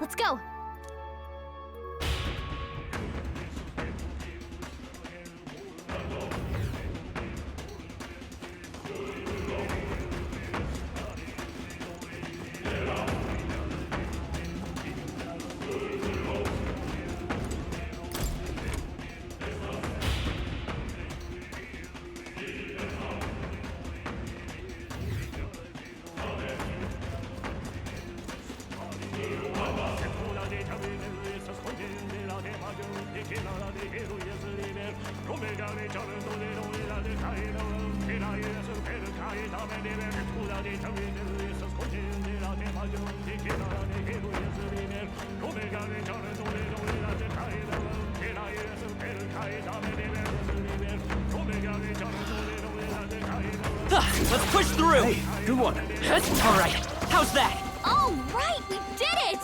Let's go. Let's push through! Hey, good one. Alright, how's that? All right, we did it!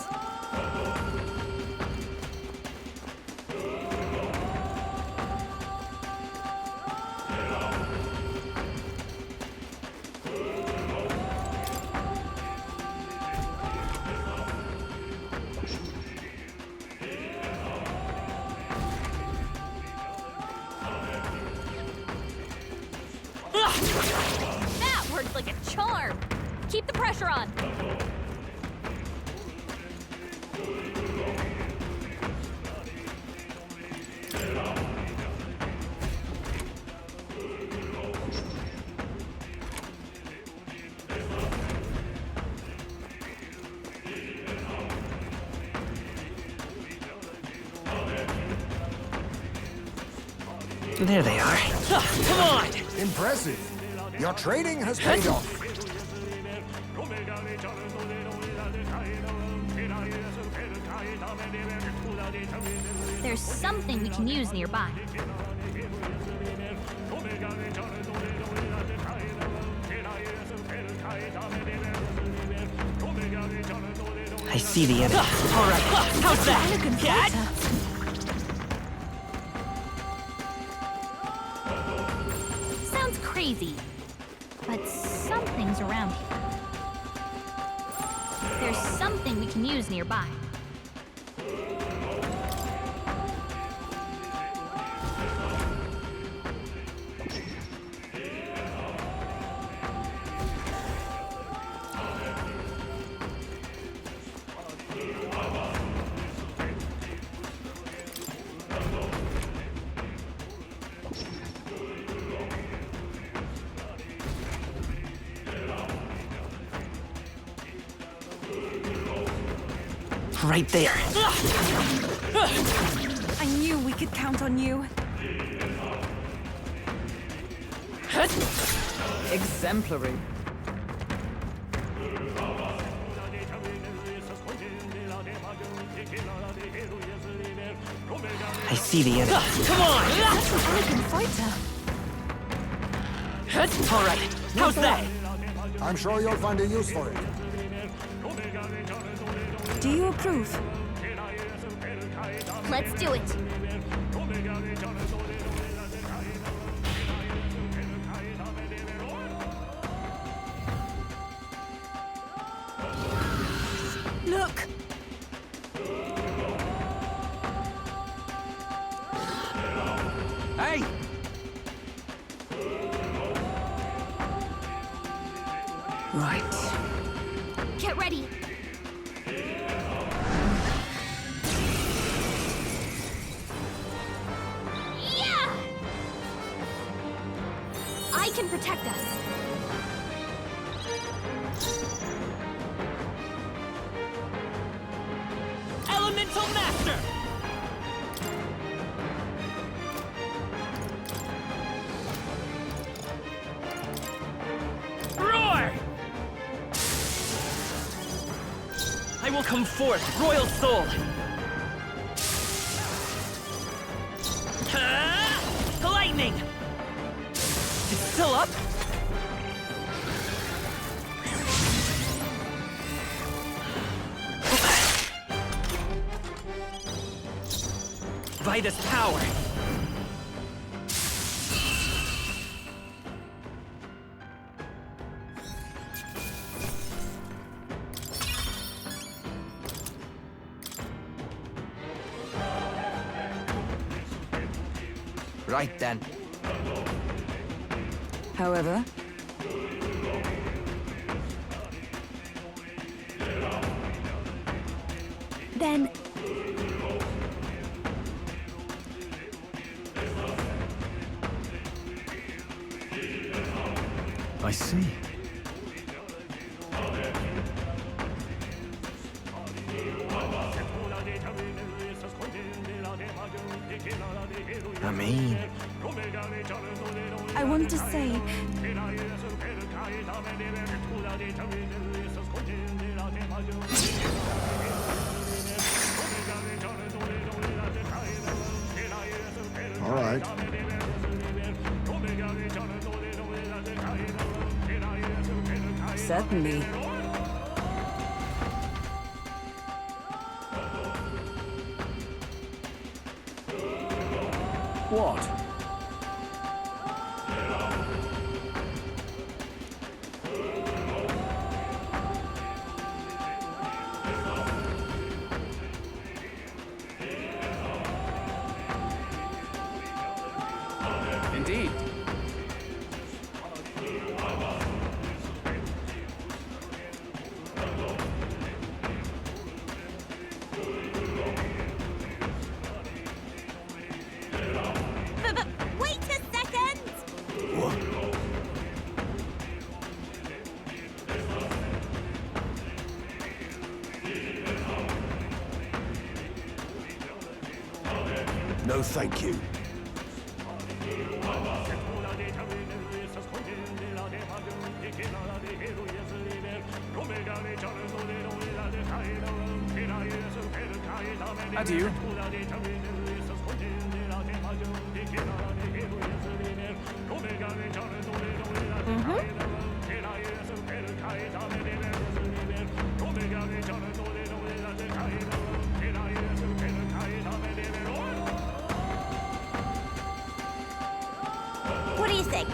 That worked like a charm. Keep the pressure on. There they are. Come on! Impressive. Your training has paid off. There's something we can use nearby. I see the enemy. Alright, how's that? Cat? Sounds crazy, but something's around here. There's something we can use nearby. Right there. I knew we could count on you. Exemplary. I see the enemy. Come on! That's an elegant fighter. Alright, how's that? I'm sure you'll find a use for it. Do you approve? Let's do it. Look! Hey! Right. Get ready. Yeah! I can protect us. Elemental Master! Roar! I will come forth, Royal Soul! Lightning! It's still up? Vitus power! Right then. However, Then I see. I mean, I want to say, All right. certainly. What? Indeed. but wait a second! No, thank you. Adieu. What do you think?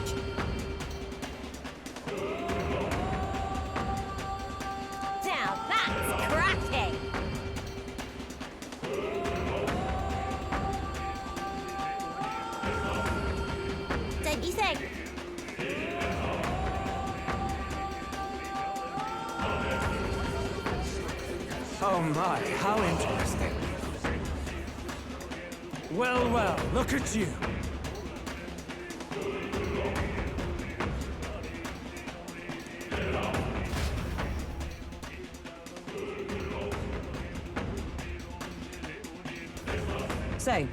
Now that's cracking! Don't you think? Oh my, how interesting. Well, well, look at you. Say,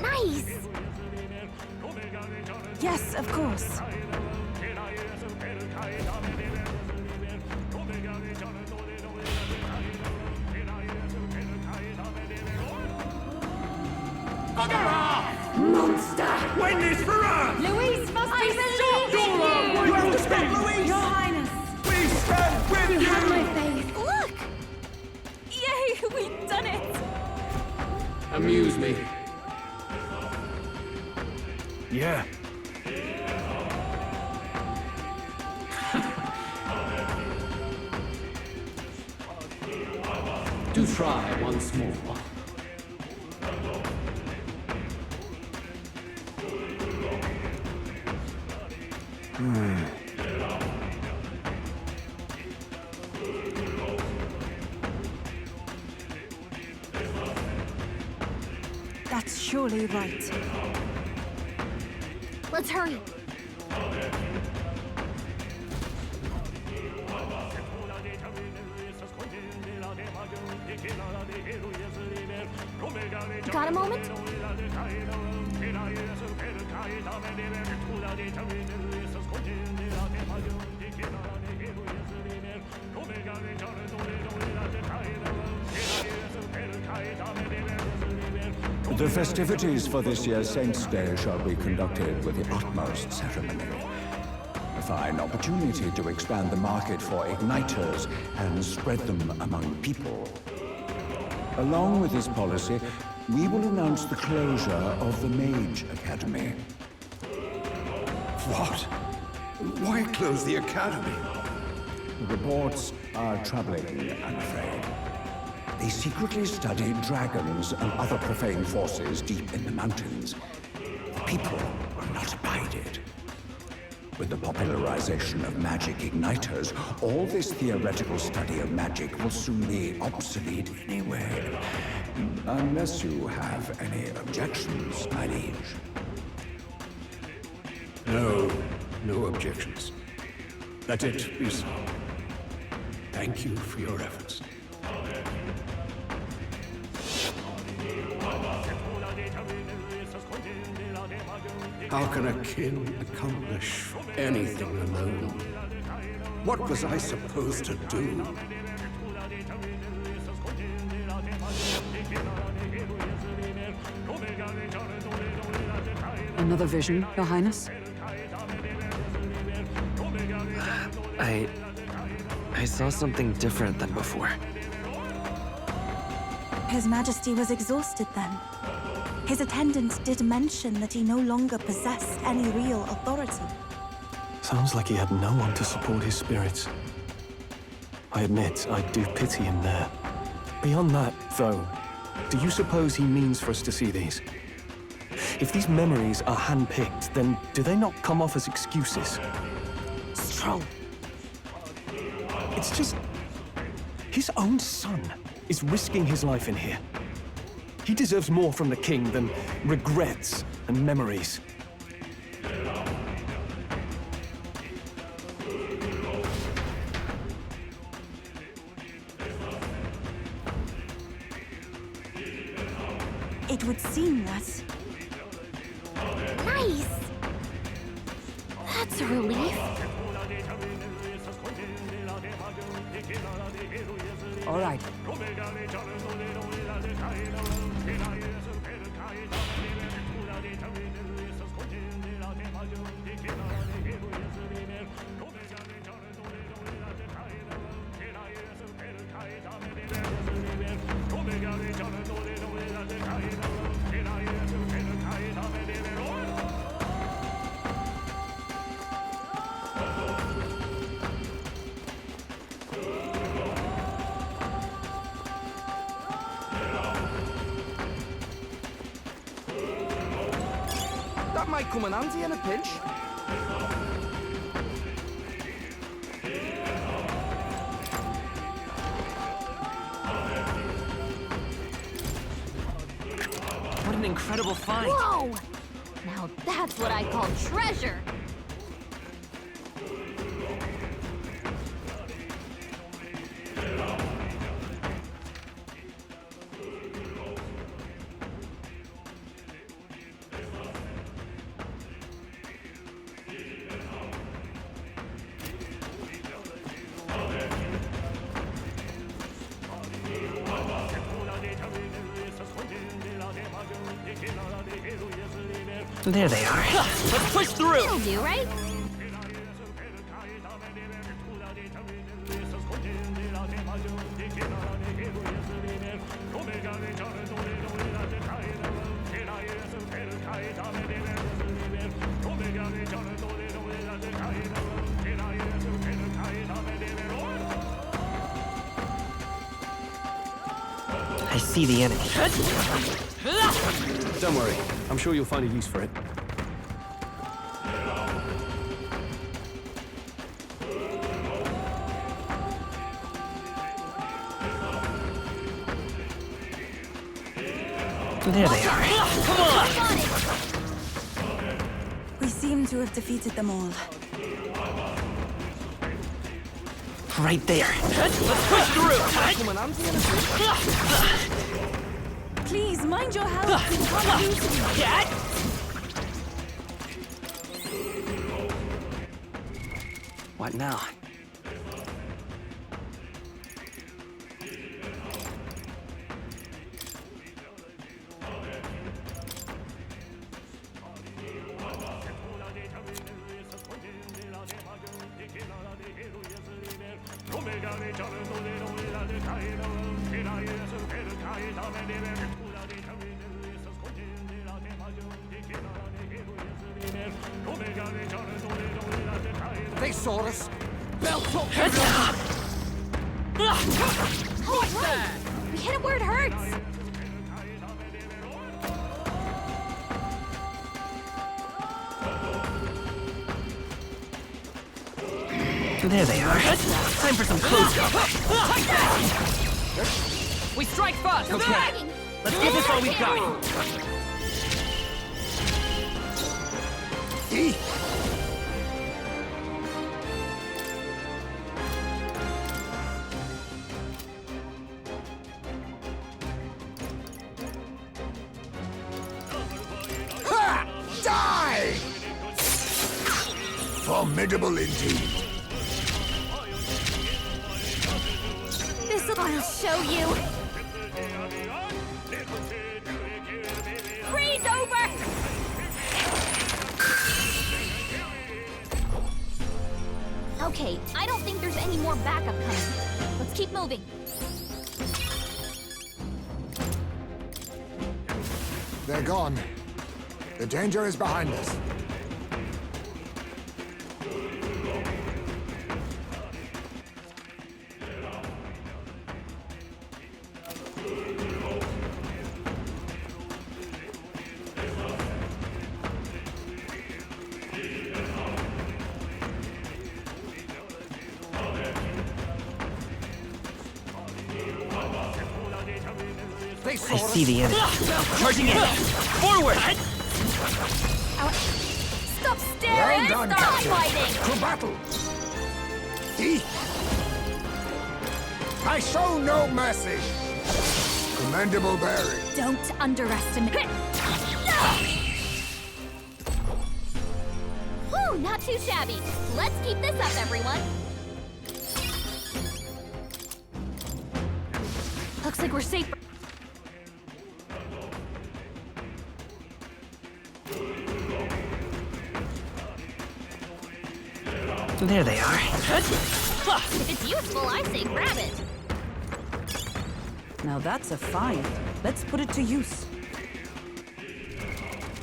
Nice! yes, of course. Win this for us! Louise must be stopped! You have to stop Louise! Your Highness! We stand with you! Have my faith. Look! Yay, we've done it! Amuse me. Yeah. Do try once more. That's surely right. Let's hurry. Got a moment? The festivities for this year's Saints' Day shall be conducted with the utmost ceremony. fine opportunity to expand the market for igniters and spread them among people. Along with this policy, we will announce the closure of the Mage Academy. What? Why close the academy? Reports are troubling, I'm afraid. They secretly study dragons and other profane forces deep in the mountains. The people will not abide it. With the popularization of magic igniters, all this theoretical study of magic will soon be obsolete anyway. Unless you have any objections, my liege. No objections. Let it be so. Thank you for your efforts. How can a king accomplish anything alone? What was I supposed to do? Another vision, Your Highness? I saw something different than before. His Majesty was exhausted then. His attendants did mention that he no longer possessed any real authority. Sounds like he had no one to support his spirits. I admit, I do pity him there. Beyond that, though, do you suppose he means for us to see these? If these memories are hand-picked, then do they not come off as excuses? Stroll. It's just... his own son is risking his life in here. He deserves more from the king than regrets and memories. It would seem that... Nice! That's a relief. All right. That might come in handy in a pinch. What an incredible find! Whoa! Now that's what I call treasure! There they are. Let's push through! You'll do, right? I see the enemy. Don't worry, I'm sure you'll find a use for it. There they are. Come on! We seem to have defeated them all. Right there. Let's push through! Please, mind your health. We can't lose you. Cat! What now? They saw us. Oh, right. We hit it where it hurts. There they are. Time for some close-up. We strike first! Okay, let's give this all we've got. Ha! Die! Formidable indeed. I'll show you. Freeze over! Okay, I don't think there's any more backup coming. Let's keep moving. They're gone. The danger is behind us. I see the enemy. Charging in! Forward! Stop staring! Well done, Start Captain. fighting! To battle! I show no mercy! Commendable bearing. Don't underestimate. Whew, not too shabby. Let's keep this up, everyone. Looks like we're safe. There they are. If it's useful, I say grab it. Now that's a find. Let's put it to use.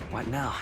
What now?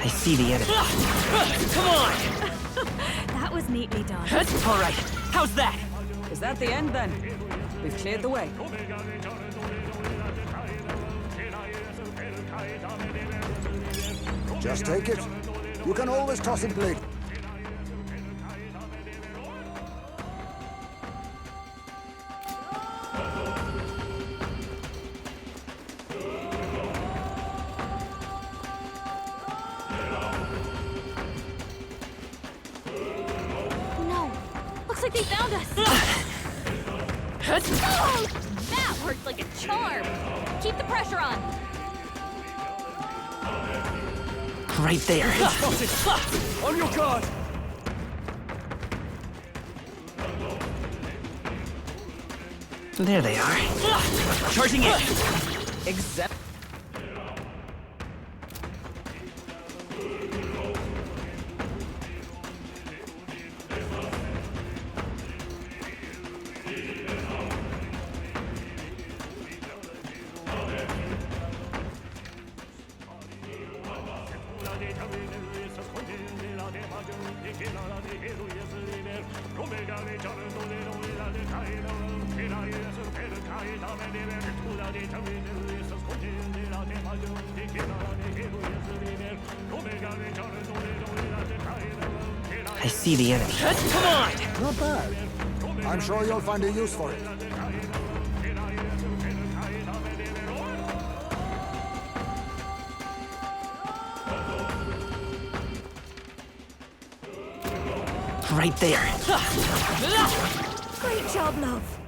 I see the enemy. Come on! That was neatly done. All right, how's that? Is that the end then? We've cleared the way. Just take it. You can always toss it later. No. Looks like they found us. Oh, that worked like a charm. Keep the pressure on. Right there. On your guard. There they are. Charging in! Except... I see the enemy. Come on! Not bad. I'm sure you'll find a use for it. Right there. Great job, love.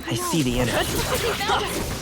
I see the enemy.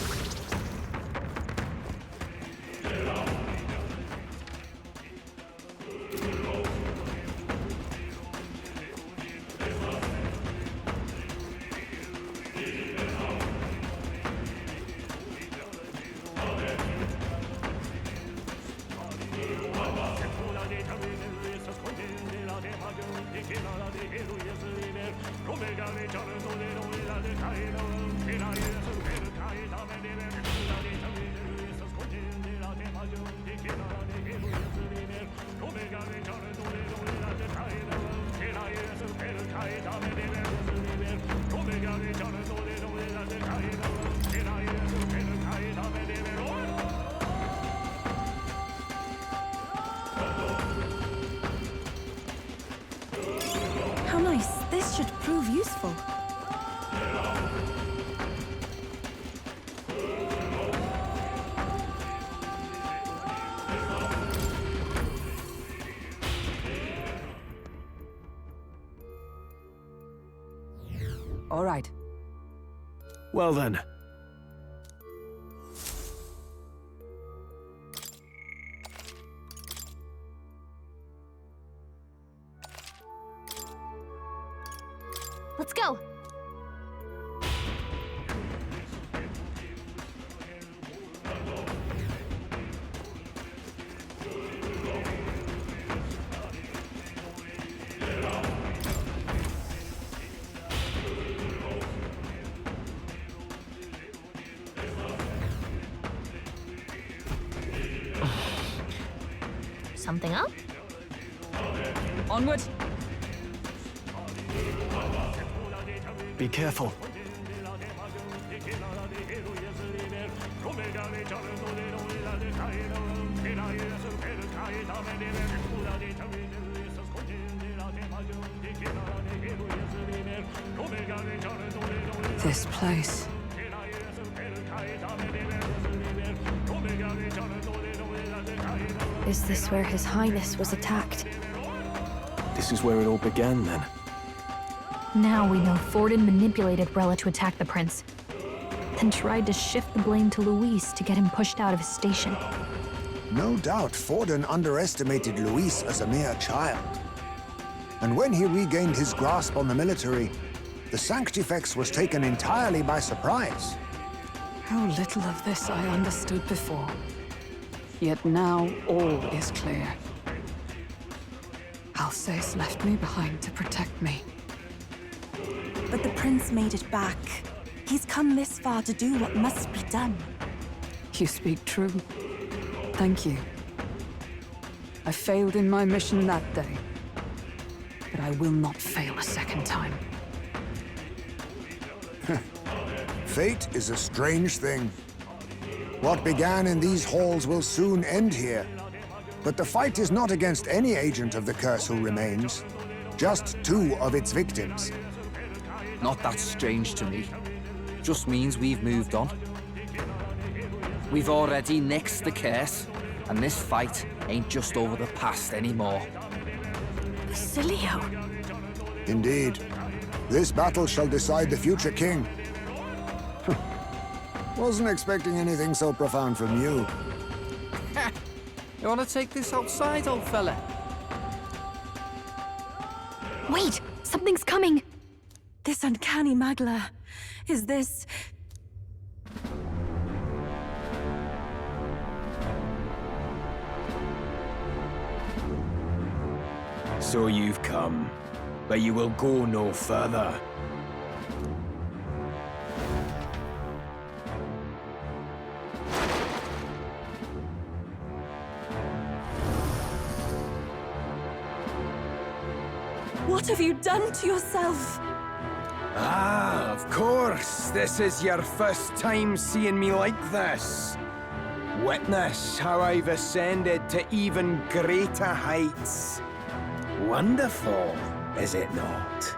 How nice. This should prove useful. All right. Well then. Let's go. Something up? Onward. Be careful. This place. Is this where His Highness was attacked? This is where it all began, then. Now we know Forden manipulated Rella to attack the prince, then tried to shift the blame to Luis to get him pushed out of his station. No doubt Forden underestimated Luis as a mere child. And when he regained his grasp on the military, the Sanctifex was taken entirely by surprise. How little of this I understood before. Yet now all is clear. Alsace left me behind to protect me. But the prince made it back. He's come this far to do what must be done. You speak true. Thank you. I failed in my mission that day, but I will not fail a second time. Fate is a strange thing. What began in these halls will soon end here. But the fight is not against any agent of the curse who remains, just 2 of its victims. Not that strange to me. Just means we've moved on. We've already nixed the curse, and this fight ain't just over the past anymore. Basilio. Indeed. This battle shall decide the future king. Wasn't expecting anything so profound from you. You want to take this outside, old fella? Wait! Something's coming! This uncanny Magla. Is this... So you've come, but you will go no further. What have you done to yourself? Ah, of course. This is your first time seeing me like this. Witness how I've ascended to even greater heights. Wonderful, is it not?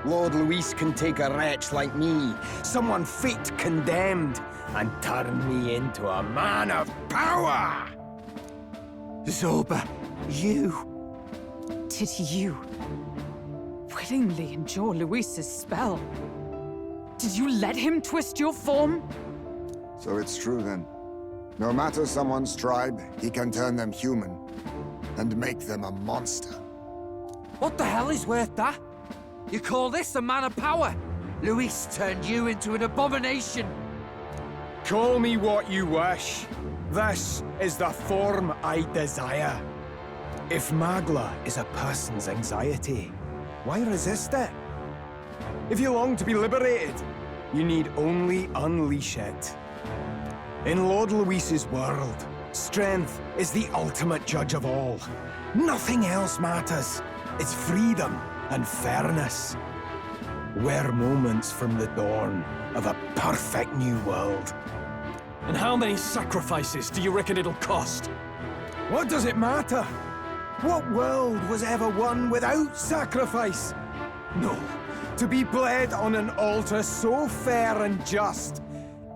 Lord Luis can take a wretch like me, someone fate condemned, and turn me into a man of power! Zoba, you... Did you willingly endure Luis's spell? Did you let him twist your form? So it's true then. No matter someone's tribe, he can turn them human and make them a monster. What the hell is worth that? You call this a man of power? Luis turned you into an abomination. Call me what you wish. This is the form I desire. If Magla is a person's anxiety, why resist it? If you long to be liberated, you need only unleash it. In Lord Luis's world, strength is the ultimate judge of all. Nothing else matters. It's freedom and fairness. We're moments from the dawn of a perfect new world. And how many sacrifices do you reckon it'll cost? What does it matter? What world was ever won without sacrifice? No, to be bled on an altar so fair and just,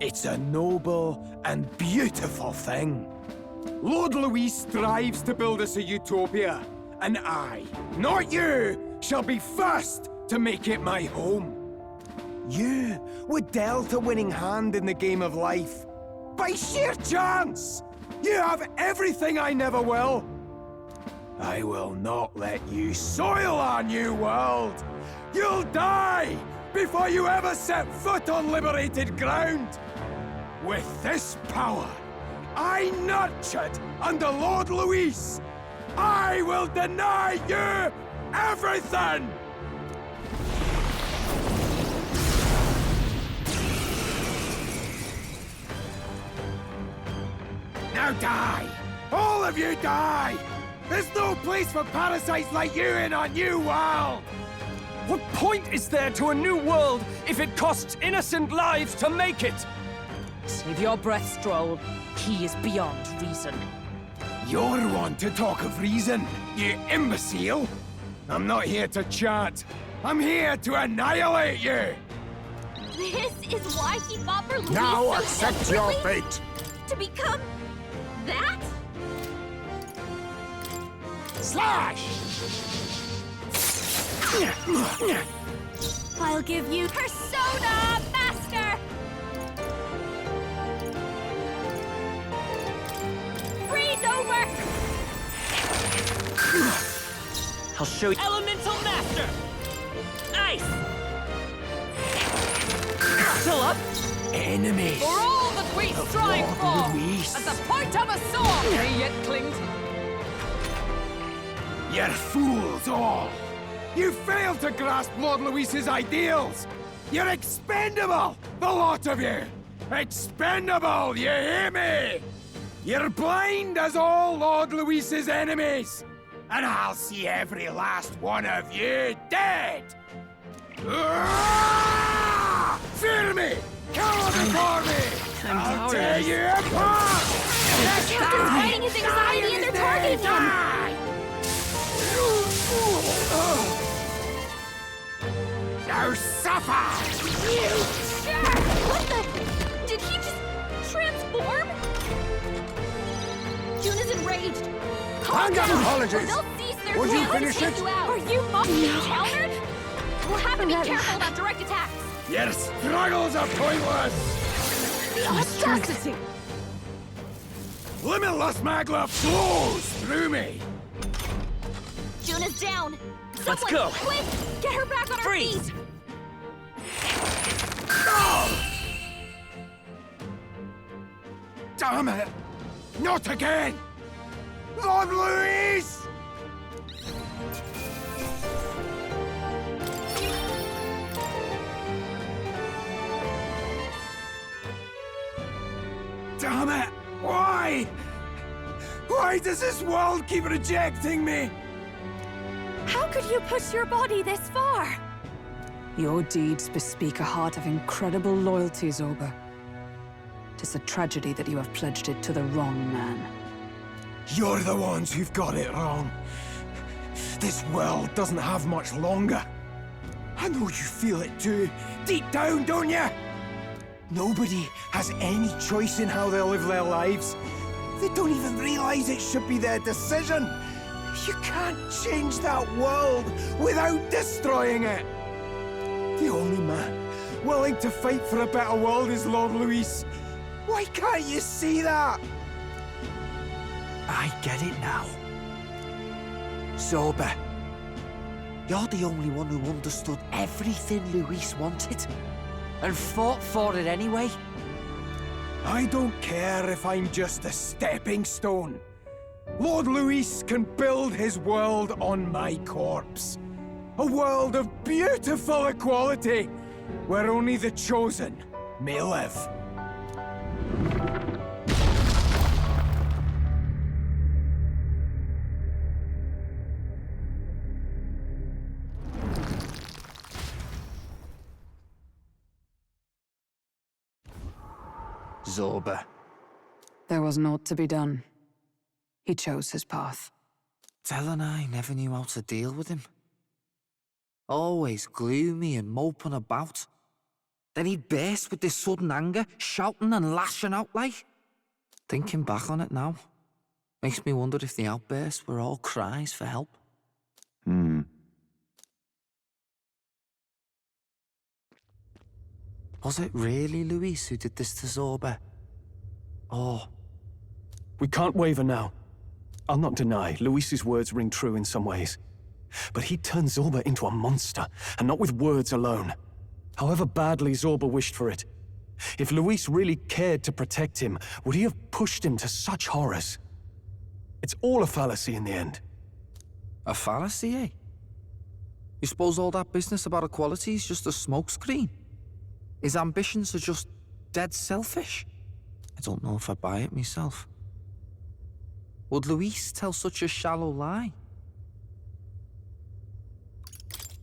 it's a noble and beautiful thing. Lord Luis strives to build us a utopia, and I, not you, shall be first to make it my home. You were dealt a winning hand in the game of life. By sheer chance! You have everything I never will. I will not let you soil our new world. You'll die before you ever set foot on liberated ground. With this power, I nurtured under Lord Luis, I will deny you everything! Now die! All of you die! There's no place for parasites like you in our new world! What point is there to a new world if it costs innocent lives to make it? Save your breath, Stroll. He is beyond reason. You're one to talk of reason, you imbecile! I'm not here to chat. I'm here to annihilate you! This is why he fought for Luis Now so accept your desperately? fate! To become... that? Slash! I'll give you Persona Master! Freeze over! I'll show you. Elemental Master! Ice! Still up? Enemies! For all that we strive for! Luis. At the point of a sword! They yet cling to... You're fools all! You failed to grasp Lord Luis's ideals! You're expendable, the lot of you! Expendable, you hear me? You're blind as all Lord Luis's enemies! And I'll see every last one of you dead! Ah! Fear me! Cower before me! I'll tear you apart! The captain's fighting his anxiety and they're targeting him! Now suffer! You jerk! What the? Did he just transform? June is enraged. Calm Hang up down, apologies. or they'll cease their Would you Let's finish take it? you out. Are you being countered? We'll have to be careful about direct attacks. Your struggles are pointless! The audacity! Limitless magma flows through me! Juna's down. Let's Someone, go. Quick! Get her back on her Freeze. feet! Damn it! Not again! Lord Louise! Damn it! Why? Why does this world keep rejecting me? How could you push your body this far? Your deeds bespeak a heart of incredible loyalty, Zorba. 'Tis a tragedy that you have pledged it to the wrong man. You're the ones who've got it wrong. This world doesn't have much longer. I know you feel it too, deep down, don't you? Nobody has any choice in how they live their lives. They don't even realize it should be their decision. You can't change that world without destroying it. The only man willing to fight for a better world is Lord Luis. Why can't you see that? I get it now. Zorba, you're the only one who understood everything Luis wanted, and fought for it anyway. I don't care if I'm just a stepping stone. Lord Luis can build his world on my corpse. A world of beautiful equality, where only the chosen may live. Zorba. There was naught to be done. He chose his path. Tell I never knew how to deal with him. Always gloomy and moping about. Then he'd burst with this sudden anger, shouting and lashing out like. Thinking back on it now, makes me wonder if the outbursts were all cries for help. Was it really Luis who did this to Zorba? Or... We can't waver now. I'll not deny, Luis's words ring true in some ways. But he turned Zorba into a monster, and not with words alone. However badly Zorba wished for it. If Luis really cared to protect him, would he have pushed him to such horrors? It's all a fallacy in the end. A fallacy, eh? You suppose all that business about equality is just a smokescreen? His ambitions are just dead selfish? I don't know if I buy it myself. Would Luis tell such a shallow lie?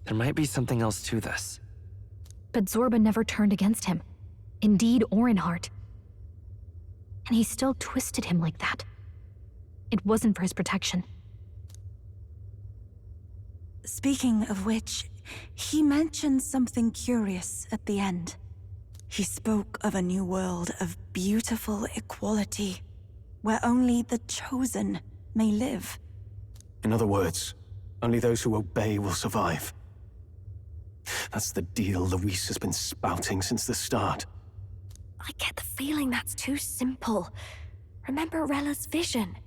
There might be something else to this. But Zorba never turned against him, in deed or in heart. And he still twisted him like that. It wasn't for his protection. Speaking of which, he mentioned something curious at the end. He spoke of a new world of beautiful equality, where only the chosen may live. In other words, only those who obey will survive. That's the deal Luis has been spouting since the start. I get the feeling that's too simple. Remember Rella's vision?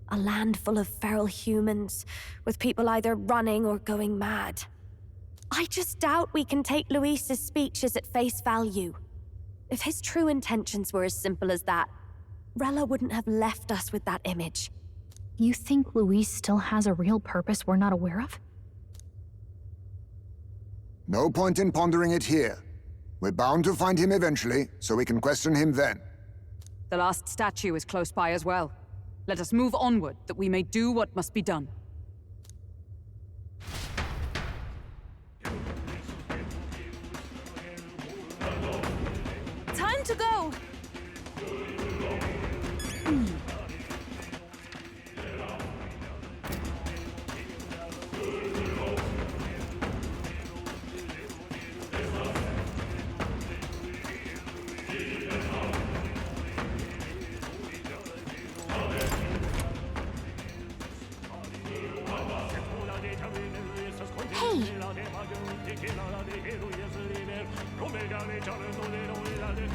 A land full of feral humans, with people either running or going mad. I just doubt we can take Luis's speeches at face value. If his true intentions were as simple as that, Rella wouldn't have left us with that image. You think Luis still has a real purpose we're not aware of? No point in pondering it here. We're bound to find him eventually, so we can question him then. The last statue is close by as well. Let us move onward, that we may do what must be done. Time to go!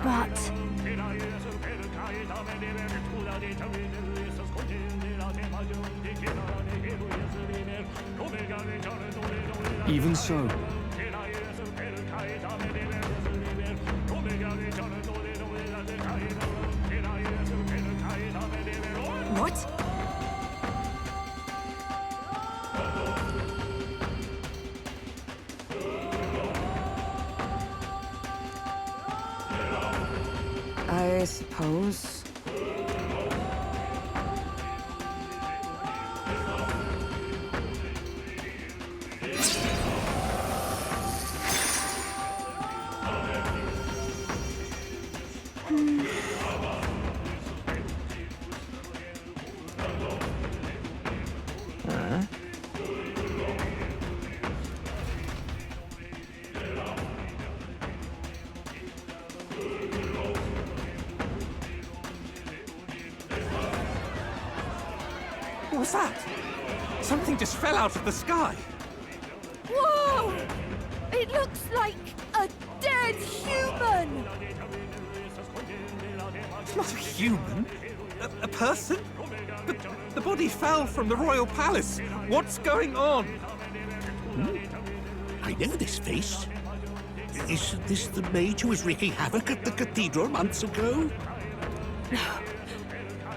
But... Even so. What? I suppose. What was that? Something just fell out of the sky. Whoa! It looks like a dead human! It's not a human. A person? But the body fell from the royal palace. What's going on? I know this face. Isn't this the mage who was wreaking havoc at the cathedral months ago? No.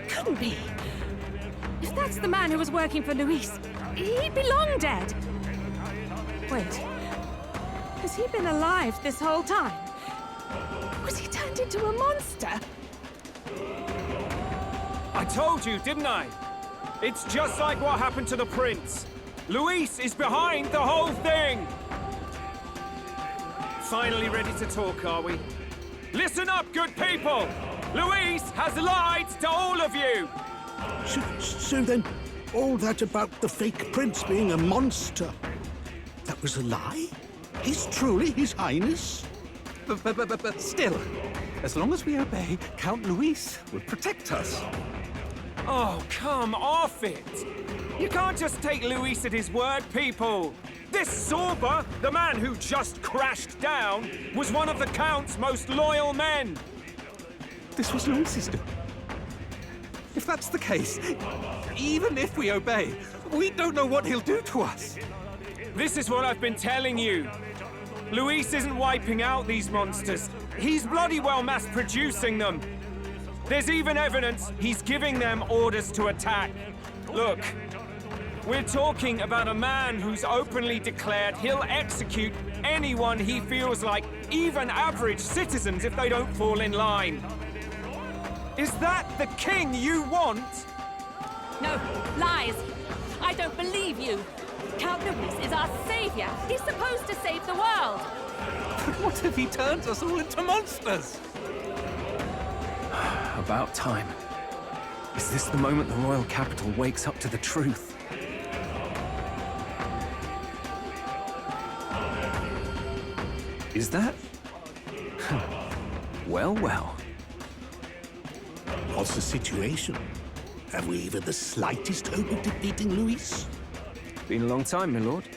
Couldn't be. If that's the man who was working for Luis, he'd be long dead. Wait. Has he been alive this whole time? Was he turned into a monster? I told you, didn't I? It's just like what happened to the prince. Luis is behind the whole thing! Finally ready to talk, are we? Listen up, good people! Luis has lied to all of you! So then, all that about the fake prince being a monster, that was a lie? He's truly His Highness? But still, as long as we obey, Count Luis will protect us. Oh, come off it! You can't just take Luis at his word, people! This Zorba, the man who just crashed down, was one of the Count's most loyal men! This was Luis's doing. If that's the case, even if we obey, we don't know what he'll do to us. This is what I've been telling you. Luis isn't wiping out these monsters. He's bloody well mass-producing them. There's even evidence he's giving them orders to attack. Look, we're talking about a man who's openly declared he'll execute anyone he feels like, even average citizens, if they don't fall in line. Is that the king you want? No, lies. I don't believe you. Count Luis is our savior. He's supposed to save the world. But what if he turns us all into monsters? About time. Is this the moment the royal capital wakes up to the truth? Is that? Well, well. What's the situation? Have we even the slightest hope of defeating Luis? Been a long time, my lord.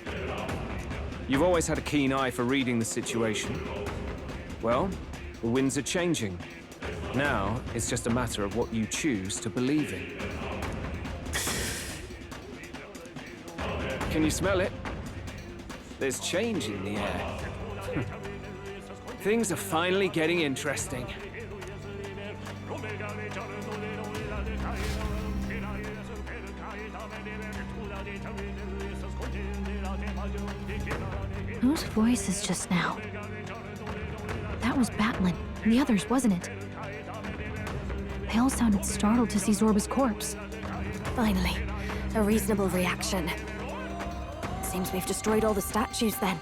You've always had a keen eye for reading the situation. Well, the winds are changing. Now, it's just a matter of what you choose to believe in. Can you smell it? There's change in the air. Things are finally getting interesting. Whose voices just now? That was Batlin, and the others, wasn't it? They all sounded startled to see Zorba's corpse. Finally, a reasonable reaction. Seems we've destroyed all the statues then.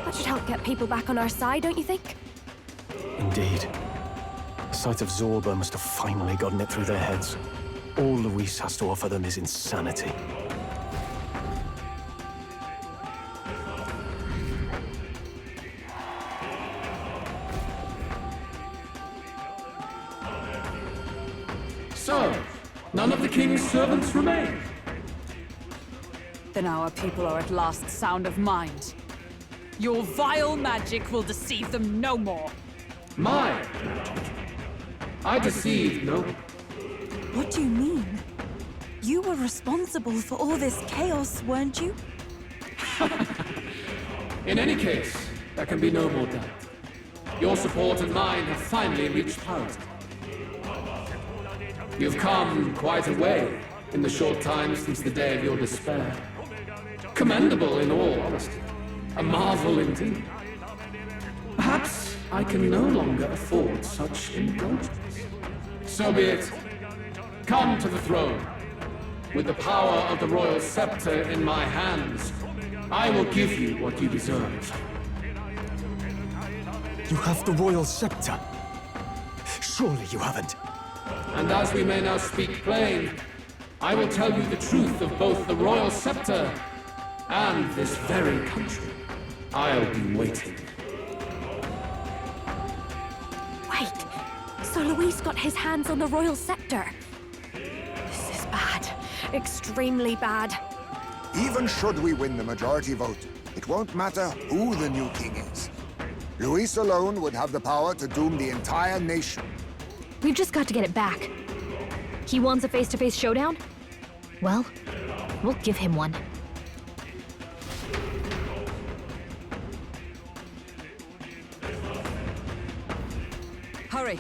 That should help get people back on our side, don't you think? Indeed. The sight of Zorba must have finally gotten it through their heads. All Luis has to offer them is insanity. So, none of the king's servants remain. Then our people are at last sound of mind. Your vile magic will deceive them no more. My magic? I deceived no one. What do you mean? You were responsible for all this chaos, weren't you? In any case, there can be no more doubt. Your support and mine have finally reached parity. You've come quite a way in the short time since the day of your despair. Commendable in all honesty. A marvel indeed. Perhaps I can no longer afford such indulgence. So be it. Come to the throne. With the power of the royal scepter in my hands, I will give you what you deserve. You have the royal scepter. Surely you haven't. And as we may now speak plain, I will tell you the truth of both the royal scepter and this very country. I'll be waiting. Wait, so Luis got his hands on the royal scepter? This is bad. Extremely bad. Even should we win the majority vote, it won't matter who the new king is. Luis alone would have the power to doom the entire nation. We've just got to get it back. He wants a face-to-face showdown? Well, we'll give him one. Hurry.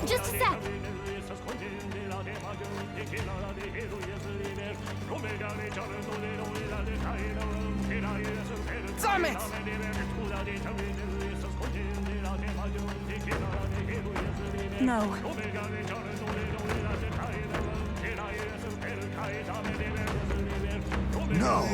Just a sec. Damn it! No. No.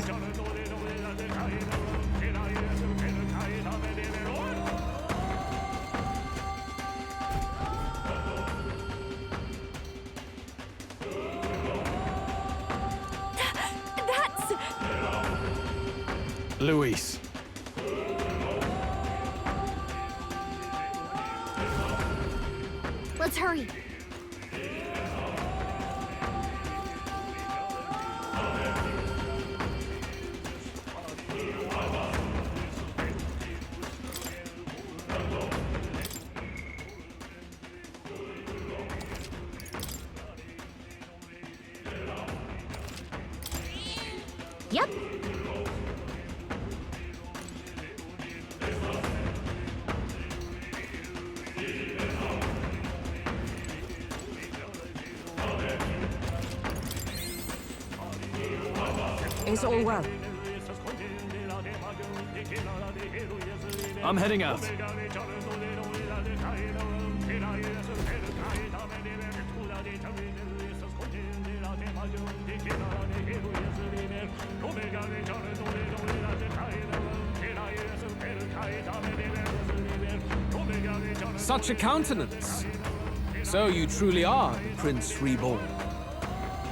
That's... Luis. Let's hurry. Yep. Is all well? I'm heading out. Such a countenance. So you truly are the Prince Reborn.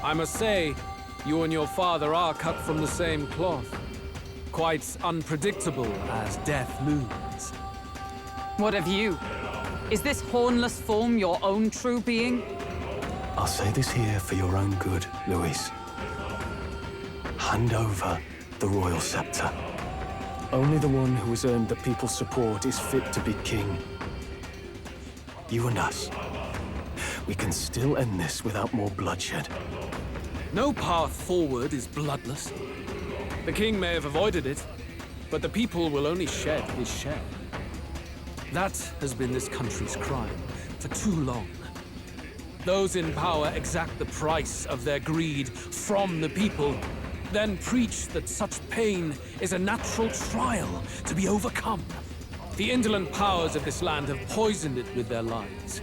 I must say, you and your father are cut from the same cloth. Quite unpredictable as death looms. What of you? Is this hornless form your own true being? I'll say this here for your own good, Luis. Hand over the royal scepter. Only the one who has earned the people's support is fit to be king. You and us. We can still end this without more bloodshed. No path forward is bloodless. The king may have avoided it, but the people will only shed his share. That has been this country's crime for too long. Those in power exact the price of their greed from the people, then preach that such pain is a natural trial to be overcome. The indolent powers of this land have poisoned it with their lies.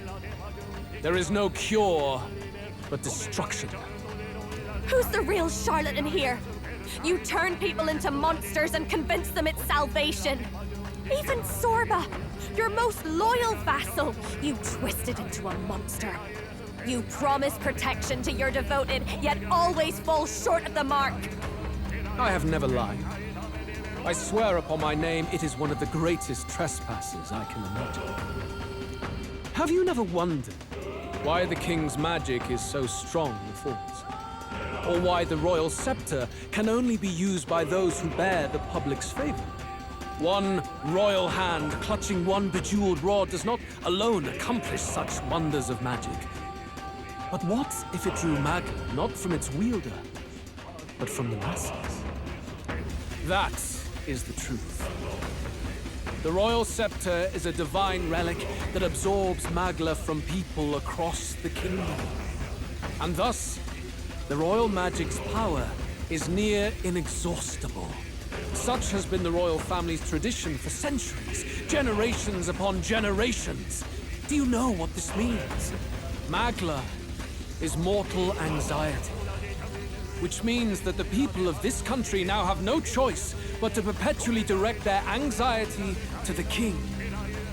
There is no cure but destruction. Who's the real charlatan here? You turn people into monsters and convince them it's salvation. Even Sorba, your most loyal vassal, you twisted into a monster. You promise protection to your devoted, yet always fall short of the mark. I have never lied. I swear upon my name, it is one of the greatest trespasses I can imagine. Have you never wondered why the king's magic is so strong with force, or why the royal scepter can only be used by those who bear the public's favor. One royal hand clutching one bejeweled rod does not alone accomplish such wonders of magic. But what if it drew Magla not from its wielder, but from the masses? That is the truth. The royal scepter is a divine relic that absorbs Magla from people across the kingdom. And thus, the royal magic's power is near inexhaustible. Such has been the royal family's tradition for centuries, generations upon generations. Do you know what this means? Magla is mortal anxiety, which means that the people of this country now have no choice but to perpetually direct their anxiety to the king,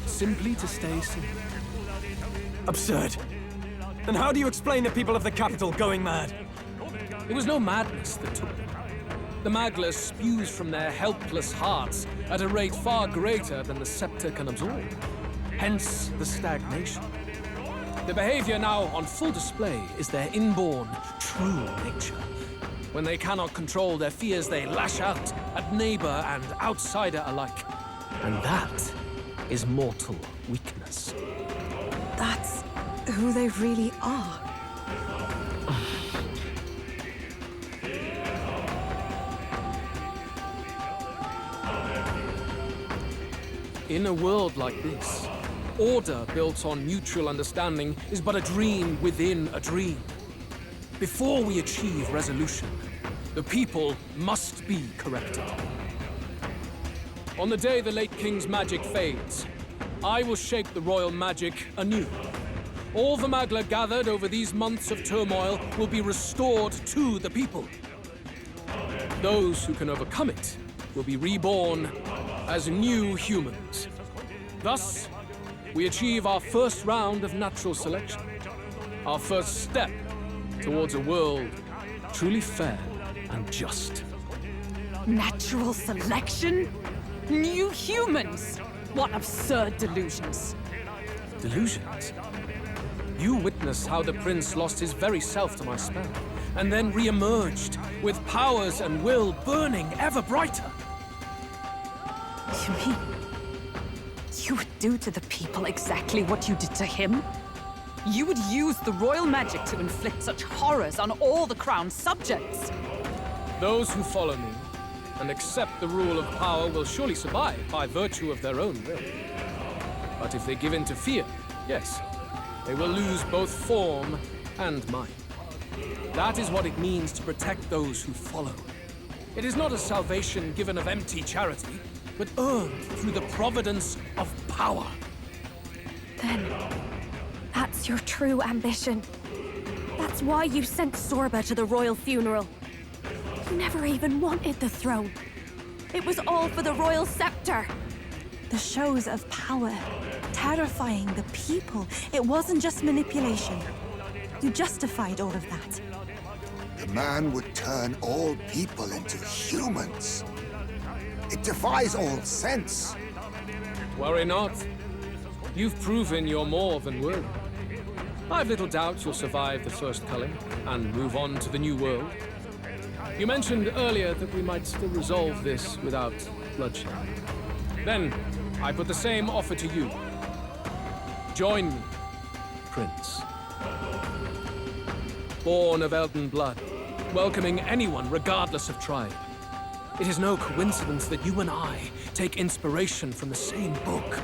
simply to stay safe. Absurd. Then how do you explain the people of the capital going mad? It was no madness that took them. The Magla spews from their helpless hearts at a rate far greater than the scepter can absorb. Hence the stagnation. The behavior now on full display is their inborn, true nature. When they cannot control their fears, they lash out at neighbor and outsider alike. And that is mortal weakness. That's who they really are. In a world like this, order built on mutual understanding is but a dream within a dream. Before we achieve resolution, the people must be corrected. On the day the late king's magic fades, I will shape the royal magic anew. All the Magla gathered over these months of turmoil will be restored to the people. Those who can overcome it will be reborn as new humans. Thus, we achieve our first round of natural selection, our first step towards a world truly fair and just. Natural selection? New humans? What absurd delusions. Delusions? You witnessed how the prince lost his very self to my spell, and then re-emerged with powers and will burning ever brighter. You mean you would do to the people exactly what you did to him? You would use the royal magic to inflict such horrors on all the crown's subjects? Those who follow me and accept the rule of power will surely survive by virtue of their own will. But if they give in to fear, yes, they will lose both form and mind. That is what it means to protect those who follow. It is not a salvation given of empty charity, but earned through the providence of power. Then, that's your true ambition. That's why you sent Zorba to the royal funeral. You never even wanted the throne. It was all for the royal scepter. The shows of power, terrifying the people. It wasn't just manipulation. You justified all of that. The man would turn all people into humans. It defies all sense. Worry not. You've proven you're more than worthy. I've little doubt you'll survive the first culling and move on to the new world. You mentioned earlier that we might still resolve this without bloodshed. Then, I put the same offer to you. Join me, Prince. Born of Elden blood, welcoming anyone regardless of tribe. It is no coincidence that you and I take inspiration from the same book.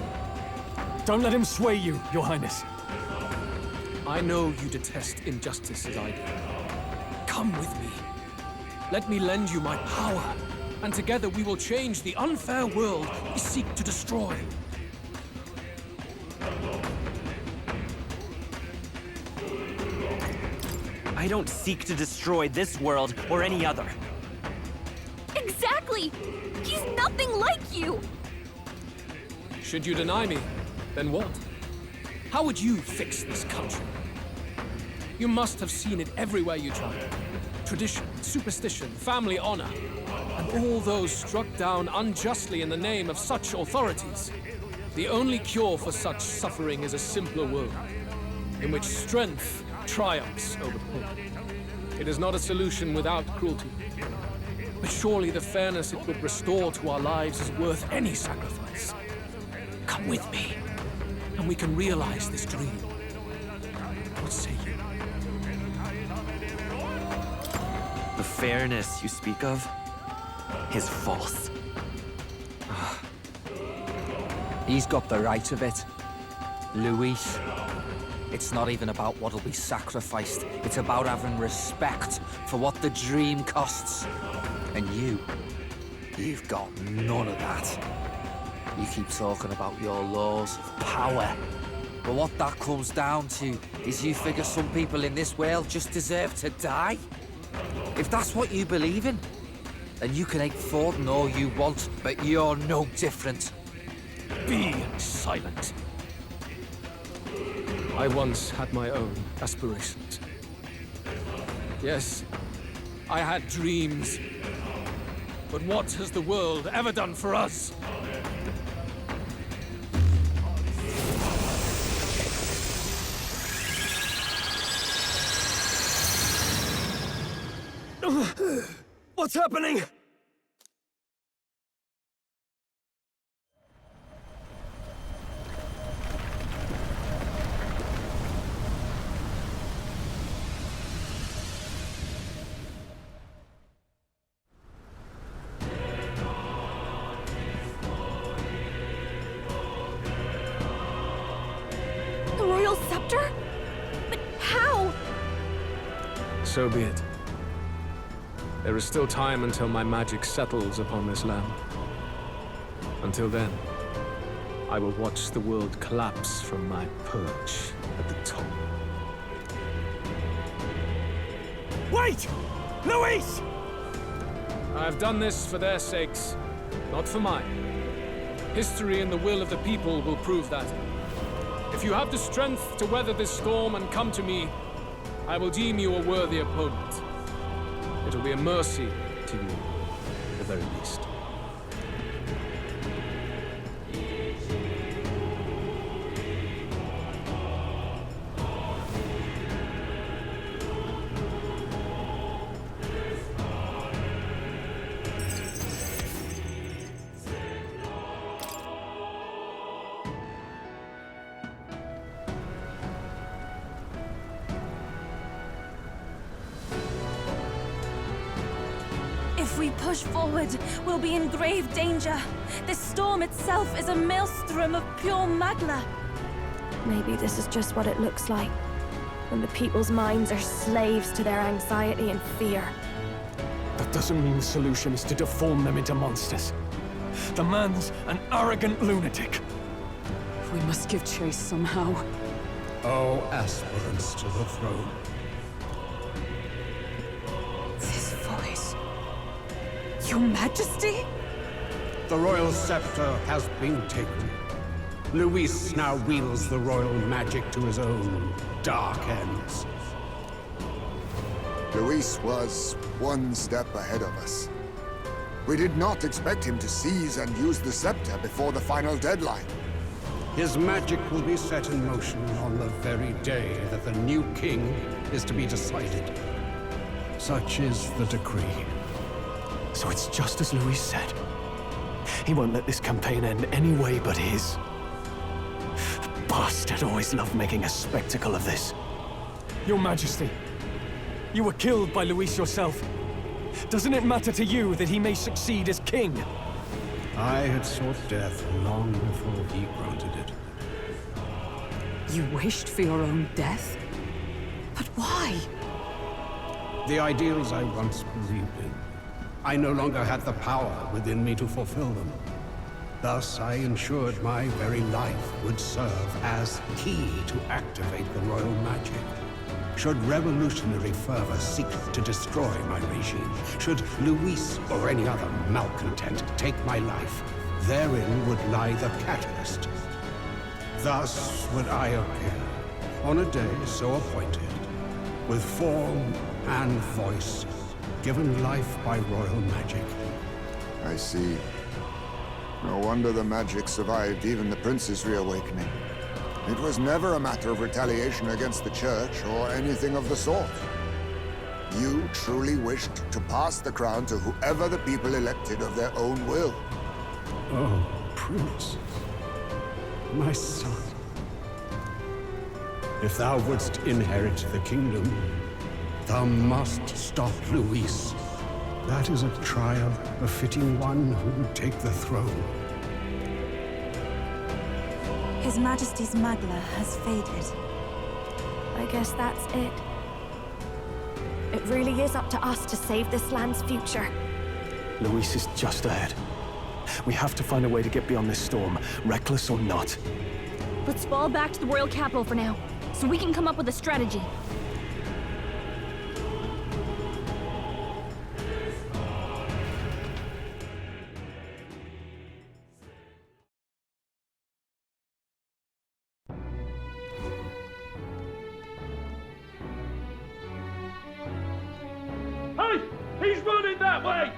Don't let him sway you, Your Highness. I know you detest injustice as I do. Come with me. Let me lend you my power, and together we will change the unfair world we seek to destroy. I don't seek to destroy this world or any other. Exactly! He's nothing like you! Should you deny me, then what? How would you fix this country? You must have seen it everywhere you travel. Tradition, superstition, family honor, and all those struck down unjustly in the name of such authorities. The only cure for such suffering is a simpler world. in which strength triumphs over pain. It is not a solution without cruelty. But surely the fairness it would restore to our lives is worth any sacrifice. Come with me, and we can realize this dream. What say you? The fairness you speak of is false. He's got the right of it. Luis. It's not even about what'll be sacrificed. It's about having respect for what the dream costs. And you've got none of that. You keep talking about your laws of power. But what that comes down to is you figure some people in this world just deserve to die. If that's what you believe in, then you can hate Thornton all you want, but you're no different. Be silent. I once had my own aspirations. Yes, I had dreams. But what has the world ever done for us? What's happening? The royal scepter? But how? So be it. There is still time until my magic settles upon this land. Until then, I will watch the world collapse from my perch at the top. Wait! Luis! I have done this for their sakes, not for mine. History and the will of the people will prove that. If you have the strength to weather this storm and come to me, I will deem you a worthy opponent. It will be a mercy to you, at the very least. If we push forward, we'll be in grave danger. This storm itself is a maelstrom of pure magna. Maybe this is just what it looks like when the people's minds are slaves to their anxiety and fear. That doesn't mean the solution is to deform them into monsters. The man's an arrogant lunatic. We must give chase somehow. Oh, aspirants to the throne. This voice... Your Majesty? The royal scepter has been taken. Luis now wields the royal magic to his own dark ends. Luis was one step ahead of us. We did not expect him to seize and use the scepter before the final deadline. His magic will be set in motion on the very day that the new king is to be decided. Such is the decree. So it's just as Luis said. He won't let this campaign end any way but his. The bastard always loved making a spectacle of this. Your Majesty, you were killed by Luis yourself. Doesn't it matter to you that he may succeed as king? I had sought death long before he granted it. You wished for your own death? But why? The ideals I once believed in. I no longer had the power within me to fulfill them. Thus, I ensured my very life would serve as key to activate the royal magic. Should revolutionary fervor seek to destroy my regime, should Luis or any other malcontent take my life, therein would lie the catalyst. Thus would I appear, on a day so appointed, with form and voice, given life by royal magic. I see. No wonder the magic survived even the prince's reawakening. It was never a matter of retaliation against the Church or anything of the sort. You truly wished to pass the crown to whoever the people elected of their own will. Oh, Prince. My son. If thou wouldst inherit the kingdom, thou must stop Luis. That is a trial befitting one who would take the throne. His Majesty's Magla has faded. I guess that's it. It really is up to us to save this land's future. Luis is just ahead. We have to find a way to get beyond this storm, reckless or not. Let's fall back to the royal capital for now, so we can come up with a strategy. Hey! He's running that way!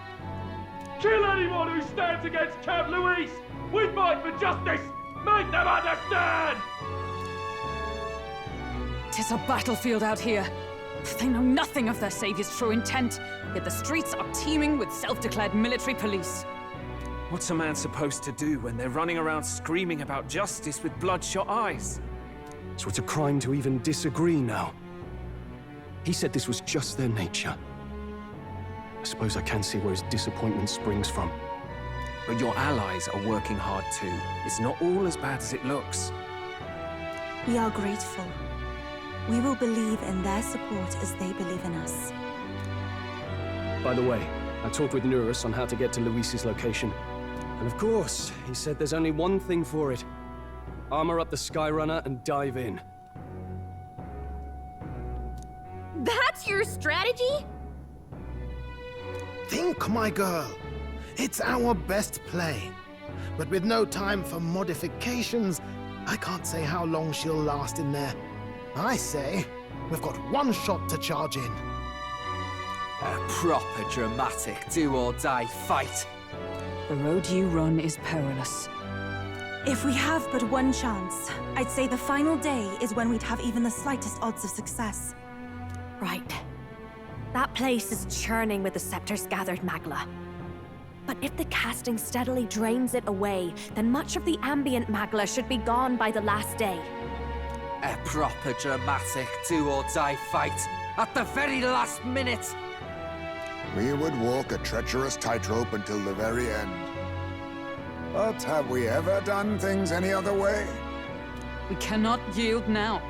Kill anyone who stands against Count Luis! We fight for justice! Make them understand! Tis a battlefield out here. They know nothing of their savior's true intent, yet the streets are teeming with self-declared military police. What's a man supposed to do when they're running around screaming about justice with bloodshot eyes? So it's a crime to even disagree now. He said this was just their nature. I suppose I can see where his disappointment springs from. But your allies are working hard too. It's not all as bad as it looks. We are grateful. We will believe in their support as they believe in us. By the way, I talked with Eurus on how to get to Luis's location. And of course, he said there's only one thing for it. Armor up the Skyrunner and dive in. That's your strategy? Think, my girl. It's our best play. But with no time for modifications, I can't say how long she'll last in there. I say, we've got one shot to charge in. A proper dramatic do-or-die fight. The road you run is perilous. If we have but one chance, I'd say the final day is when we'd have even the slightest odds of success. Right. That place is churning with the Scepter's gathered Magla. But if the casting steadily drains it away, then much of the ambient Magla should be gone by the last day. A proper dramatic do-or-die fight at the very last minute. We would walk a treacherous tightrope until the very end. But have we ever done things any other way? We cannot yield now.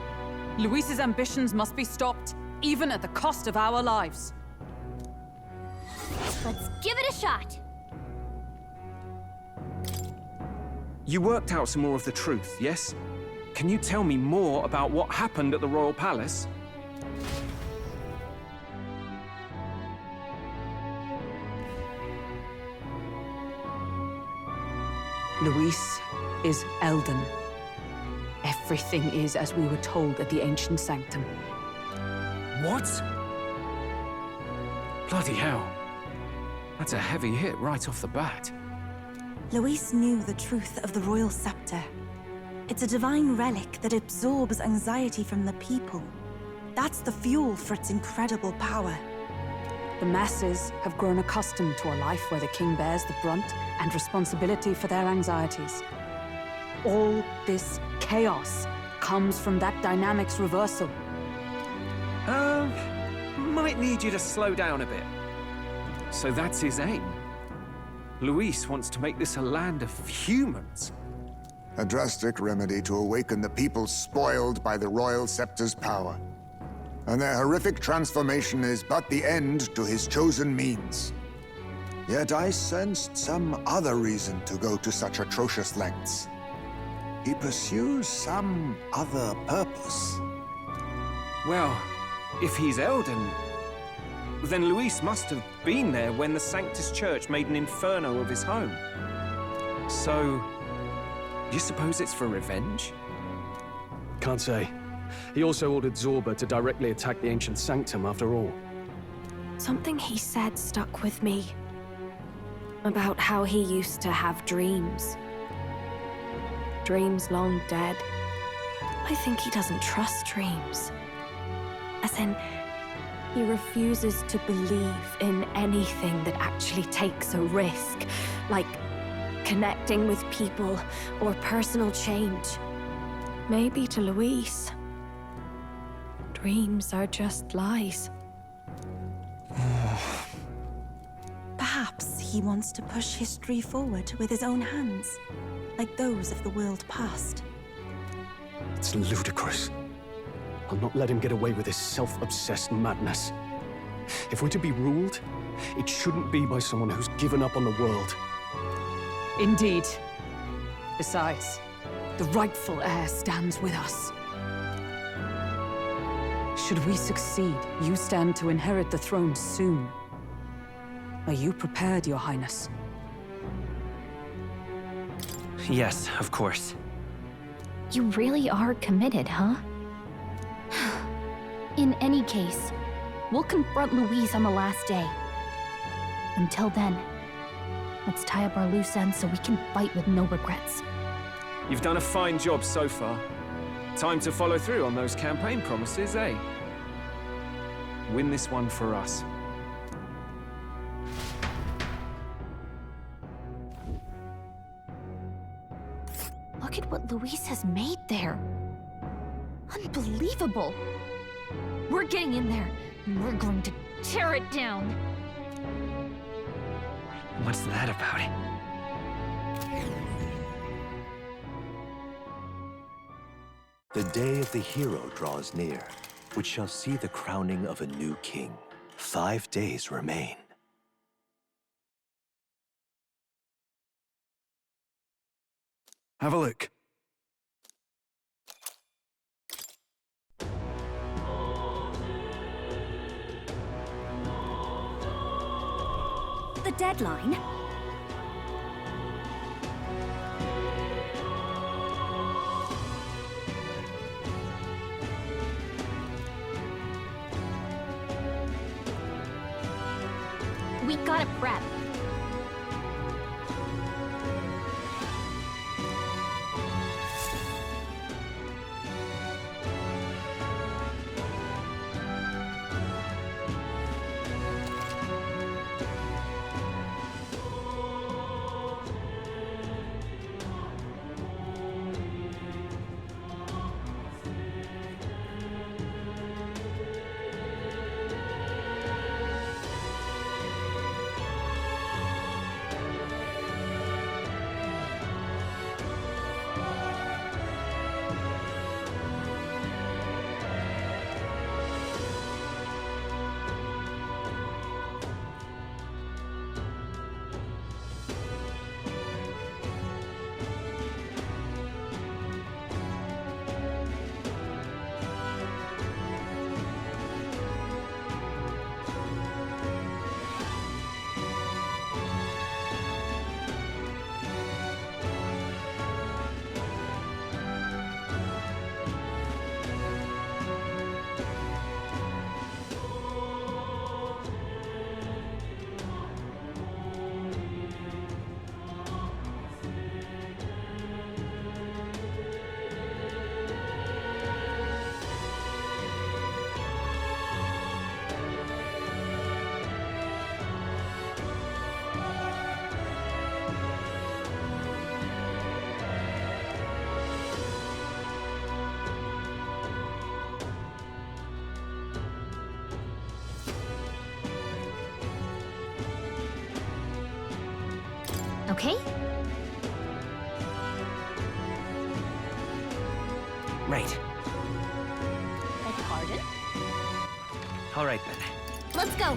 Luis's ambitions must be stopped, even at the cost of our lives. Let's give it a shot. You worked out some more of the truth, yes? Can you tell me more about what happened at the Royal Palace? Luis is Elden. Everything is as we were told at the Ancient Sanctum. What? Bloody hell. That's a heavy hit right off the bat. Luis knew the truth of the Royal Scepter. It's a divine relic that absorbs anxiety from the people. That's the fuel for its incredible power. The masses have grown accustomed to a life where the king bears the brunt and responsibility for their anxieties. All this chaos comes from that dynamic's reversal. Might need you to slow down a bit. So that's his aim. Luis wants to make this a land of humans. A drastic remedy to awaken the people spoiled by the Royal Scepter's power. And their horrific transformation is but the end to his chosen means. Yet I sensed some other reason to go to such atrocious lengths. He pursues some other purpose. Well, if he's Elden, then Luis must have been there when the Sanctus Church made an inferno of his home. So, you suppose it's for revenge? Can't say. He also ordered Zorba to directly attack the Ancient Sanctum after all. Something he said stuck with me. About how he used to have dreams. Dreams long dead. I think he doesn't trust dreams. As in, he refuses to believe in anything that actually takes a risk, like connecting with people or personal change. Maybe to Luis, dreams are just lies. Perhaps he wants to push history forward with his own hands, like those of the world past. It's ludicrous. I'll not let him get away with his self-obsessed madness. If we're to be ruled, it shouldn't be by someone who's given up on the world. Indeed. Besides, the rightful heir stands with us. Should we succeed, you stand to inherit the throne soon. Are you prepared, Your Highness? Yes, of course. You really are committed, huh? In any case, we'll confront Luis on the last day. Until then, let's tie up our loose ends so we can fight with no regrets. You've done a fine job so far. Time to follow through on those campaign promises, eh? Win this one for us. Look at what Luis has made there. Unbelievable. We're getting in there, and we're going to tear it down. What's that about? The day of the hero draws near, which shall see the crowning of a new king. 5 days remain. Have a look. The deadline? We gotta prep. Okay? Right. Beg pardon? All right, then. Let's go!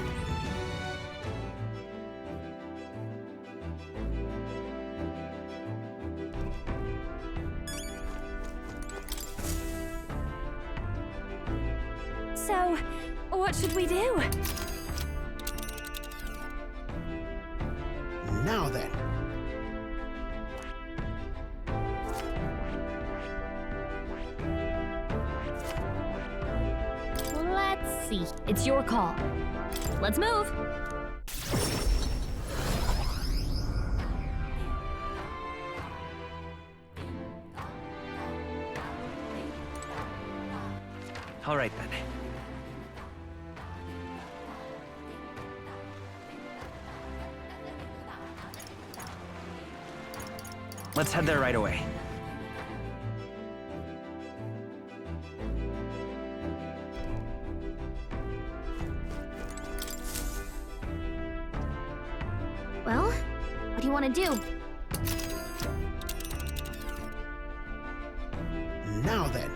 So, what should we do? Now then. Let's see. It's your call. Let's move. All right then. Let's head there right away. Well, what do you want to do? Now then.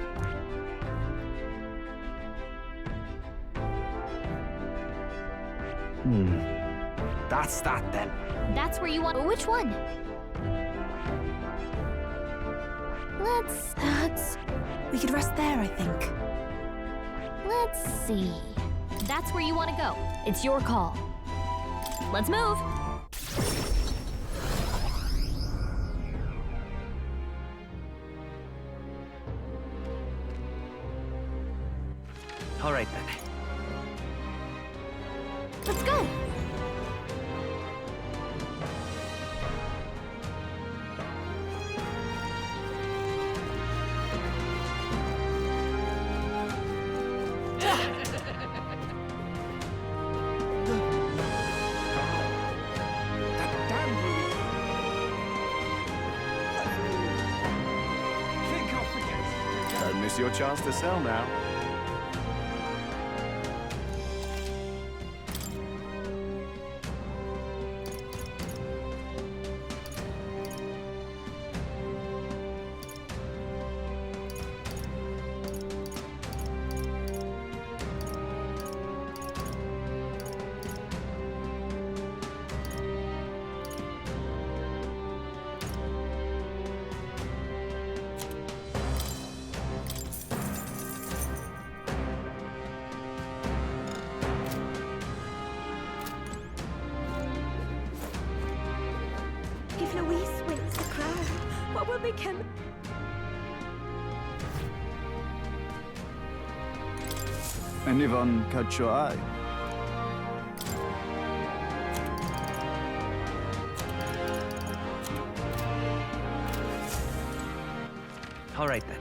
That's that then. That's where you want. Which one? Let's. We could rest there, I think. Let's see. That's where you want to go. It's your call. Let's move. All right then. Let's go. Don't miss your chance to sell now. If Luis wins the crown, what will become? Anyone catch your eye? All right then.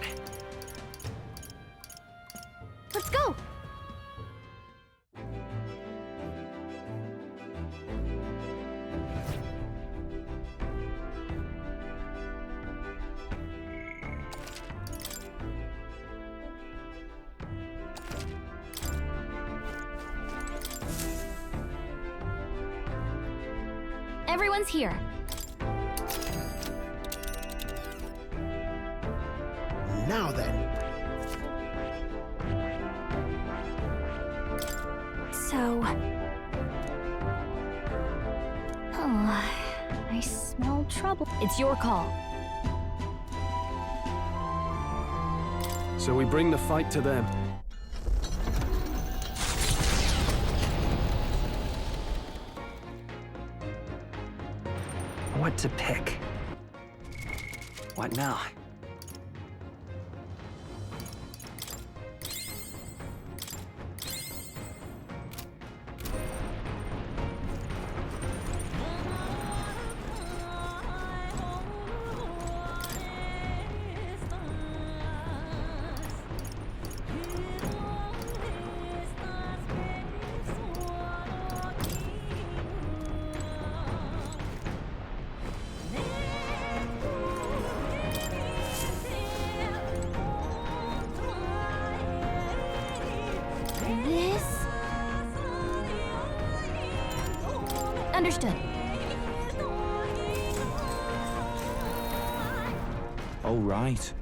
Let's go. Everyone's here. Now then. So... Oh, I smell trouble. It's your call. So we bring the fight to them. What to pick? What now? This... Understood. Oh, right.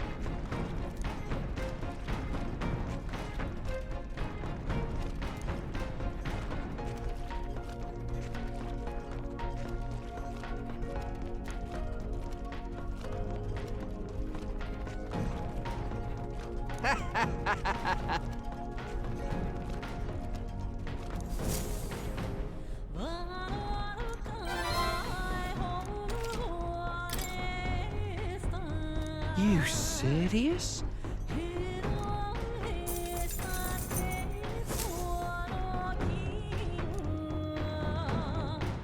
You serious?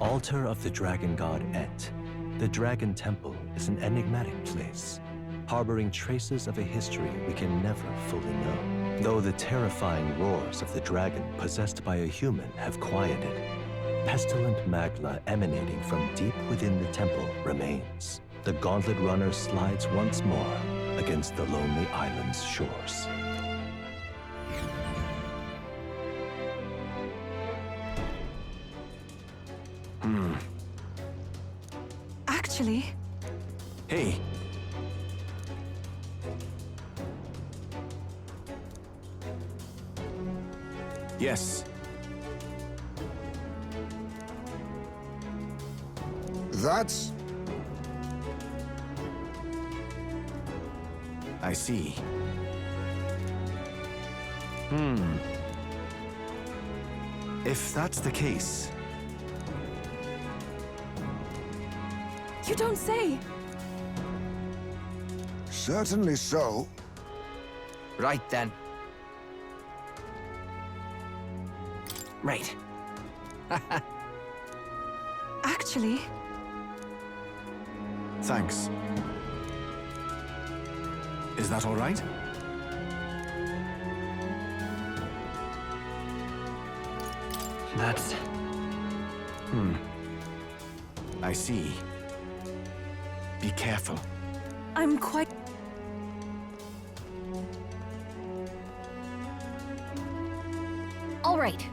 Altar of the Dragon God Et. The Dragon Temple is an enigmatic place, harboring traces of a history we can never fully know. Though the terrifying roars of the dragon possessed by a human have quieted, pestilent magma emanating from deep within the temple remains. The gauntlet runner slides once more against the lonely island's shores. Actually, Hey. Yes. That's... I see. If that's the case... you don't say. Certainly so. Right then. Right. Actually, Thanks. Is that all right? That's... I see. Be careful. I'm quite... All right.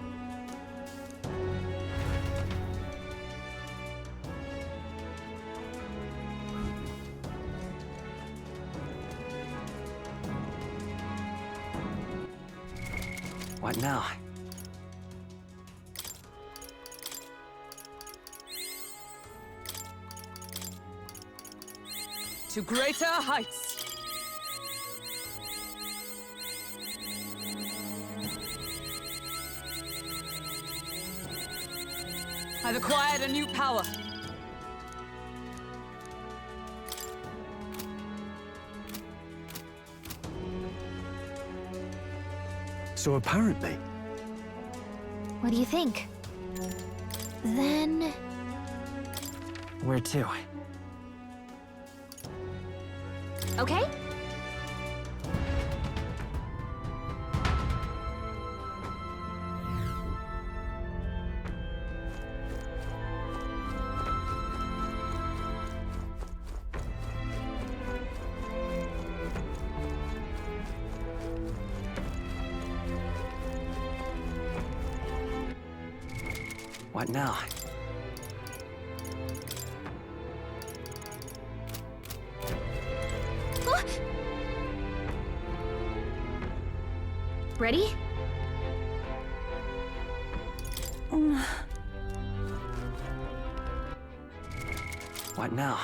What now? To greater heights! I've acquired a new power. So apparently... What do you think? Then... Where to? Okay? What now? Ready? What now?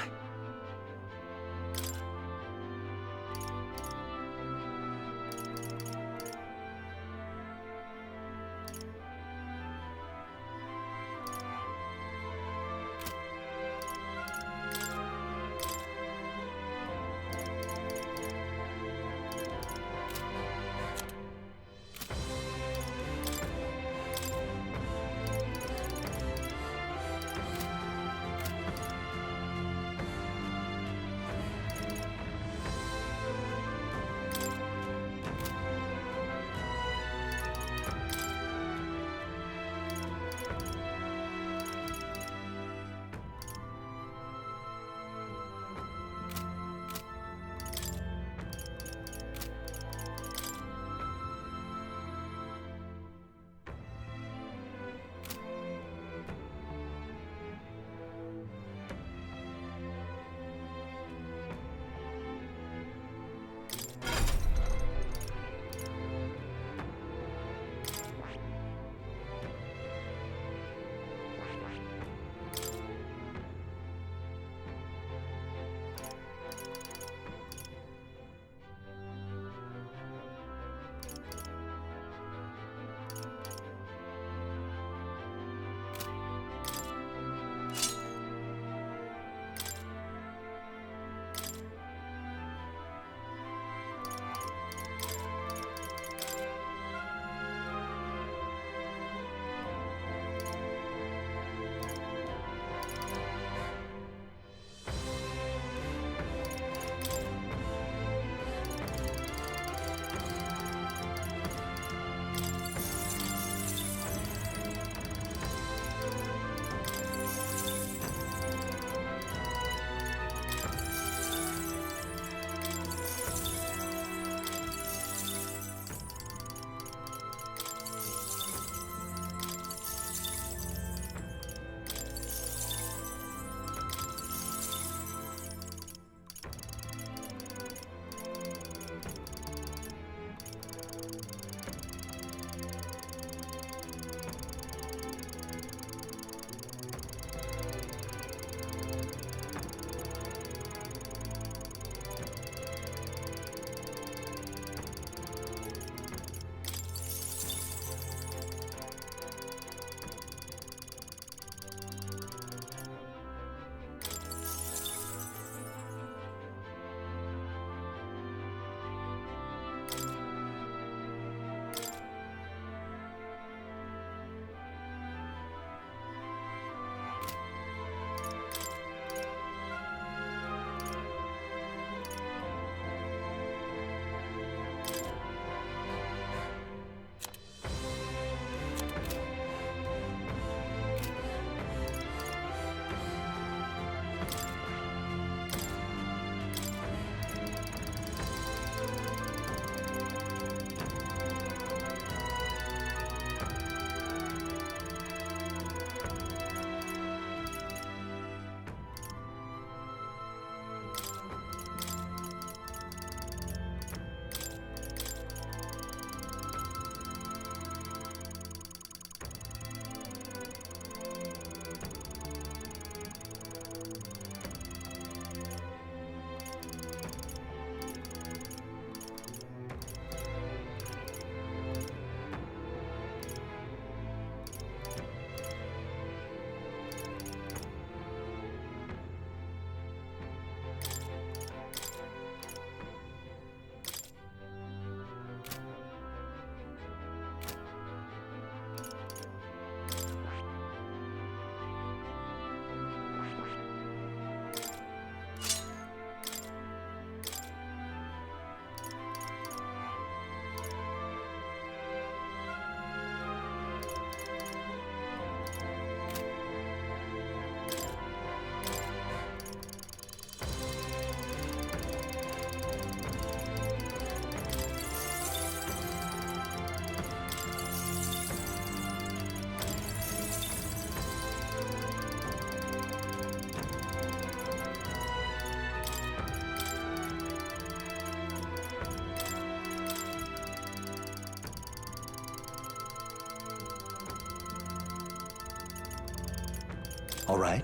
All right?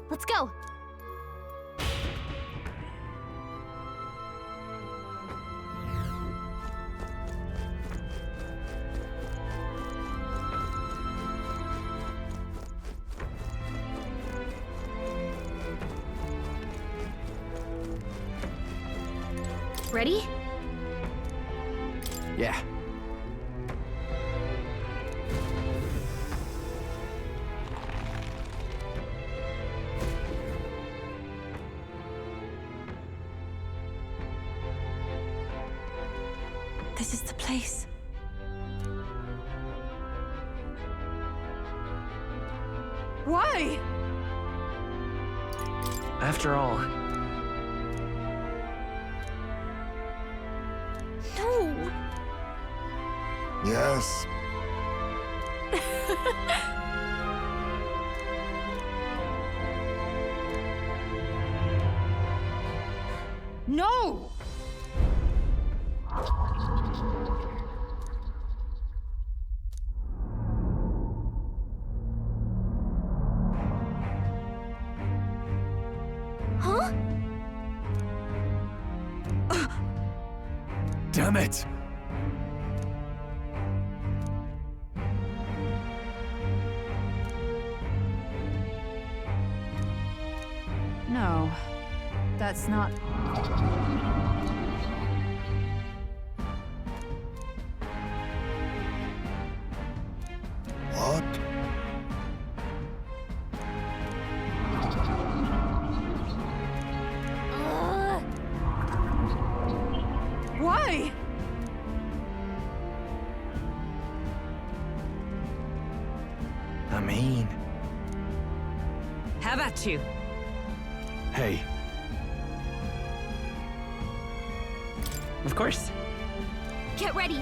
Let's go! Ready? Yeah. This is the place. Why? After all, No! Yes. No! Huh? Damn it! No, that's not... What? Why? I mean... Have at you. Hey, Of course. Get ready.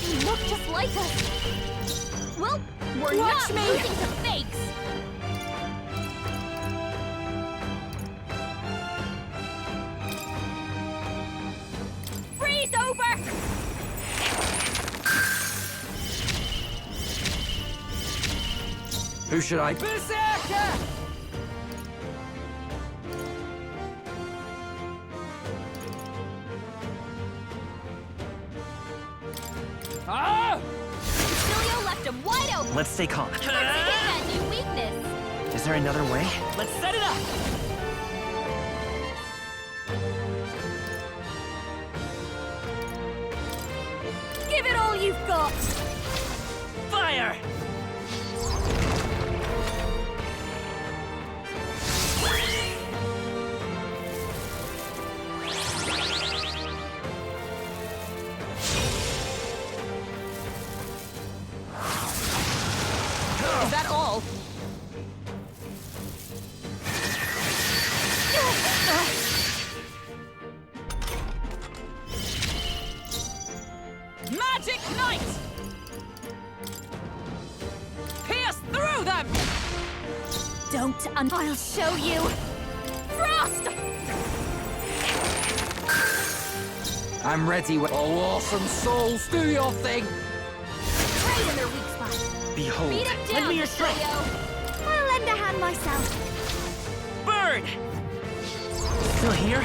You look just like us. Well, we're Watch not me. losing to fakes. Freeze over! Who should I... Berserker! Ah! Cilio left him wide open. Let's stay calm. Let's hit that new weakness. Is there another way? Let's set it up! Give it all you've got. Fire! Is that all? Magic Knight! Pierce through them! Don't I'll show you. Frost! I'm ready. Oh, awesome souls, do your thing! Right in their weak spot. Behold. Beat it down, Lend me your strength. Cilio. I'll lend a hand myself. Bird! Still here?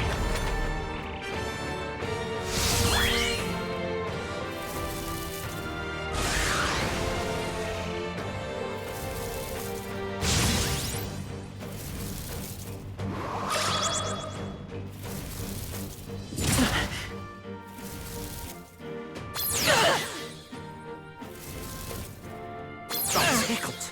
I'm tickled.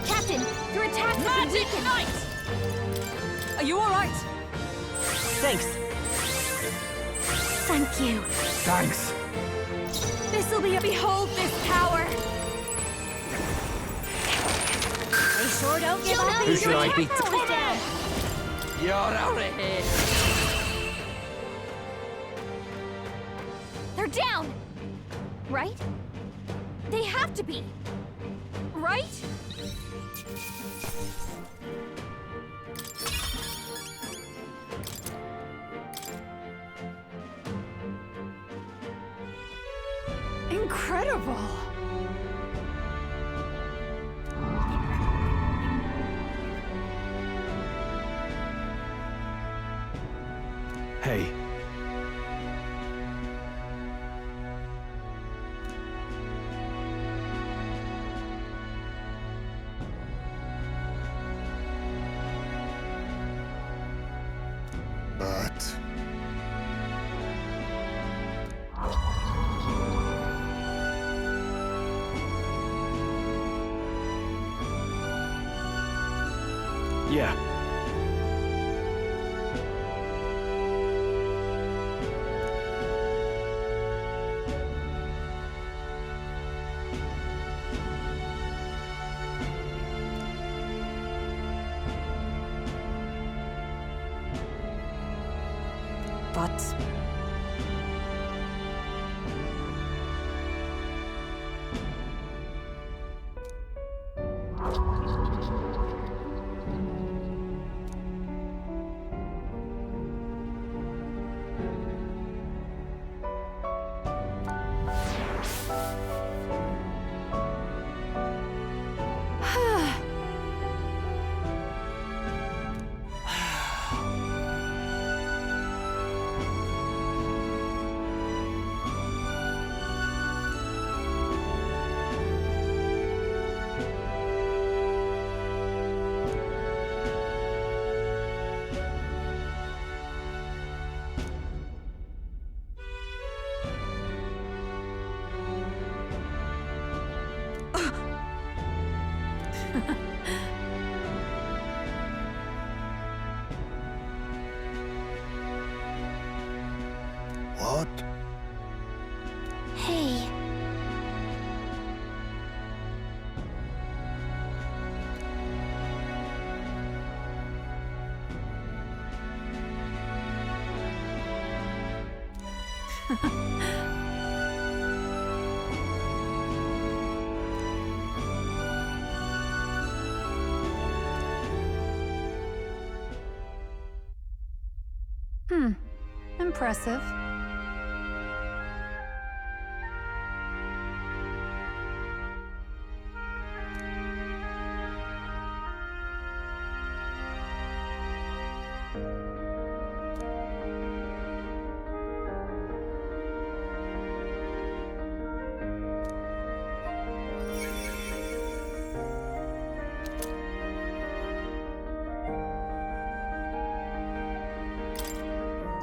Captain, your attacks have been Magic weakened. Knight! Are you all right? Thanks. Thank you. Thanks. This'll be a behold this power. They sure don't give up. Who should I be? Tower down. You're out of here! They're down. Right? They have to be. Right? Incredible! Hey. But... Yeah. But... What? Hey. Impressive.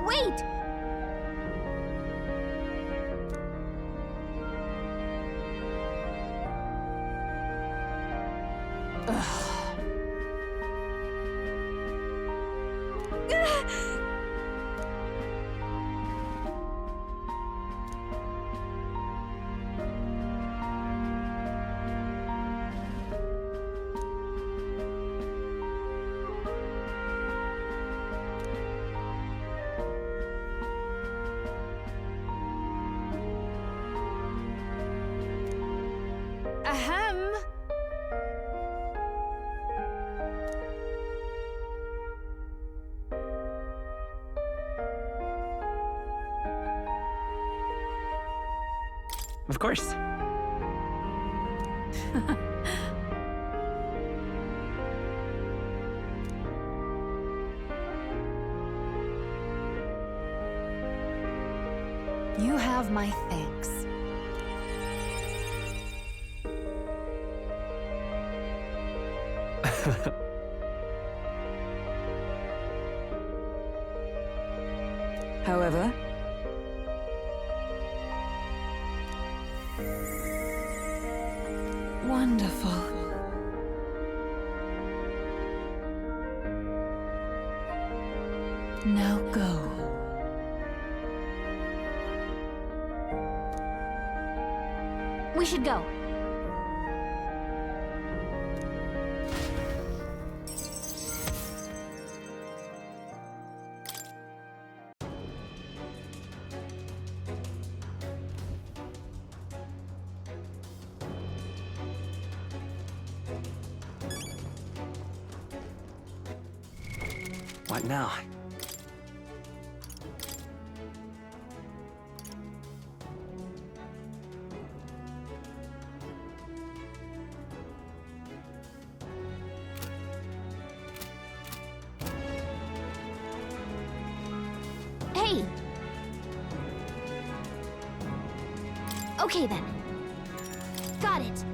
Wait! Ahem. Of course. You have my thanks. However, wonderful. Now go. We should go. What now? see. Okay then. Got it.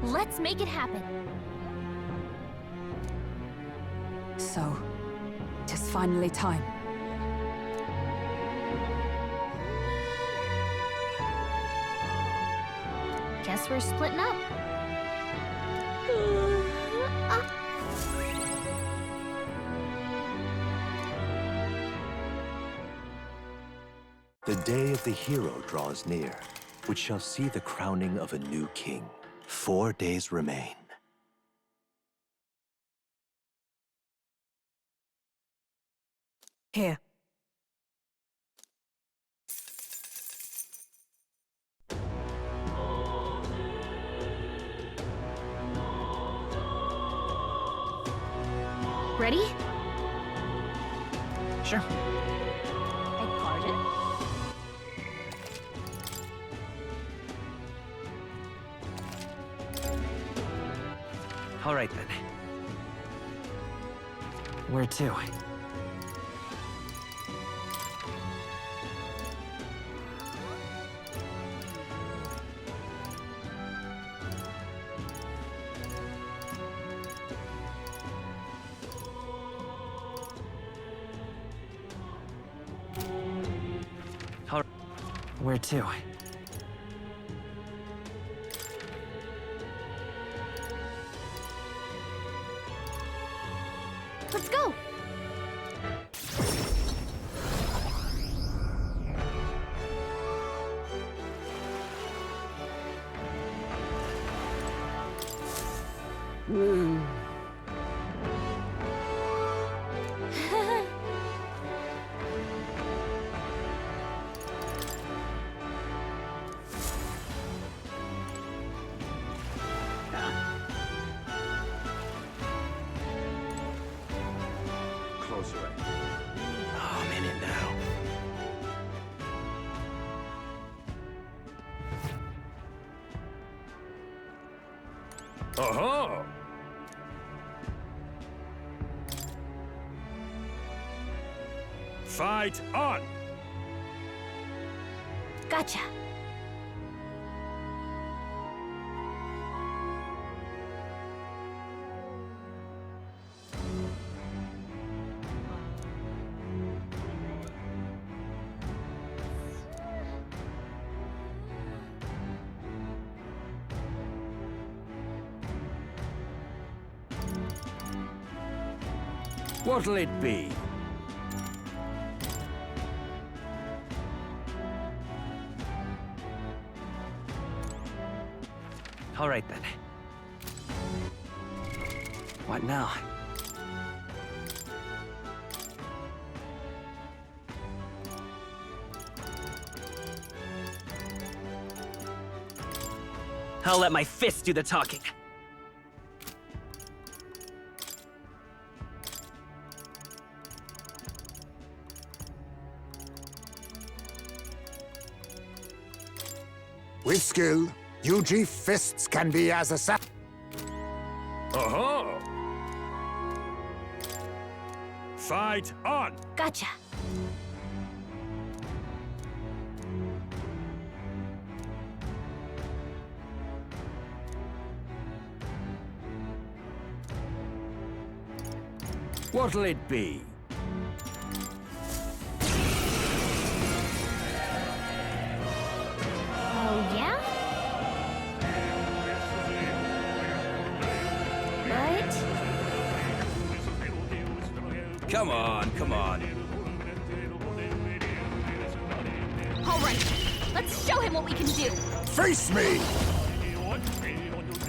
Let's make it happen. So, tis finally time. Guess we're splitting up. The day of the hero draws near, which shall see the crowning of a new king. 4 days remain. Here. Ready? Sure. Beg pardon? All right then. Where to? Where to? Let's go! Closer. Oh, I'm in it now. Aha! Fight on! Gotcha. What'll it be? All right then. What now? I'll let my fists do the talking. With skill, UG fists can be as a set. Aha! Fight on! Gotcha. What'll it be? Oh, yeah? Right? Come on, come on. All right. Let's show him what we can do. Face me!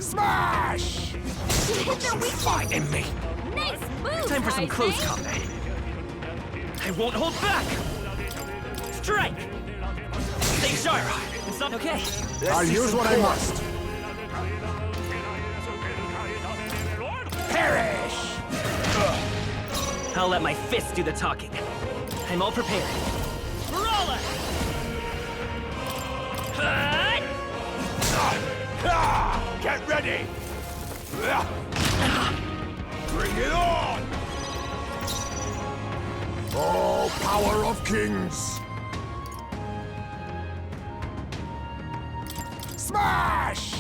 Smash! You hit their weakness. Fighting me. Nice move, Time for some close Heisman. combat. I won't hold back. Strike. Stay sharp. It's not okay. I'll use what I must. Perish! I'll let my fists do the talking. I'm all prepared. Brawler! Get ready! Bring it on! Oh, power of kings! Smash!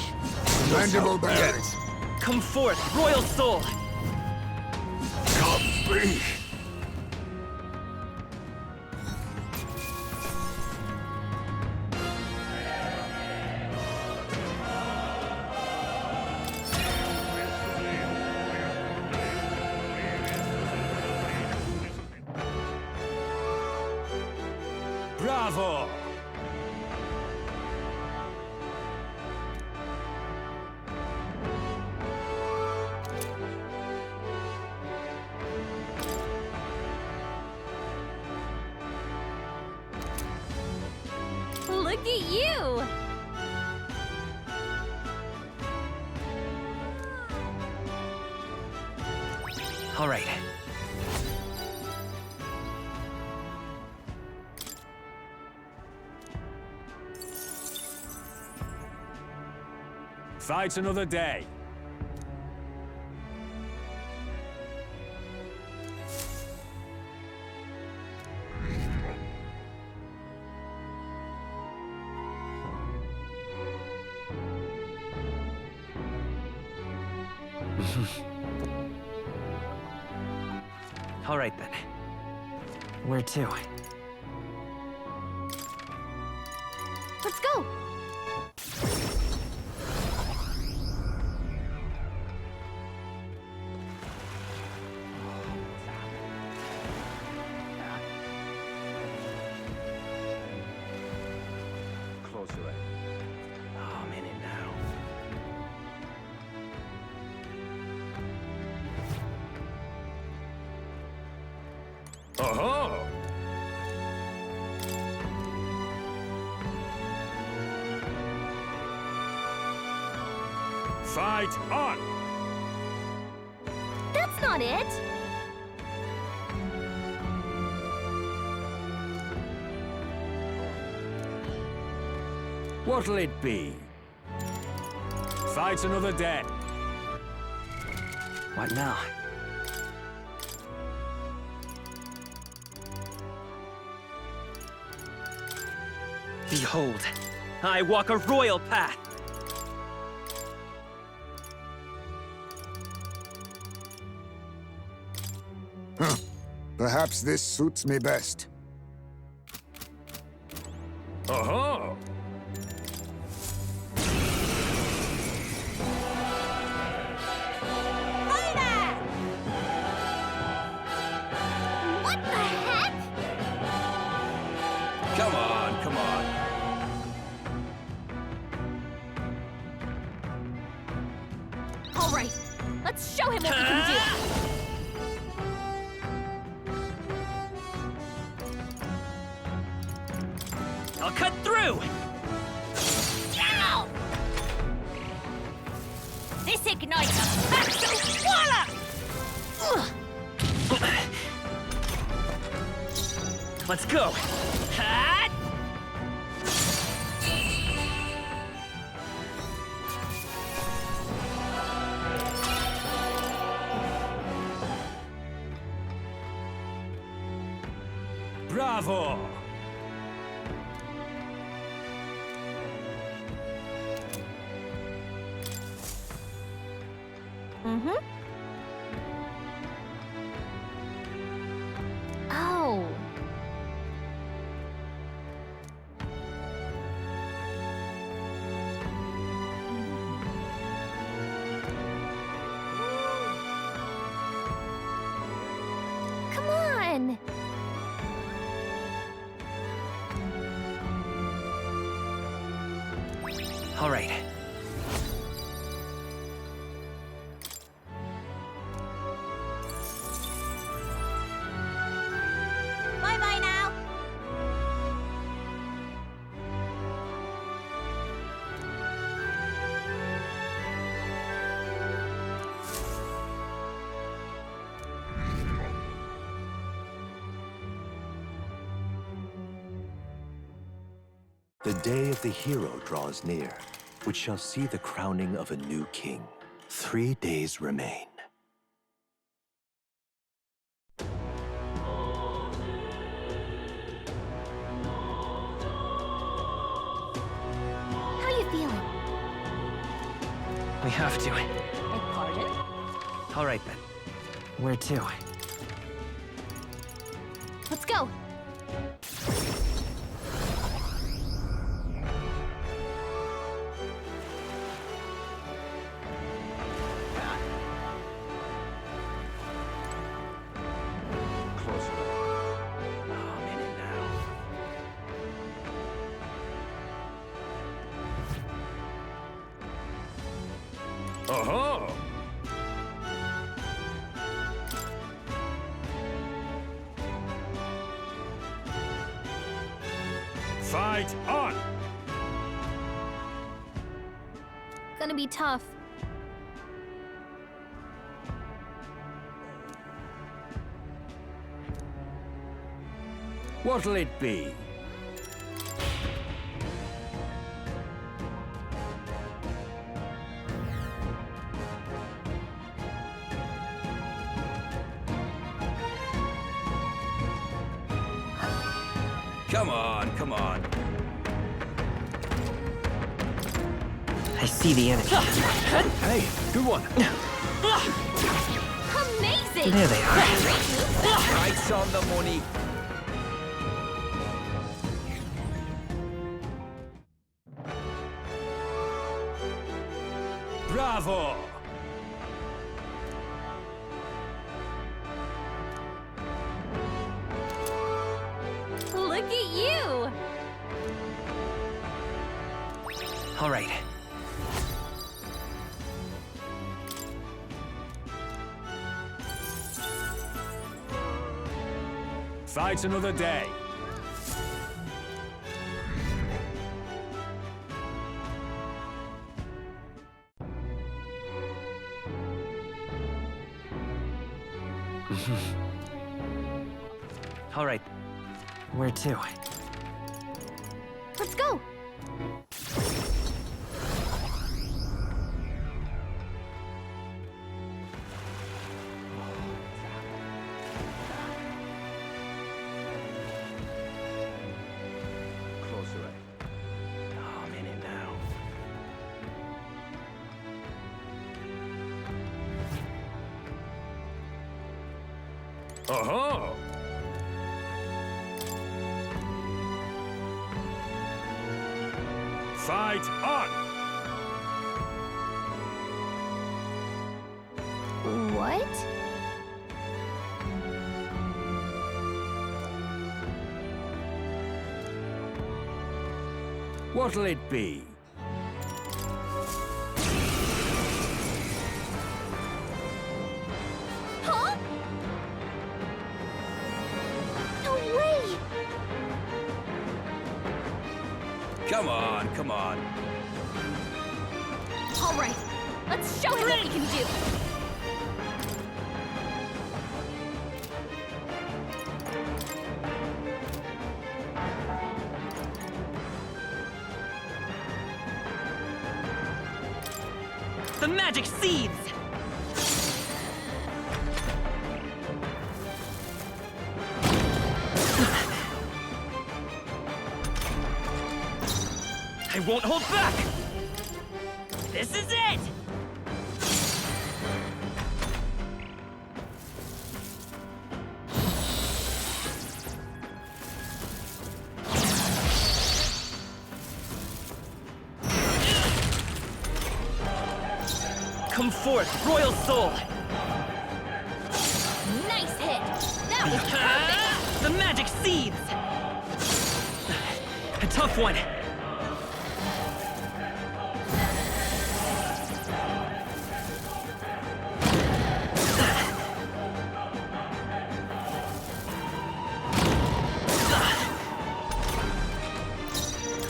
Mandible bears! Come forth, royal soul! Come be! Bravo! Look at you! All right. Fight another day. All right then. Where to? Let's go! Closer. Oh, I'm in it now. Oh-ho! Fight on! That's not it! What'll it be? Fight another day. What now? Behold, I walk a royal path. Huh. Perhaps this suits me best. Oh-ho! What the heck? Come on, come on. All right, let's show him what we can do. I'll cut through! Ow! This ignites a voila! Let's go! Hot! Bravo! Mm-hmm. Oh. Come on. All right. The day of the hero draws near, which shall see the crowning of a new king. 3 days remain. How are you feeling? We have to. Beg pardon? All right then. Where to? Let's go. Uh-huh! Fight on! Gonna be tough. What'll it be? Come on, come on. I see the enemy. Hey, good one. Amazing! There they are. Price on the money. Bravo! Look at you! All right. Fight another day. All right. Where to? Let's go! Closer. Oh, I'm in it now. Uh-huh! Fight on! What? What'll it be? Huh? No way! Come on, come on. All right, let's show him what we can do. The magic seeds! I won't hold back! This is it! Come forth, Royal Soul! Nice hit! That was perfect! The magic seeds! A tough one.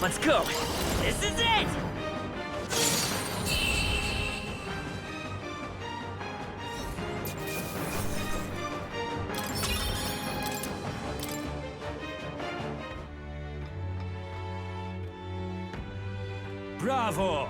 Let's go. This is it! Bravo!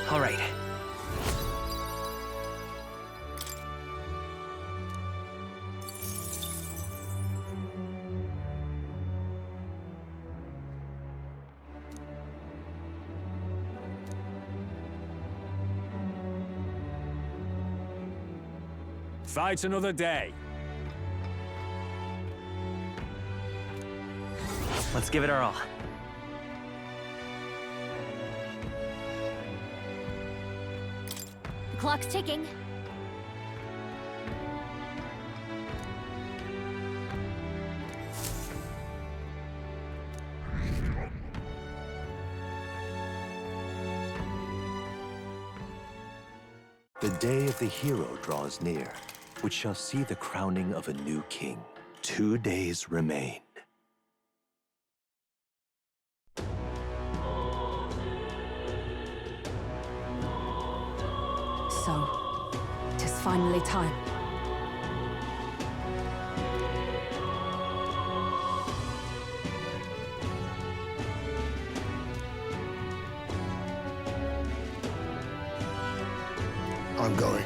All right. Fight another day. Let's give it our all. The clock's ticking. The day of the hero draws near, which shall see the crowning of a new king. 2 days remain. So, 'tis finally time. I'm going.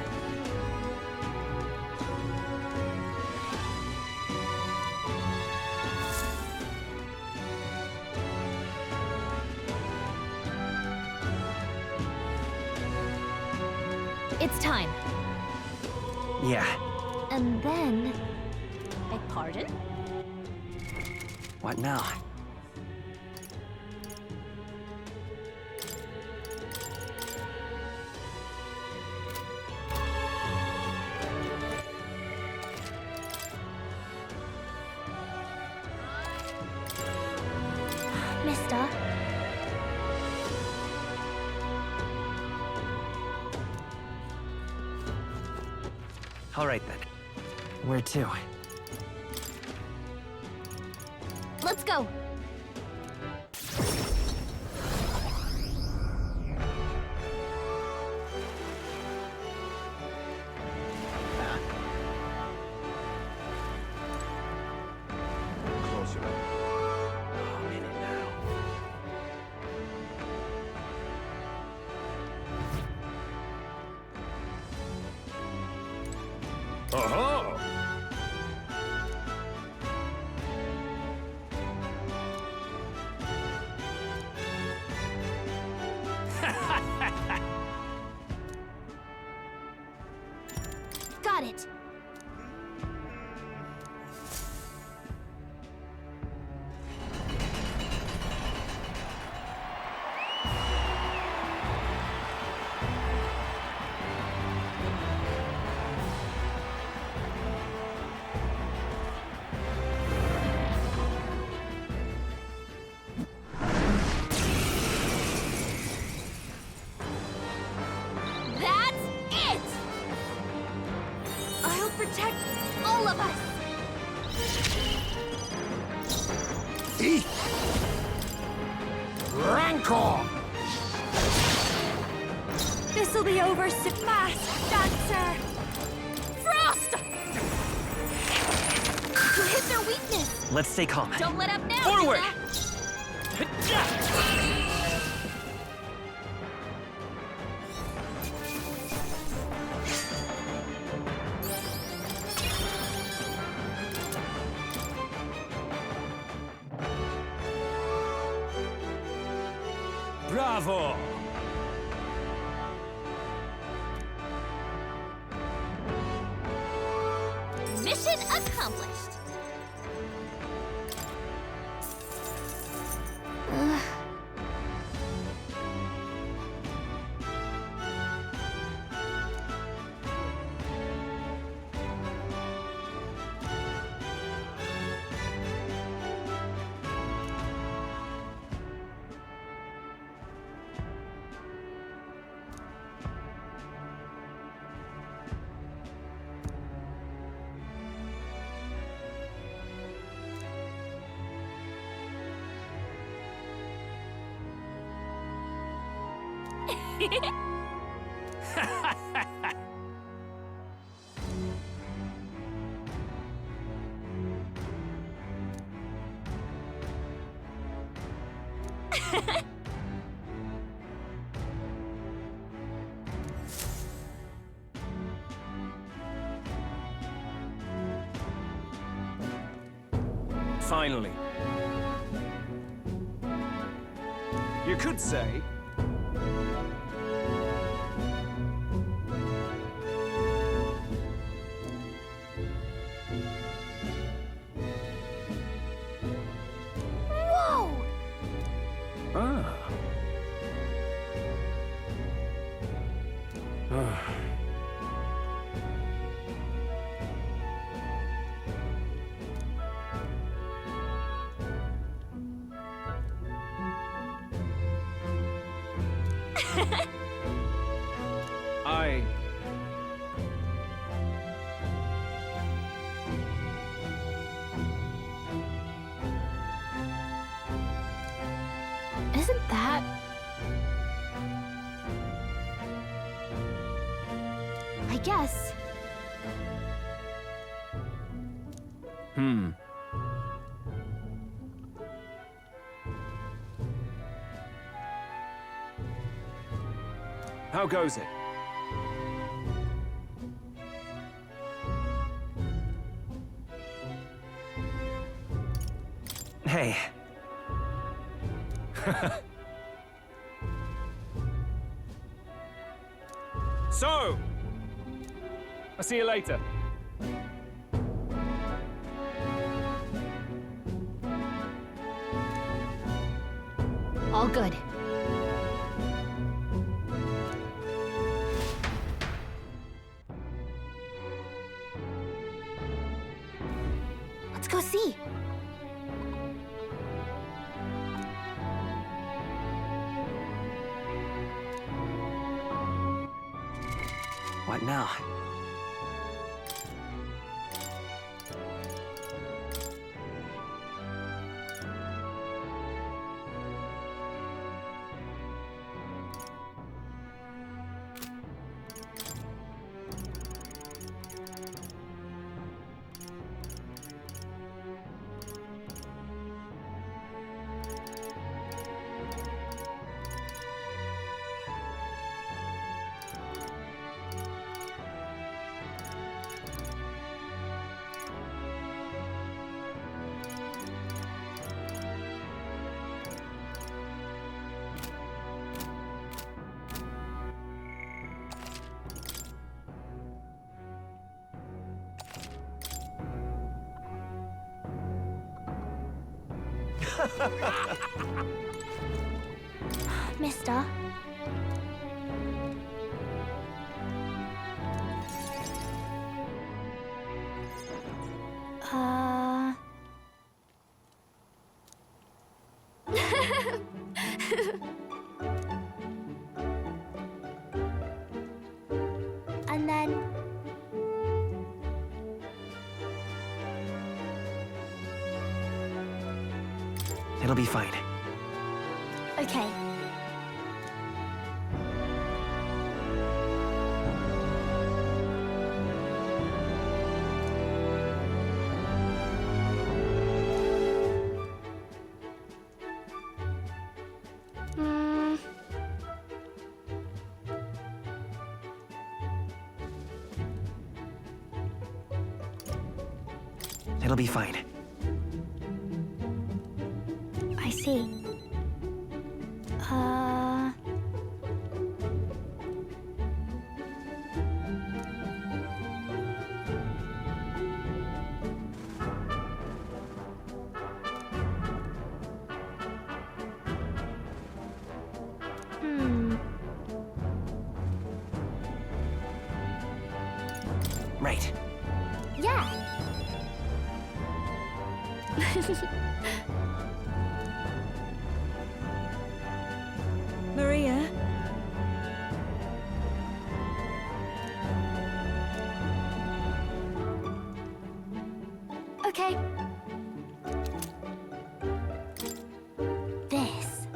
It's time. Yeah. And then... Beg pardon? What now? Mister? All right then. Where to? Let's go. Close your eyes. Oh-ho! Got it. That's it! I'll protect all of us! Eat! Rancor! This'll be over, Masked Dancer! Frost! You hit their weakness! Let's stay calm. Don't let up now, Forward! Bravo! Mission accomplished! Finally. You could say... Whoa! Ah. I... Isn't that... I guess... How goes it? Hey. So! I'll see you later. All good. Let's go see. What now? Mister? And then... It'll be fine. Okay. It'll be fine. I see. Right. Yeah. Maria? Okay. This.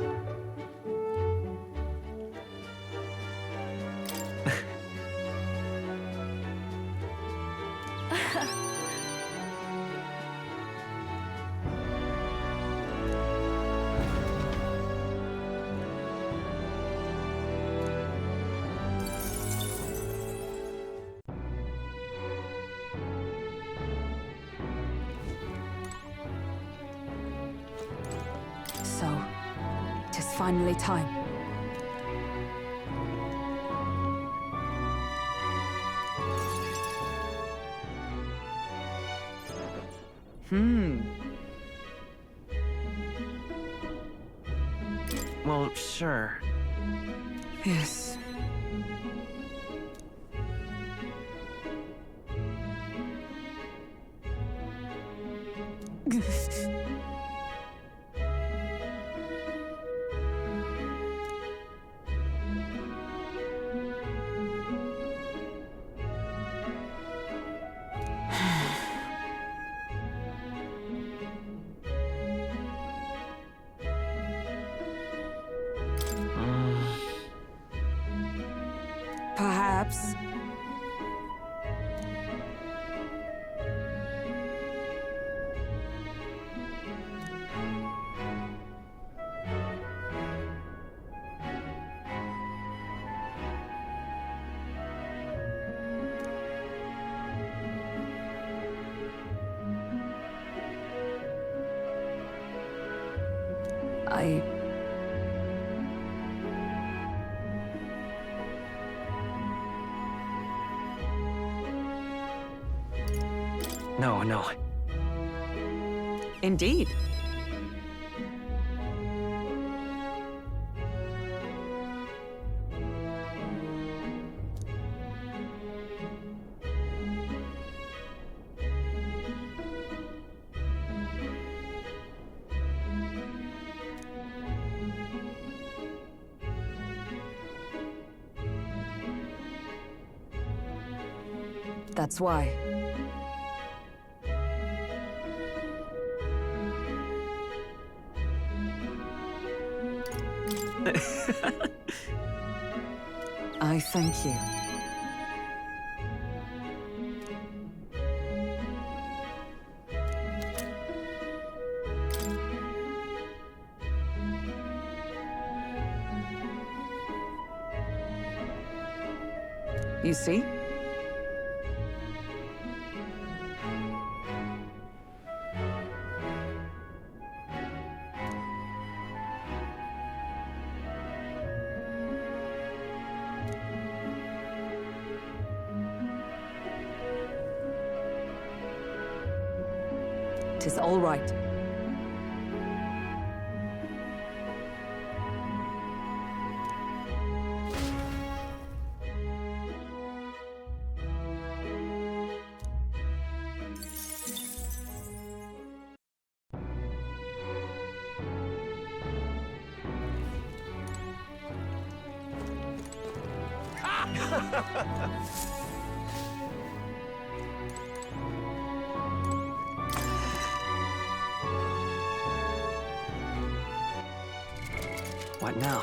finally time. Well, sure. Yes. Perhaps. No. Indeed. That's why. I thank you. You see? It is all right. What now?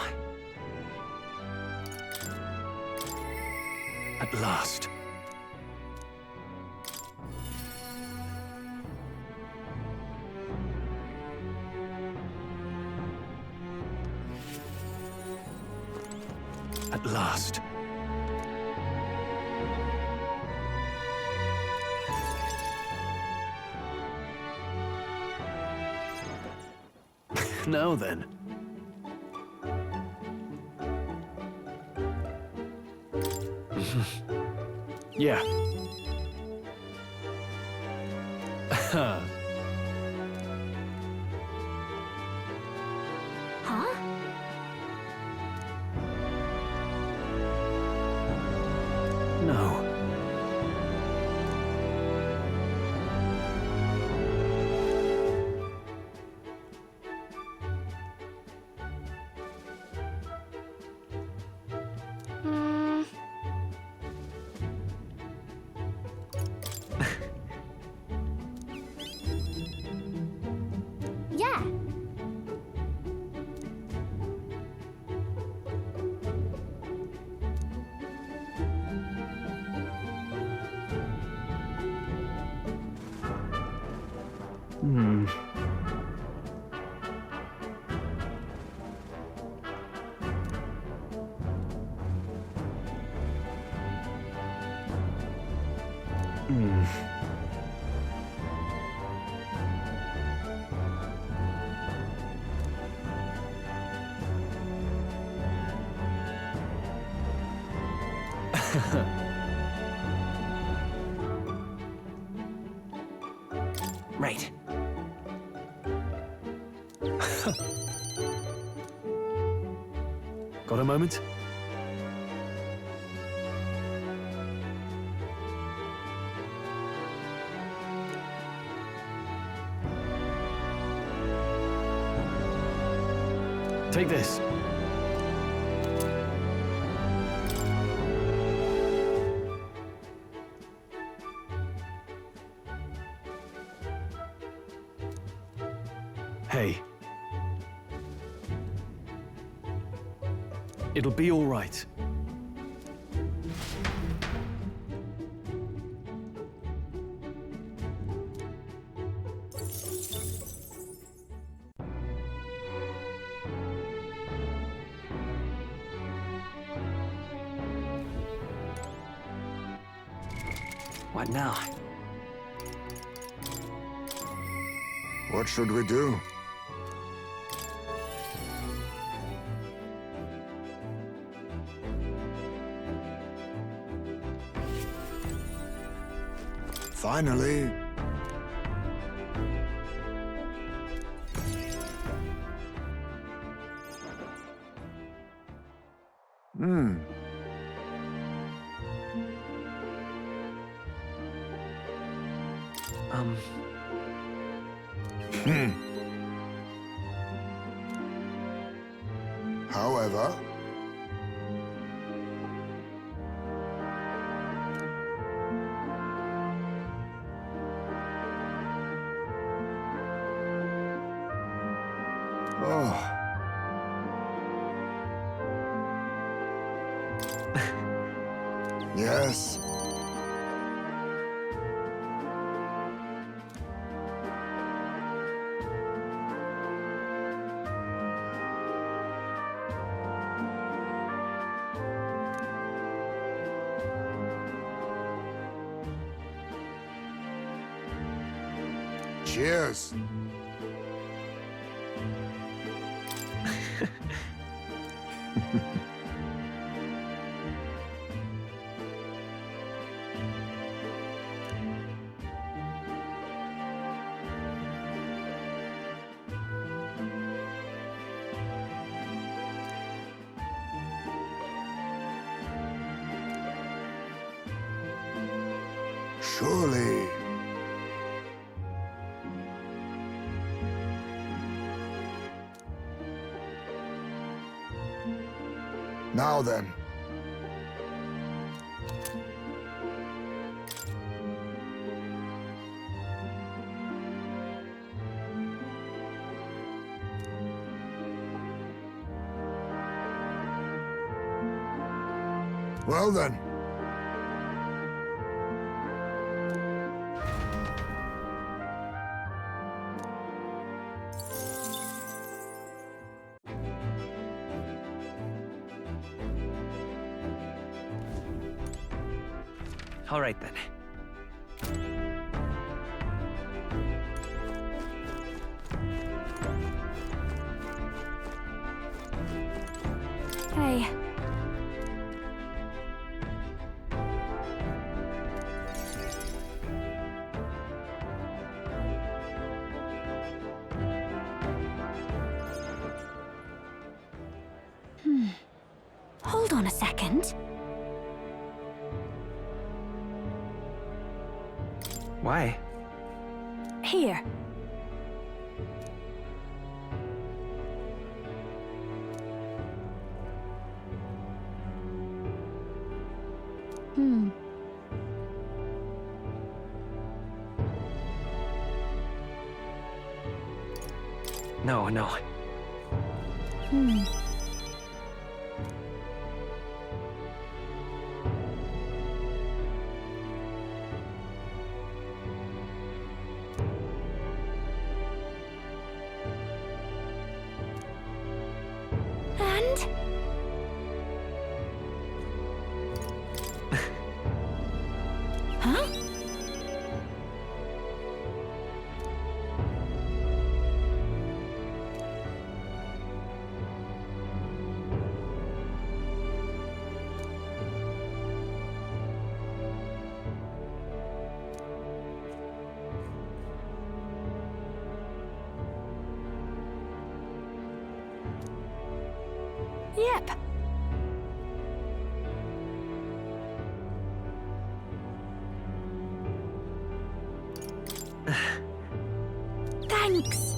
At last. At last. Now then. Yeah. Huh? No. Yeah. Right. Got a moment? Take this. Hey. It'll be all right. What now? What should we do? Finally. Hmm. However... Oh. Yes. Cheers. Surely. Now then. Well then. All right then. Hey. Hold on a second. Why? Here. No. And? Huh? Yep. Thanks.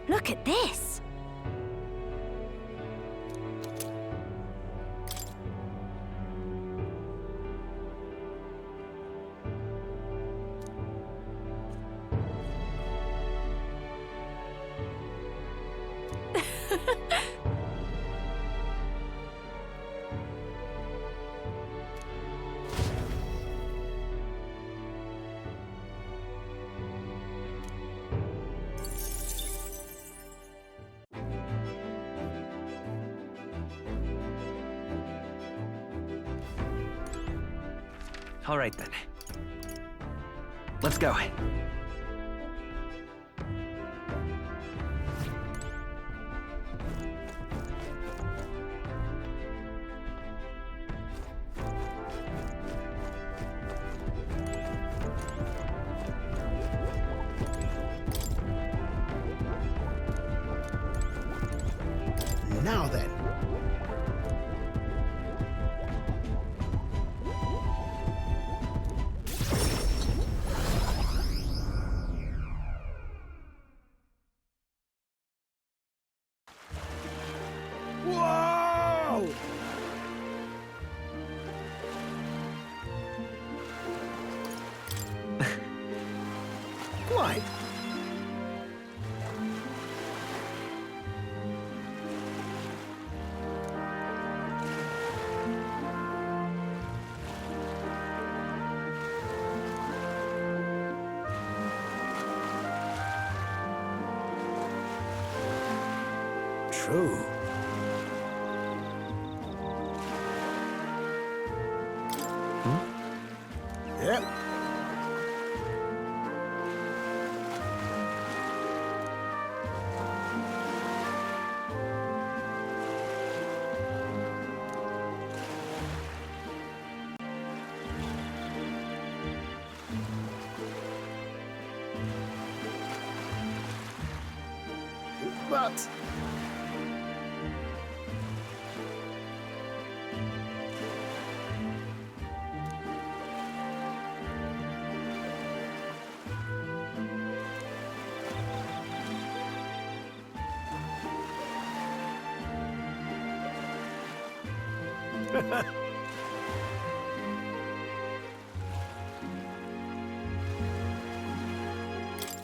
Look at this. All right then. Let's go. Now then. Whoa! Why? True. Yep. But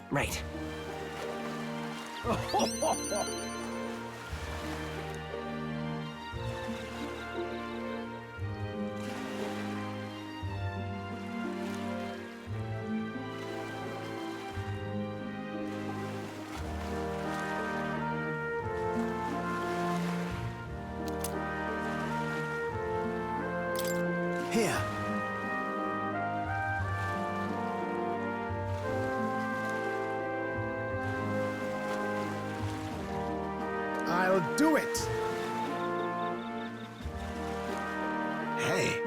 Right. Here. I'll do it. Hey.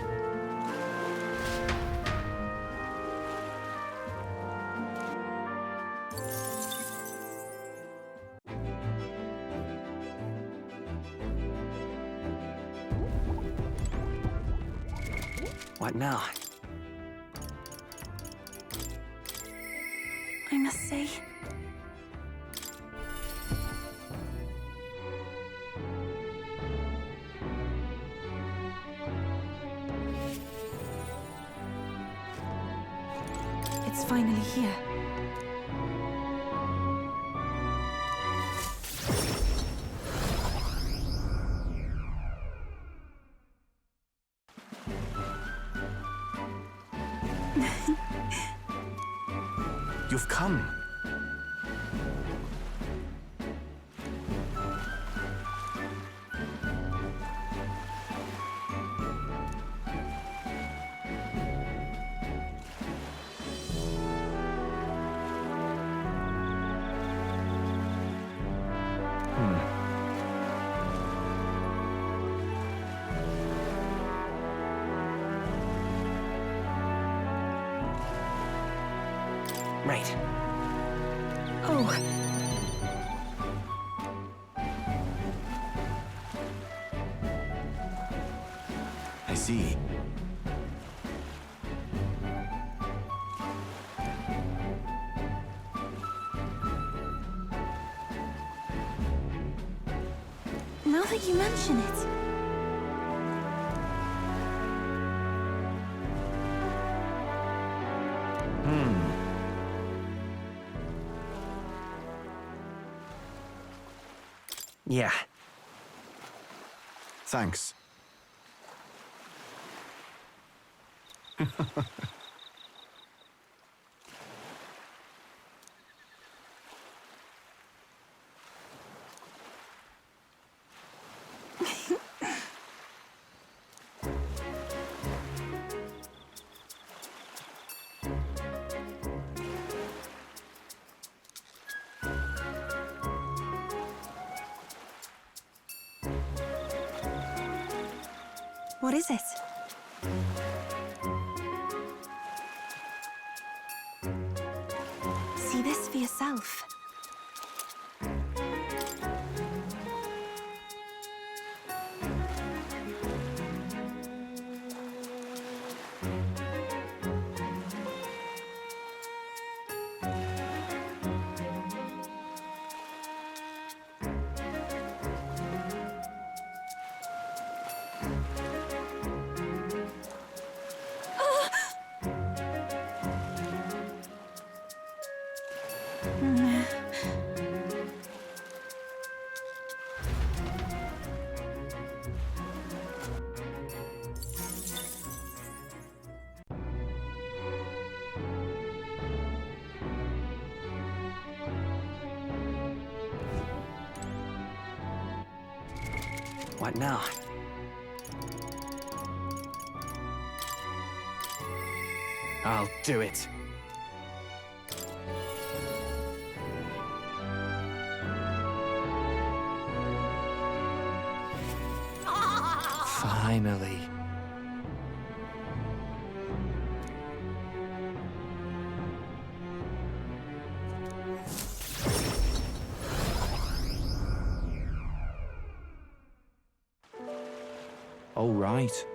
What now? I must say, it's finally here. You've come. Right. Oh. I see. Now that you mention it. Yeah. Thanks. What is it? See this for yourself. What now? I'll do it. Finally. Oh, right.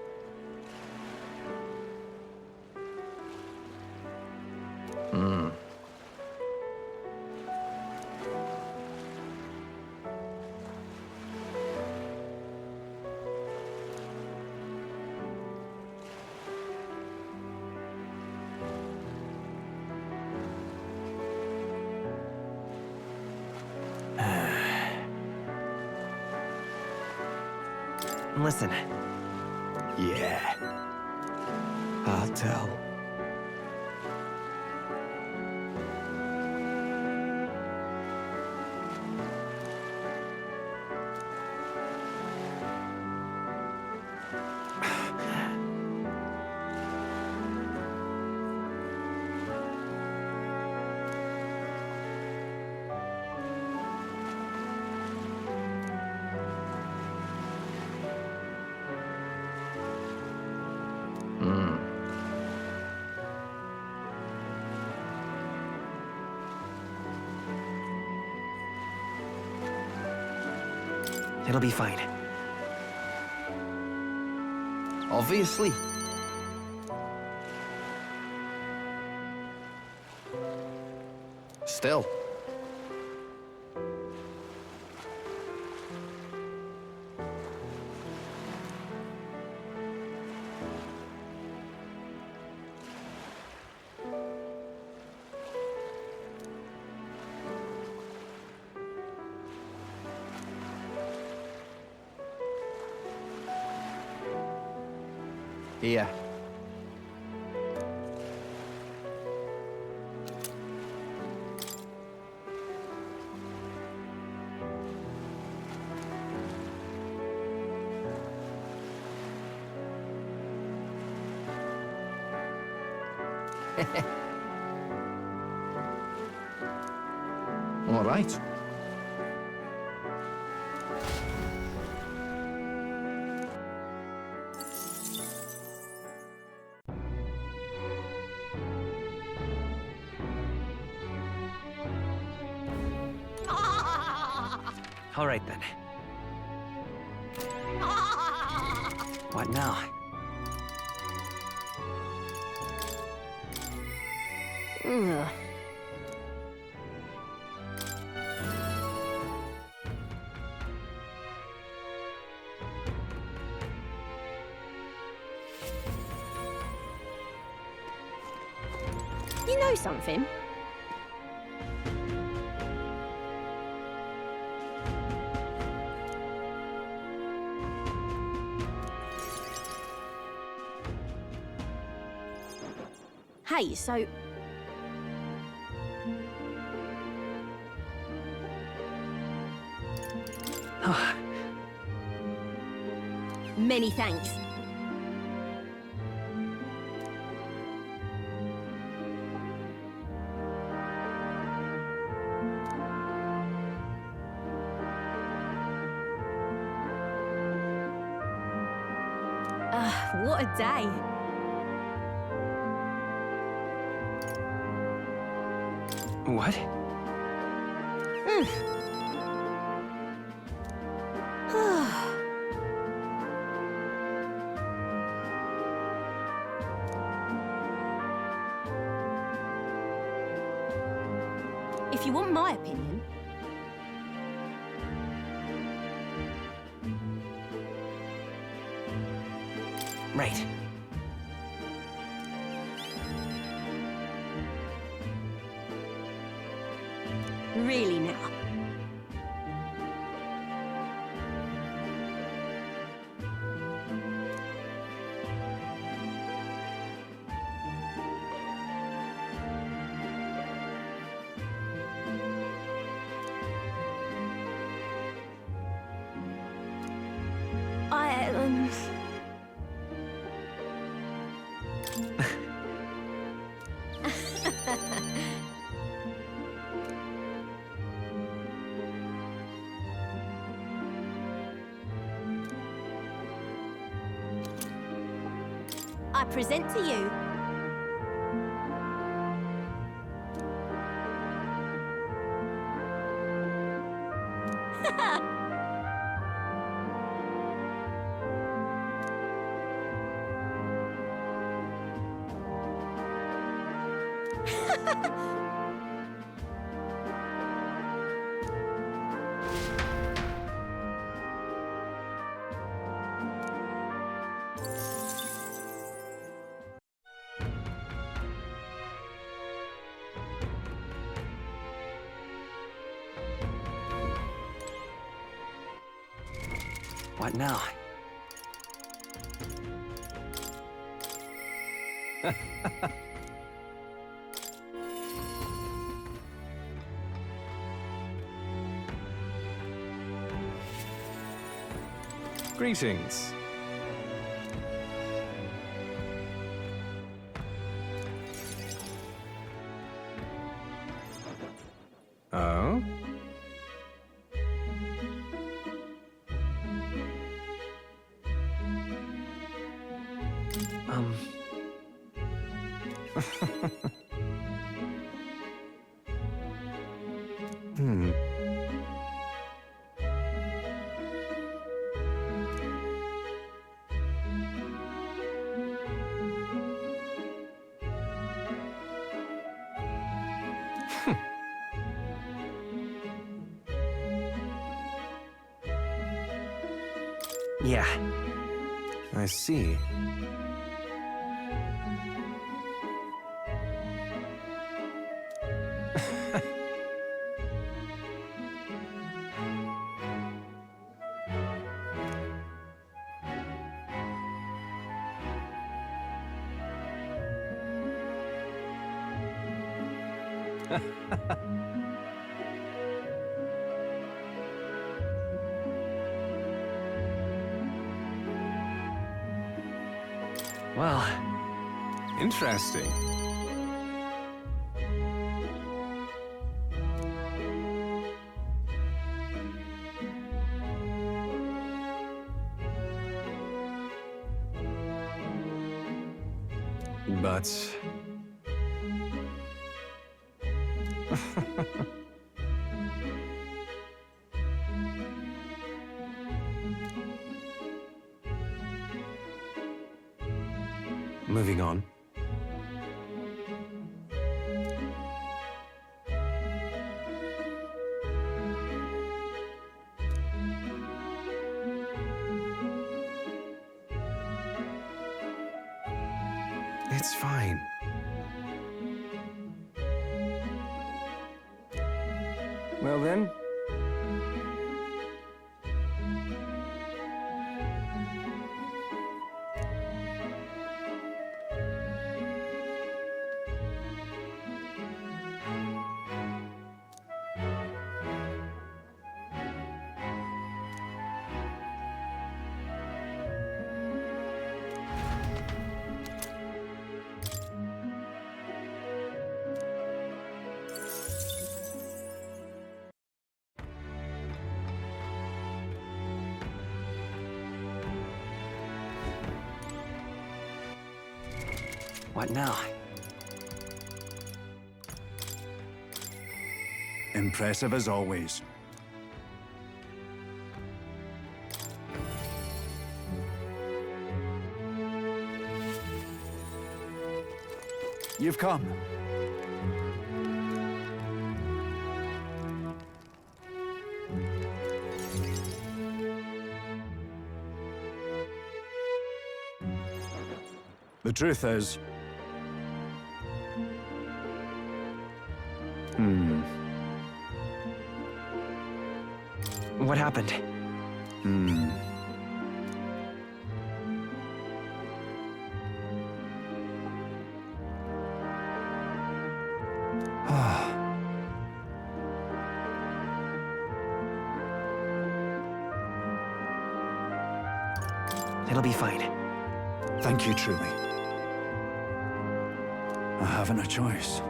Listen. Yeah. I'll tell. It'll be fine. Obviously. Still. Yeah. All right. All right then. What now? Ugh. You know something? Hey, so... Many thanks. What a day. What? If you want my opinion... Right. Really now. I, I present to you... What now? Greetings. Oh? Hmm. Yeah. I see. Well, interesting. But... moving on. It's fine. Well then. What now? Impressive as always. You've come. The truth is... What happened? It'll be fine. Thank you, truly. I haven't a choice.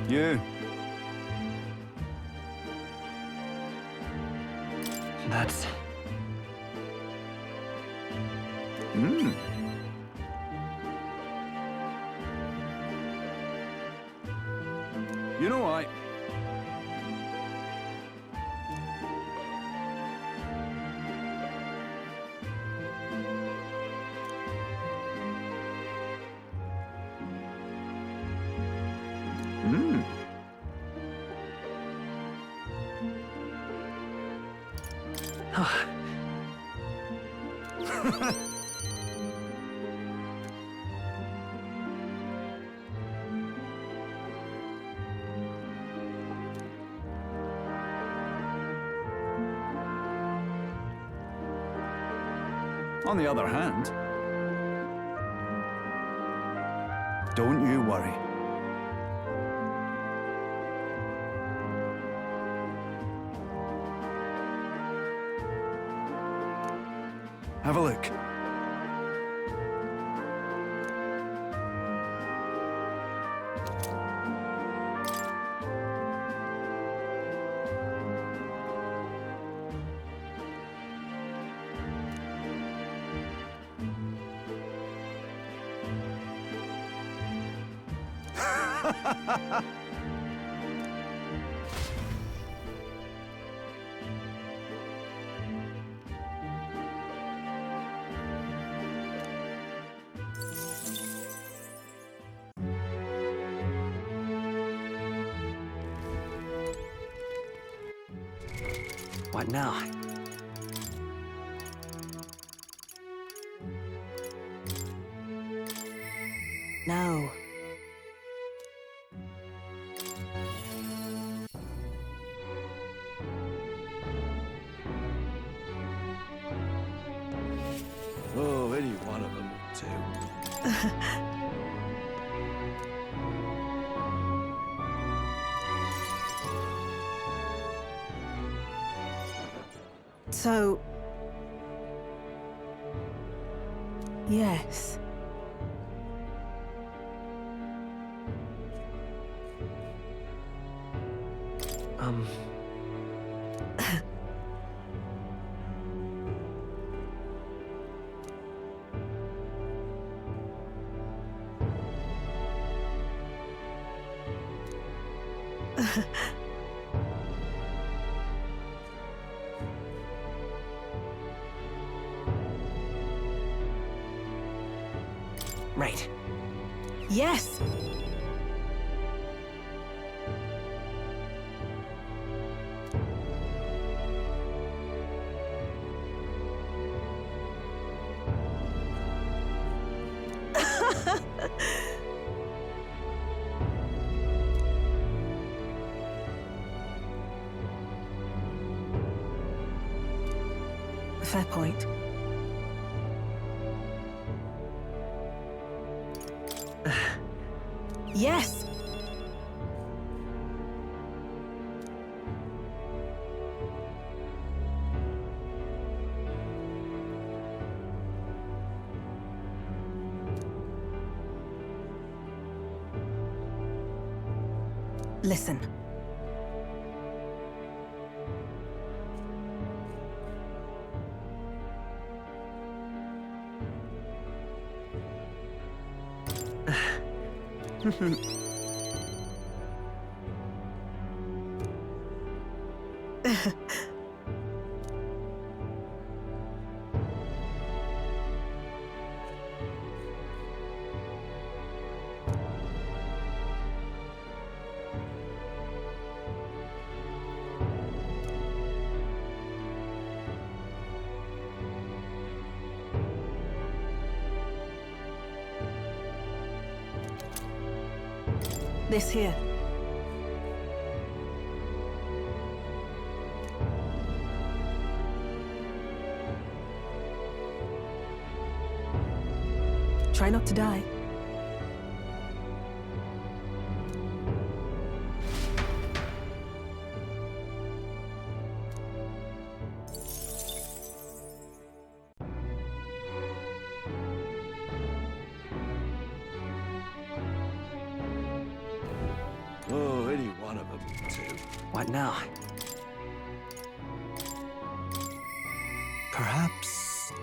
You. That's... You know, I... On the other hand, don't you worry. Have a look. What now? No. Oh, any one of them, too. So... Yes. Right. Yes! Fair point. Yes! Listen. This here. Try not to die. Oh, any one of them, too. What now? Perhaps...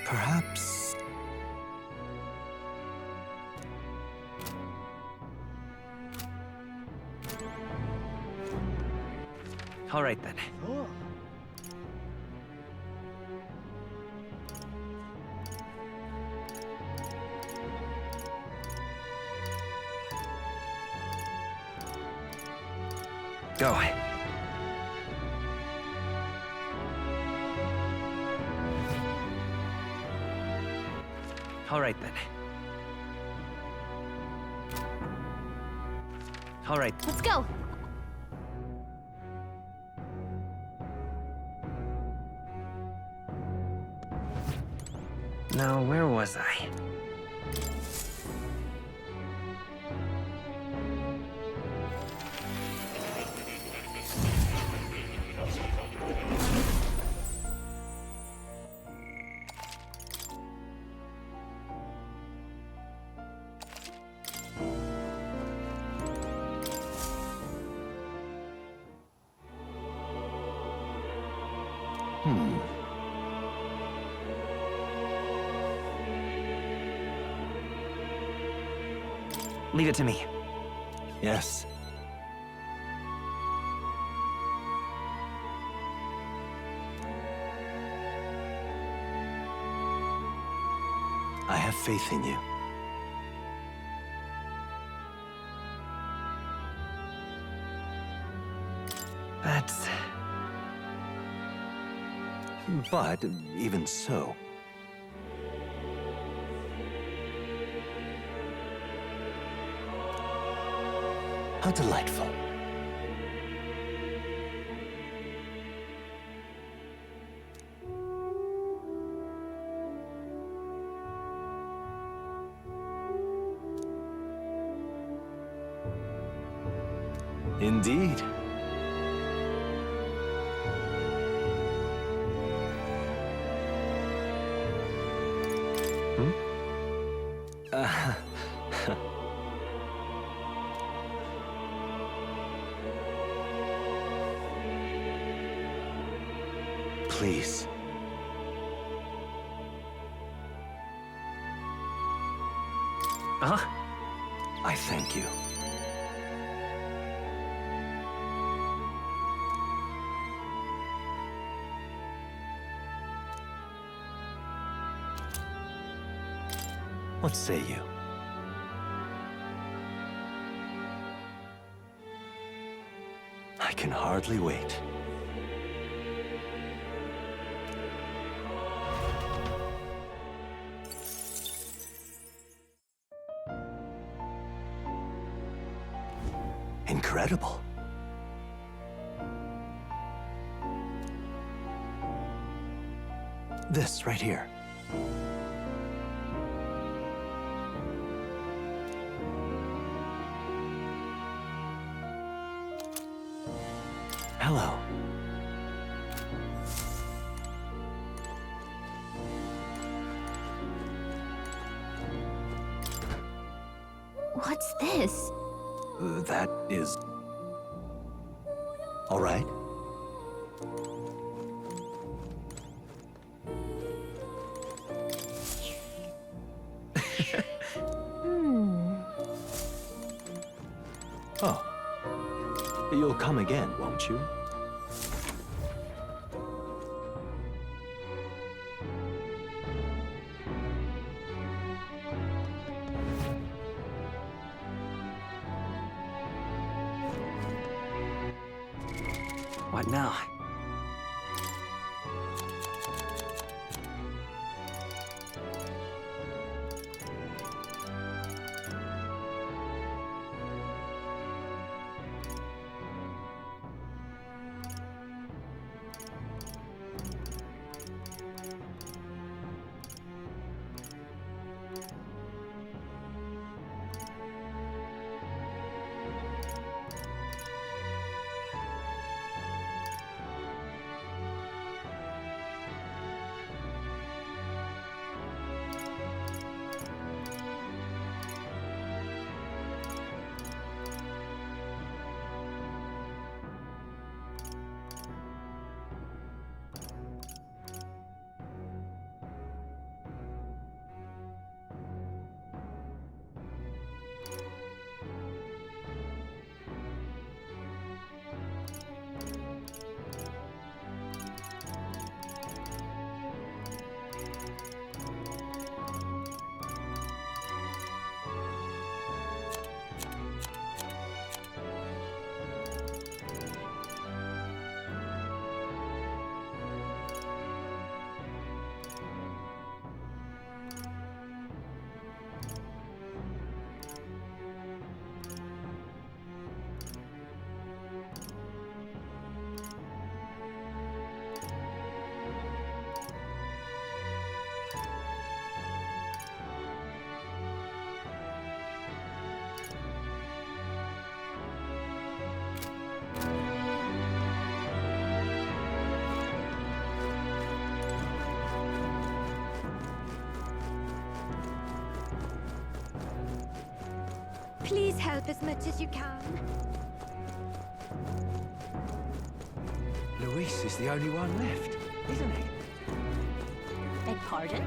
Perhaps... All right, then. Oh. Go. All right, then. All right. Let's go. Now, where was I? Leave it to me. Yes. I have faith in you. That's... But even so, how delightful. Indeed. Please. Huh? I thank you. What say you? I can hardly wait. Incredible. This right here. Hello. What's this? That is... all right. Oh. You'll come again, won't you? What now? Please help as much as you can. Luis is the only one left, isn't he? Beg pardon?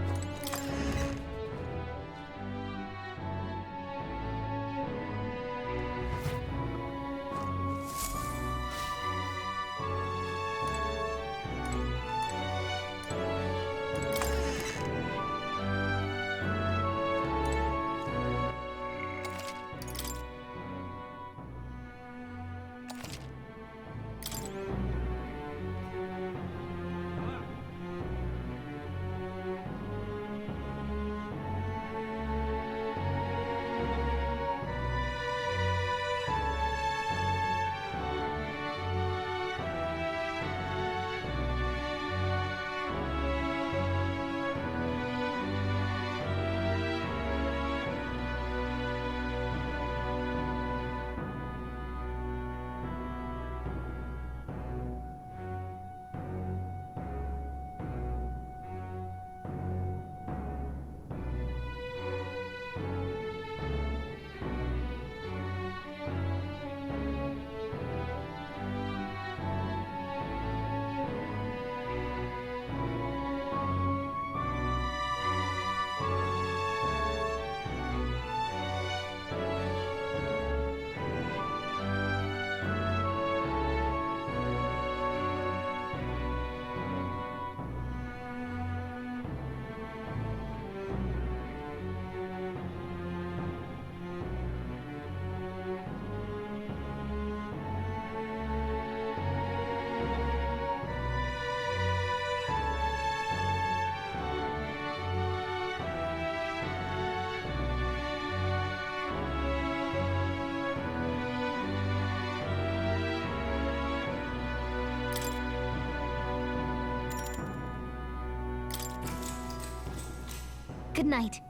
Good night.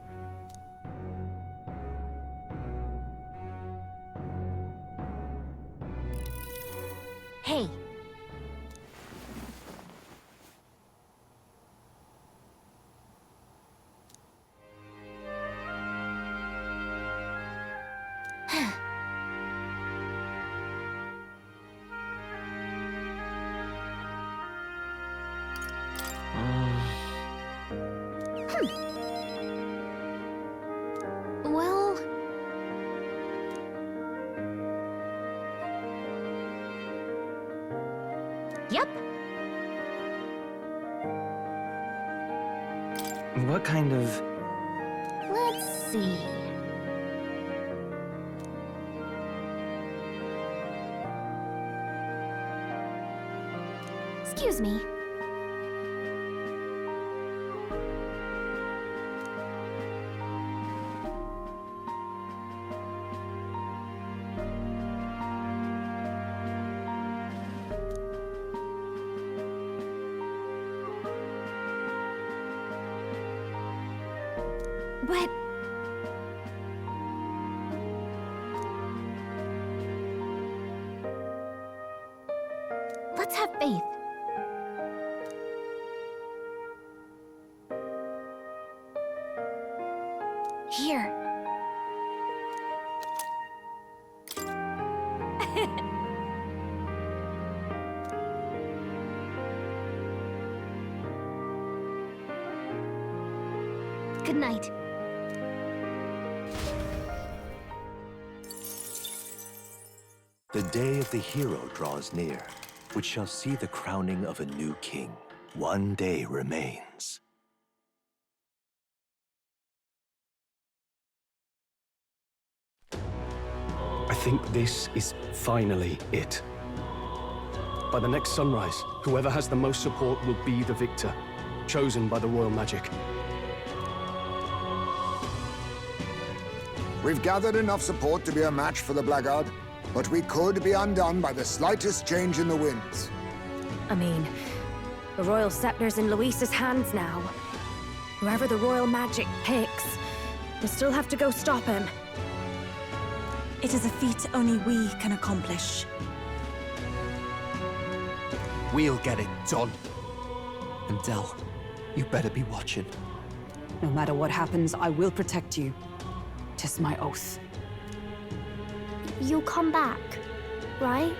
Hey. Well... Yep. What kind of... Let's see. Excuse me. But... let's have faith. Here. Good night. The day of the hero draws near, which shall see the crowning of a new king. One day remains. I think this is finally it. By the next sunrise, whoever has the most support will be the victor, chosen by the royal magic. We've gathered enough support to be a match for the Blackguard, but we could be undone by the slightest change in the winds. I mean, the royal scepter's in Luis's hands now. Whoever the royal magic picks, we'll still have to go stop him. It is a feat only we can accomplish. We'll get it done. And Del, you better be watching. No matter what happens, I will protect you. 'Tis my oath. You'll come back, right?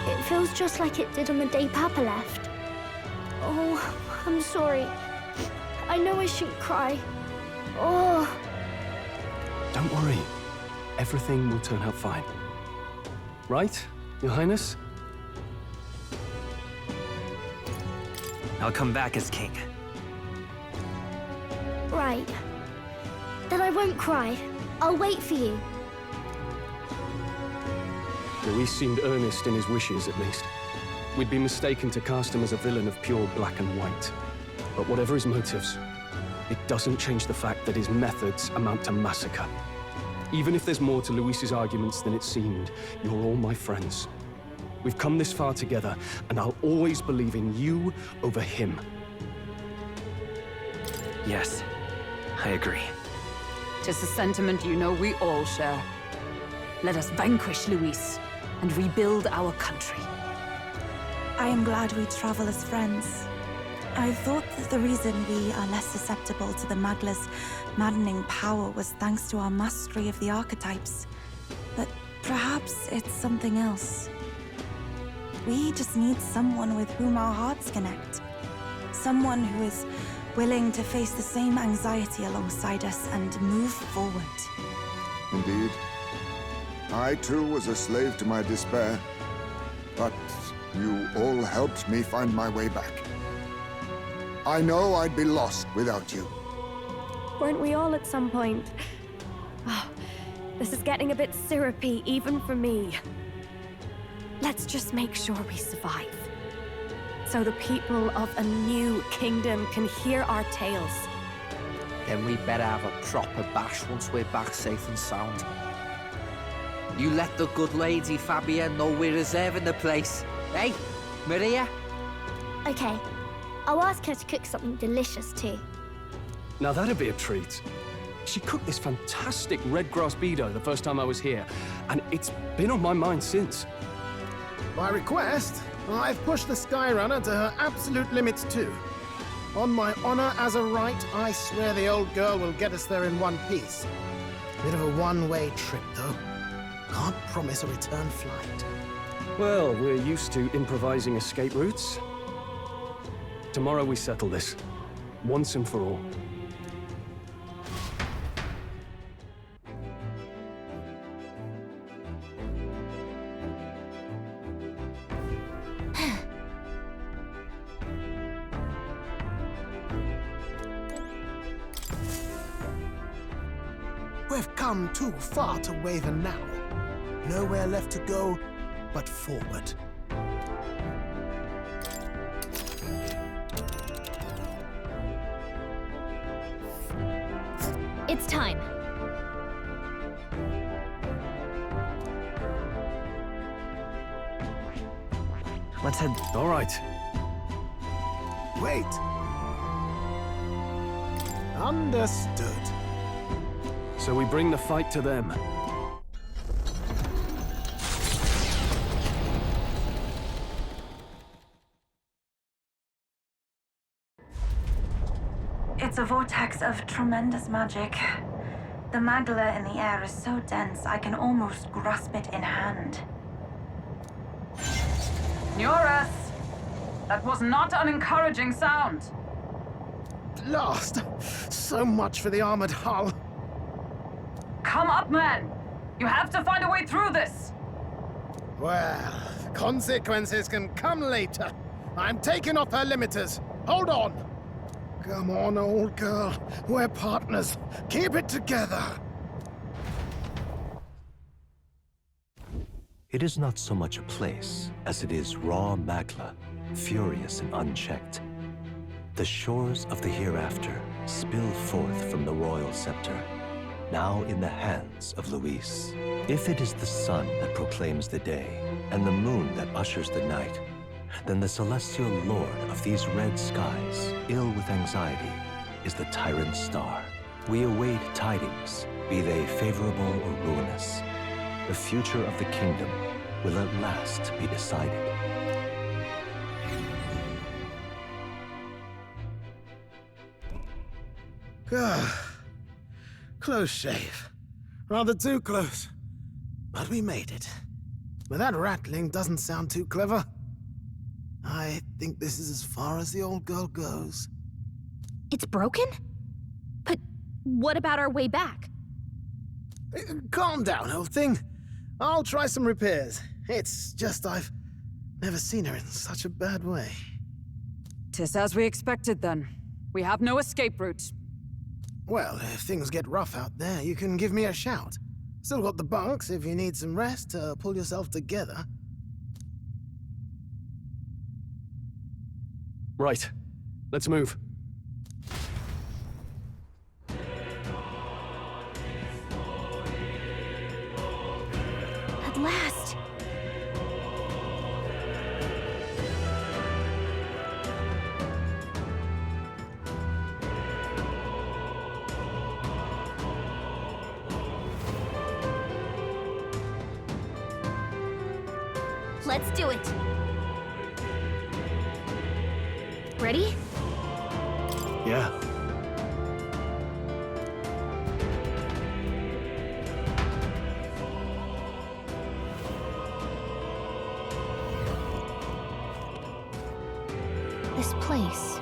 It feels just like it did on the day Papa left. Oh, I'm sorry. I know I shouldn't cry. Oh. Don't worry. Everything will turn out fine. Right, Your Highness? I'll come back as king. Right. Then I won't cry. I'll wait for you. Luis seemed earnest in his wishes, at least. We'd be mistaken to cast him as a villain of pure black and white. But whatever his motives, it doesn't change the fact that his methods amount to massacre. Even if there's more to Luis's arguments than it seemed, you're all my friends. We've come this far together, and I'll always believe in you over him. Yes, I agree. 'Tis a sentiment you know we all share. Let us vanquish Luis and rebuild our country. I am glad we travel as friends. I thought that the reason we are less susceptible to the Magla's maddening power was thanks to our mastery of the archetypes. But perhaps it's something else. We just need someone with whom our hearts connect. Someone who is willing to face the same anxiety alongside us and move forward. Indeed. I too was a slave to my despair, but you all helped me find my way back. I know I'd be lost without you. Weren't we all at some point? Oh, this is getting a bit syrupy, even for me. Let's just make sure we survive. So the people of a new kingdom can hear our tales. Then we better have a proper bash once we're back safe and sound. You let the good lady Fabia know we're reserving the place. Hey, Maria? Okay. I'll ask her to cook something delicious too. Now that'd be a treat. She cooked this fantastic red grass bedo the first time I was here, and it's been on my mind since. By request, I've pushed the Skyrunner to her absolute limits too. On my honor as a right, I swear the old girl will get us there in one piece. Bit of a one-way trip, though. Can't promise a return flight. Well, we're used to improvising escape routes. Tomorrow we settle this, once and for all. We've come too far to waver now. Nowhere left to go but forward. It's time. Let's head. All right. Wait. Understood. So we bring the fight to them. It's a vortex of tremendous magic. The magla in the air is so dense I can almost grasp it in hand. Norris! That was not an encouraging sound. Blast! So much for the armored hull. Come up, man! You have to find a way through this! Well, consequences can come later. I'm taking off her limiters. Hold on! Come on, old girl. We're partners. Keep it together. It is not so much a place as it is raw magla, furious and unchecked. The shores of the hereafter spill forth from the royal scepter, now in the hands of Luis. If it is the sun that proclaims the day, and the moon that ushers the night, then the celestial lord of these red skies, ill with anxiety, is the tyrant star. We await tidings, be they favorable or ruinous. The future of the kingdom will at last be decided. Close shave. Rather too close. But we made it. But that rattling doesn't sound too clever. I think this is as far as the old girl goes. It's broken? But what about our way back? Calm down, old thing. I'll try some repairs. It's just I've never seen her in such a bad way. 'Tis as we expected then. We have no escape route. Well, if things get rough out there, you can give me a shout. Still got the bunks if you need some rest to pull yourself together. Right. Let's move. At last! Let's do it! Ready? Yeah. This place.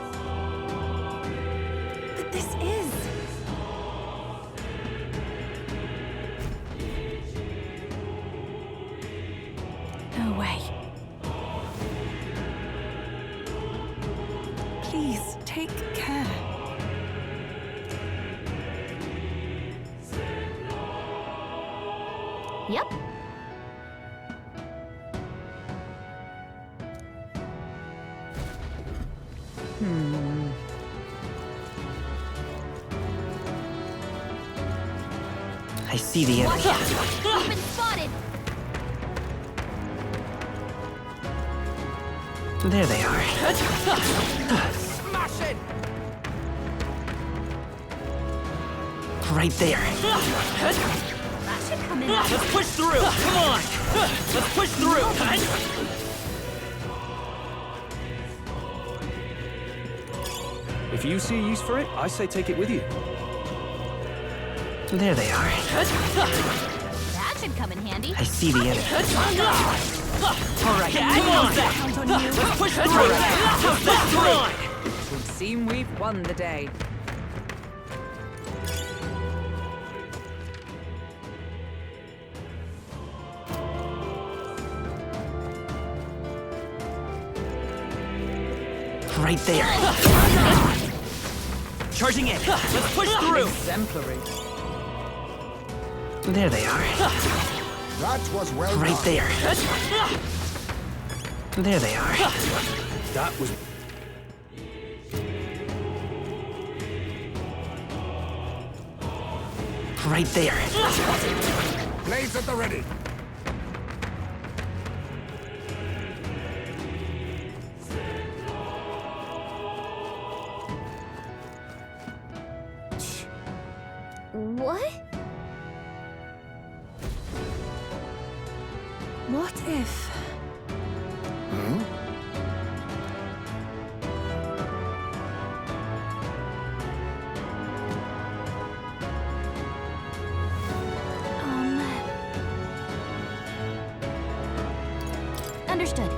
But this is... No way. Please, take care. Yep. I see the Watch enemy. out! We've been spotted! There they are. Right there. That should come in. Let's push through. Come on. Let's push through. If you see use for it, I say take it with you. There they are. That should come in handy. I see the enemy. All right, come on. Count on you. Let's push through. Come on. It would seem we've won the day. Right there. Charging in. Let's push through. Exemplary. There they are. That was well Right done. there. There they are. That was... Right there. Blades at the ready. What? What if... Understood.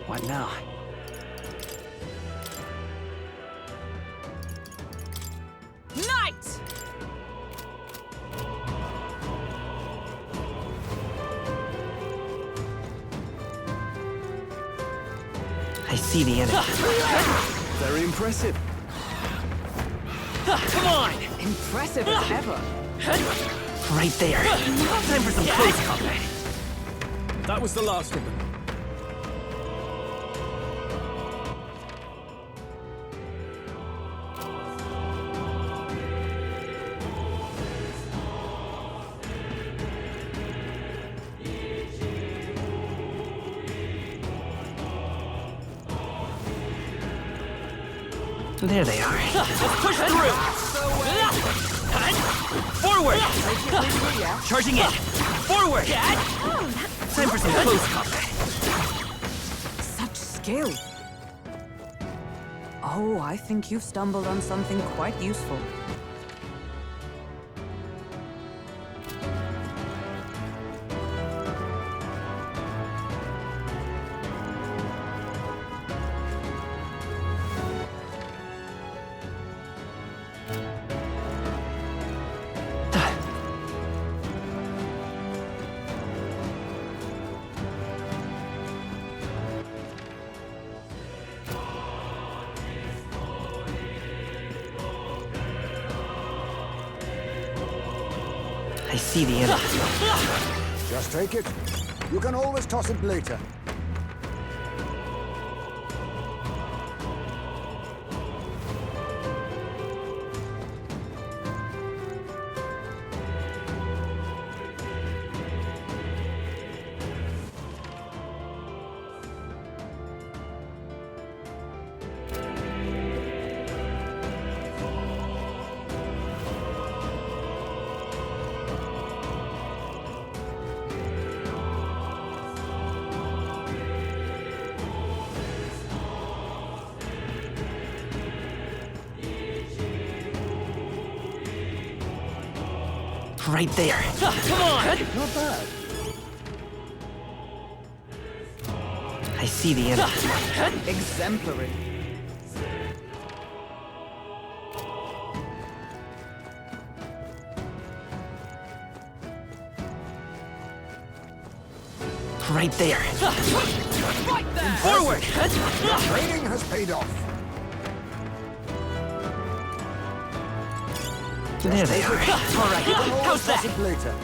What now? Knight! I see the enemy. Very impressive. Come on! Impressive as ever. Right there. Time for some close combat. That was the last of them. There they are. Let's push through. Forward. Charging in. Forward. Time for some close combat. Such skill. Oh, I think you've stumbled on something quite useful. I see the enemy. Just take it. You can always toss it later. Right there. Come on! Not bad. I see the enemy. Exemplary. Right there. Right there! Forward! Training has paid off. There they are. All right. You can always How's toss that? it later.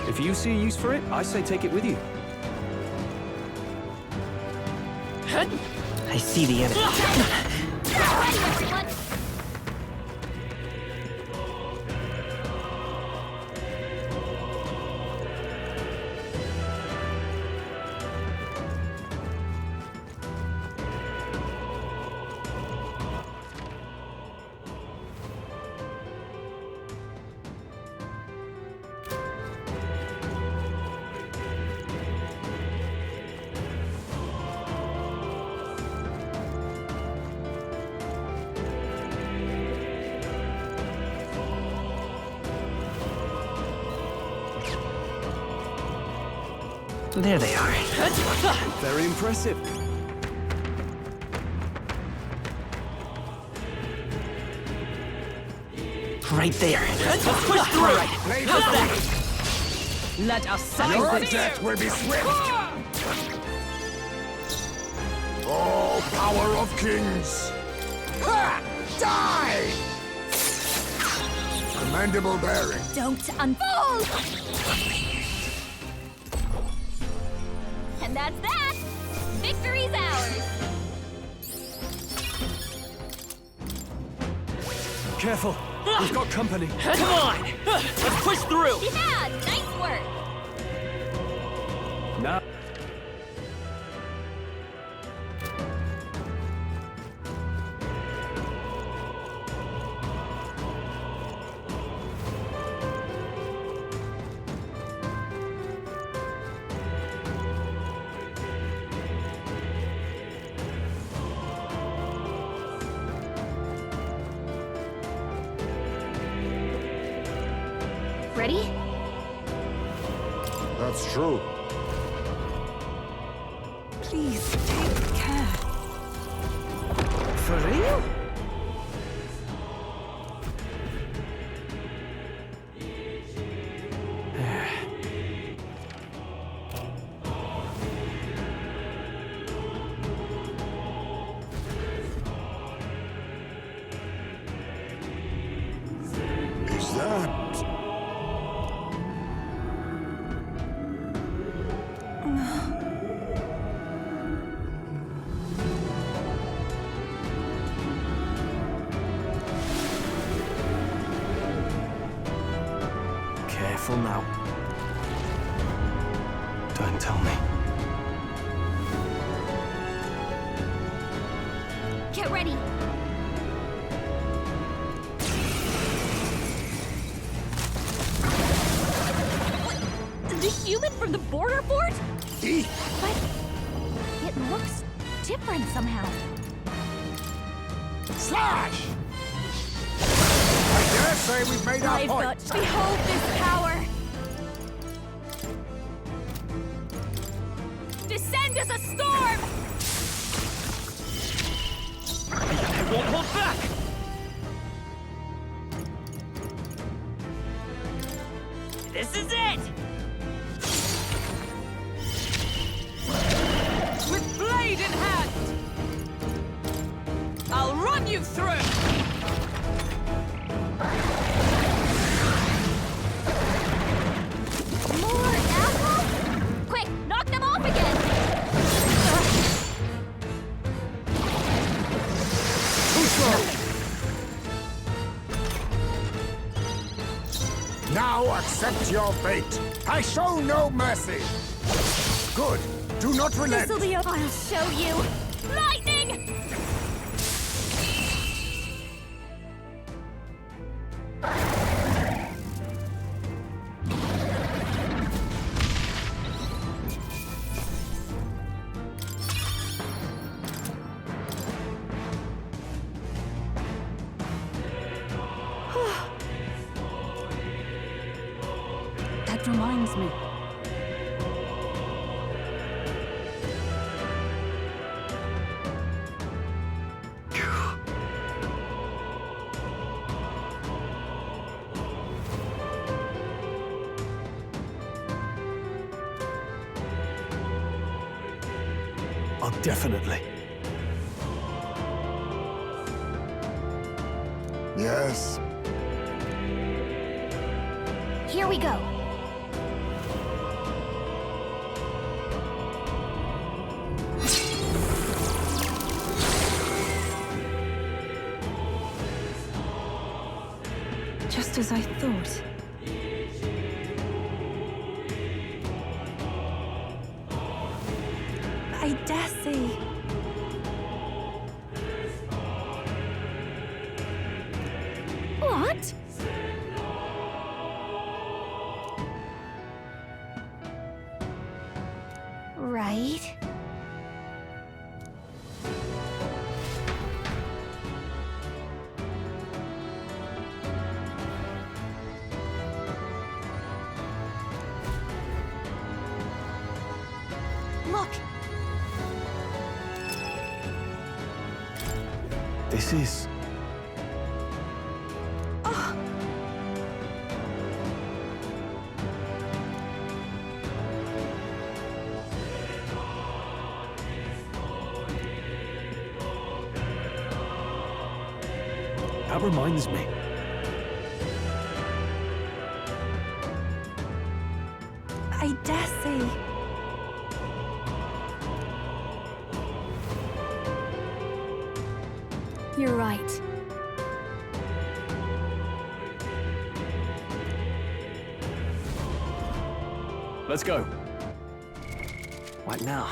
If you see use for it, I say take it with you. I see the enemy. Get ready, everyone! There they are. Very impressive. Right there. Let's push through. All right. How's that? Let us settle Your this. death will be swift! Oh, power of kings! Ha! Die! Commendable bearing. Don't unfold! And that's that! Victory's ours! Careful. We've got company. Come on! Let's push through! Yeah, nice work! Now. Ready? That's true. Please take care. For real? Is that... Careful now. Don't tell me. Get ready! The human from the border fort? But it looks different somehow. Slash! I dare say we've made our I've point. got behold this power! Descend as a storm! I won't hold back! This is it! With blade in hand! I'll run you through! More apples? Quick, knock them off again! Too slow! Now accept your fate. I show no mercy. Good. Do not relent. This'll be I'll show you! Lightning! That reminds me. Oh, definitely. Yes. Here we go. as I thought. I dare say. What? Right. Look! This is... That reminds me. I dare say. You're right. Let's go. What now?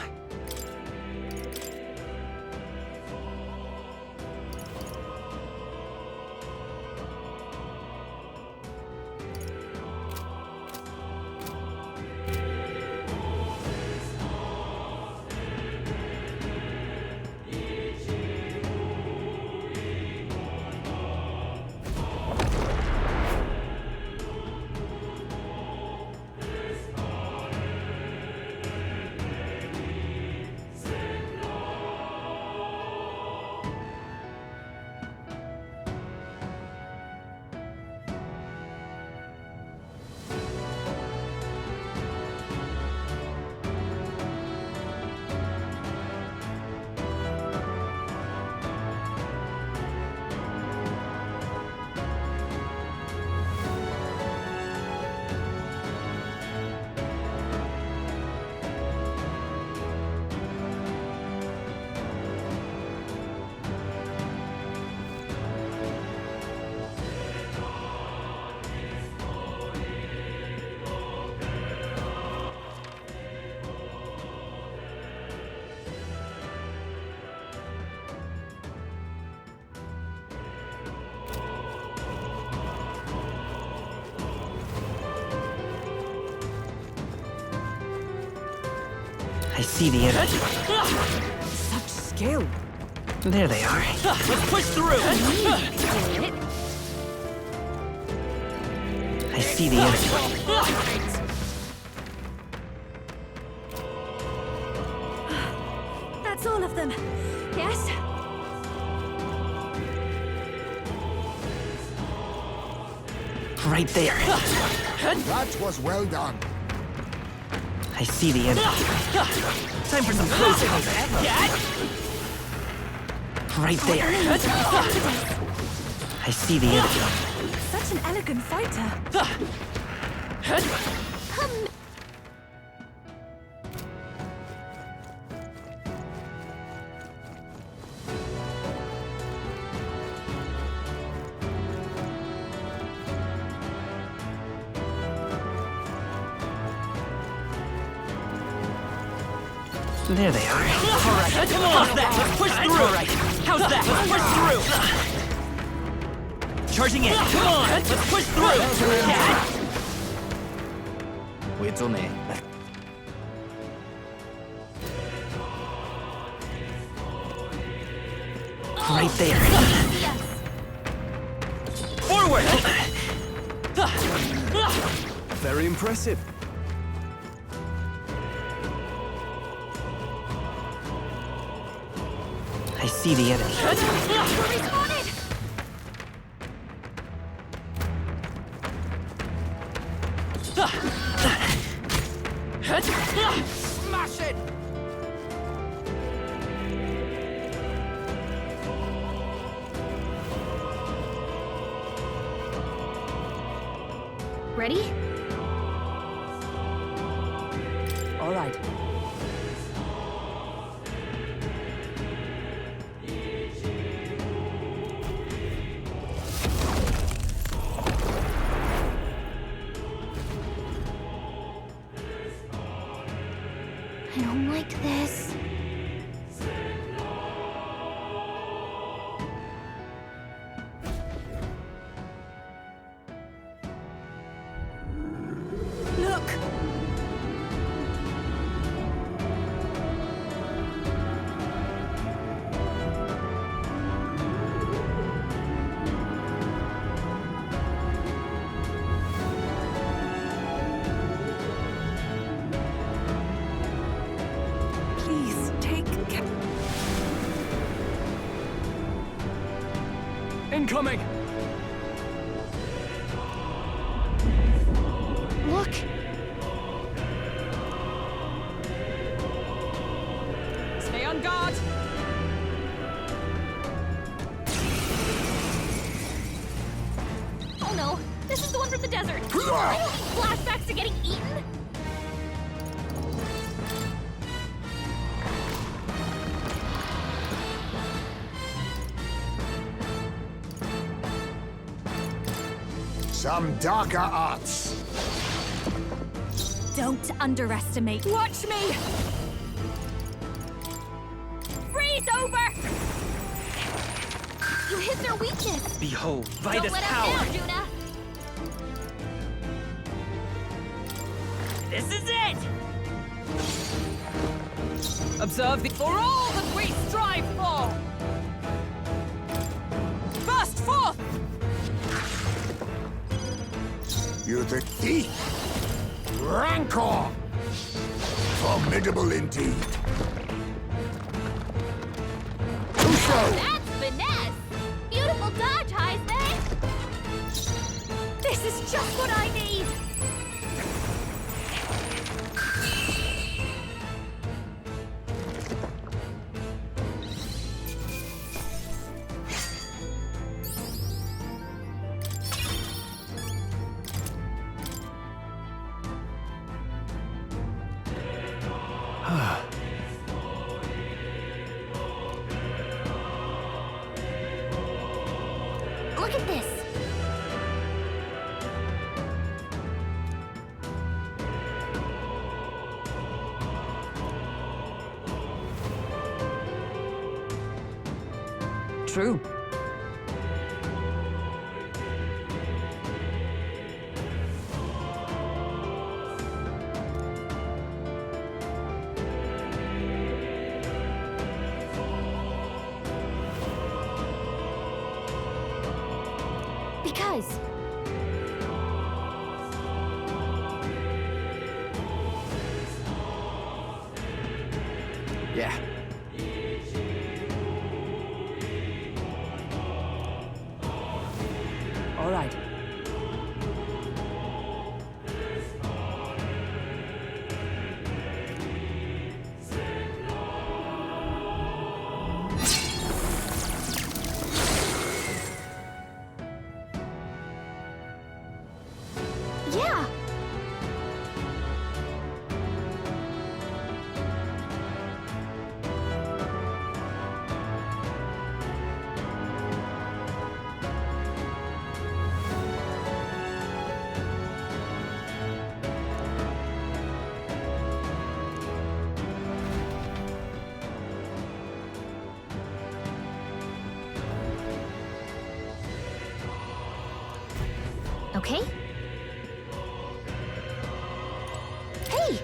I see the enemy. Such skill. There they are. Let's push through! I see the enemy. That's all of them. Yes? Right there. That was well done. I see the enemy. Time for some close right there. I see the enemy. Such an elegant fighter. There they are. All right, come on. How's that? Let's push through. All right. How's that? Let's push through. Charging in. Come on. Let's push through. Wait till me. Right there. Forward. Very impressive. I see the enemy. Smash it! Ready? All right. I don't like this. Look! Please, take care. Incoming! Look! Stay on guard! Oh no, this is the one from the desert. I don't need flashbacks to getting eaten. Some darker arts. Don't underestimate. Watch me! Freeze over! You hit their weakness. Behold, Don't Vitus let power! us down, Juna. This is it! Observe the... For all that we strive for! Burst forth! You think thief? Rancor! Formidable indeed. That's finesse. Beautiful dodge, Heisman. This is just what I need! Look at this. True. Because Yeah. All right. yeah. Okay. Hey!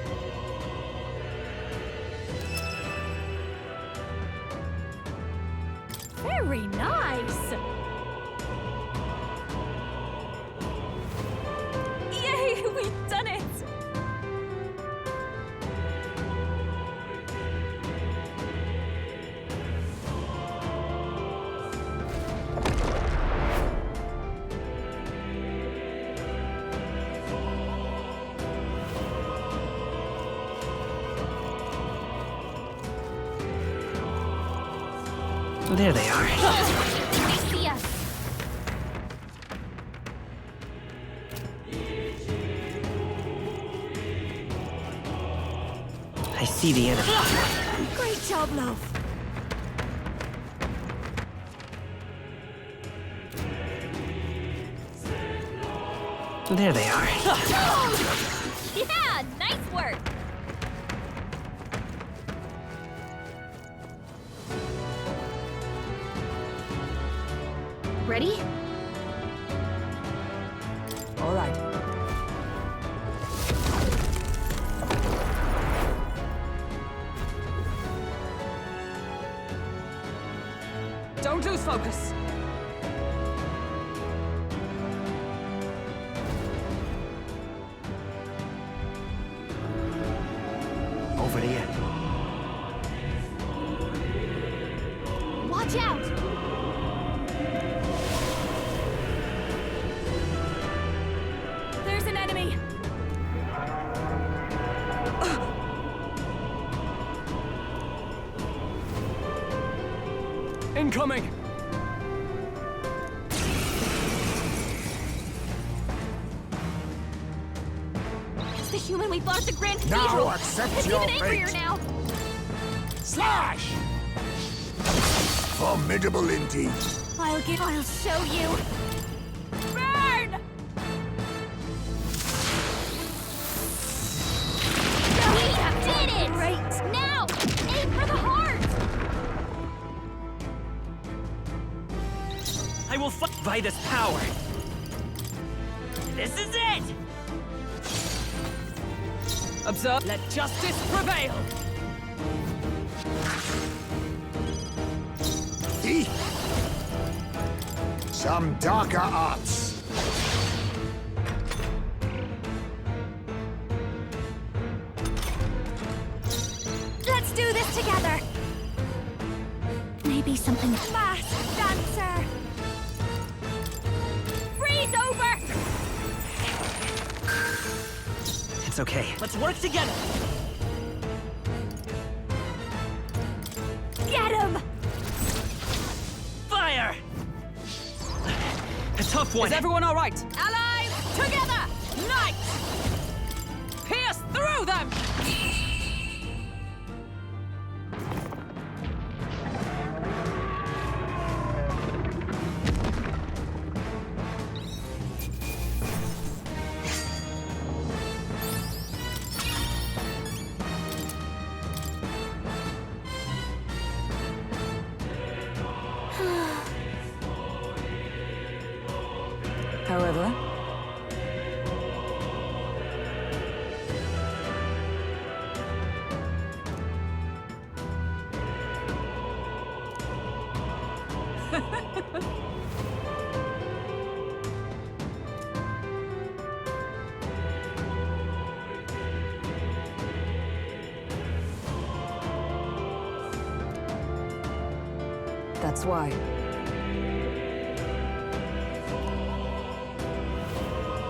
Very nice! Yay, we've done it! There they are. They see us. I see the enemy. Great job, love. There they are. Yeah, nice work. Ready? All right. Don't lose focus. Over here. Watch out! There's an enemy! Incoming! It's the human we fought at the Grand Now Cathedral! accept It's your even angrier fate. now! Slash! Formidable indeed. I'll show you! Burn! We did it! Great! Now, aim for the heart! I will fight by this power. This is it! Observe. Let justice prevail. Eek. Some darker arts. Let's do this together! Maybe something... Fast dancer! Freeze over! It's okay. Let's work together. Get him! Fire! A tough one. Is everyone all right? Allies, together! Knight! Pierce through them! However, that's why.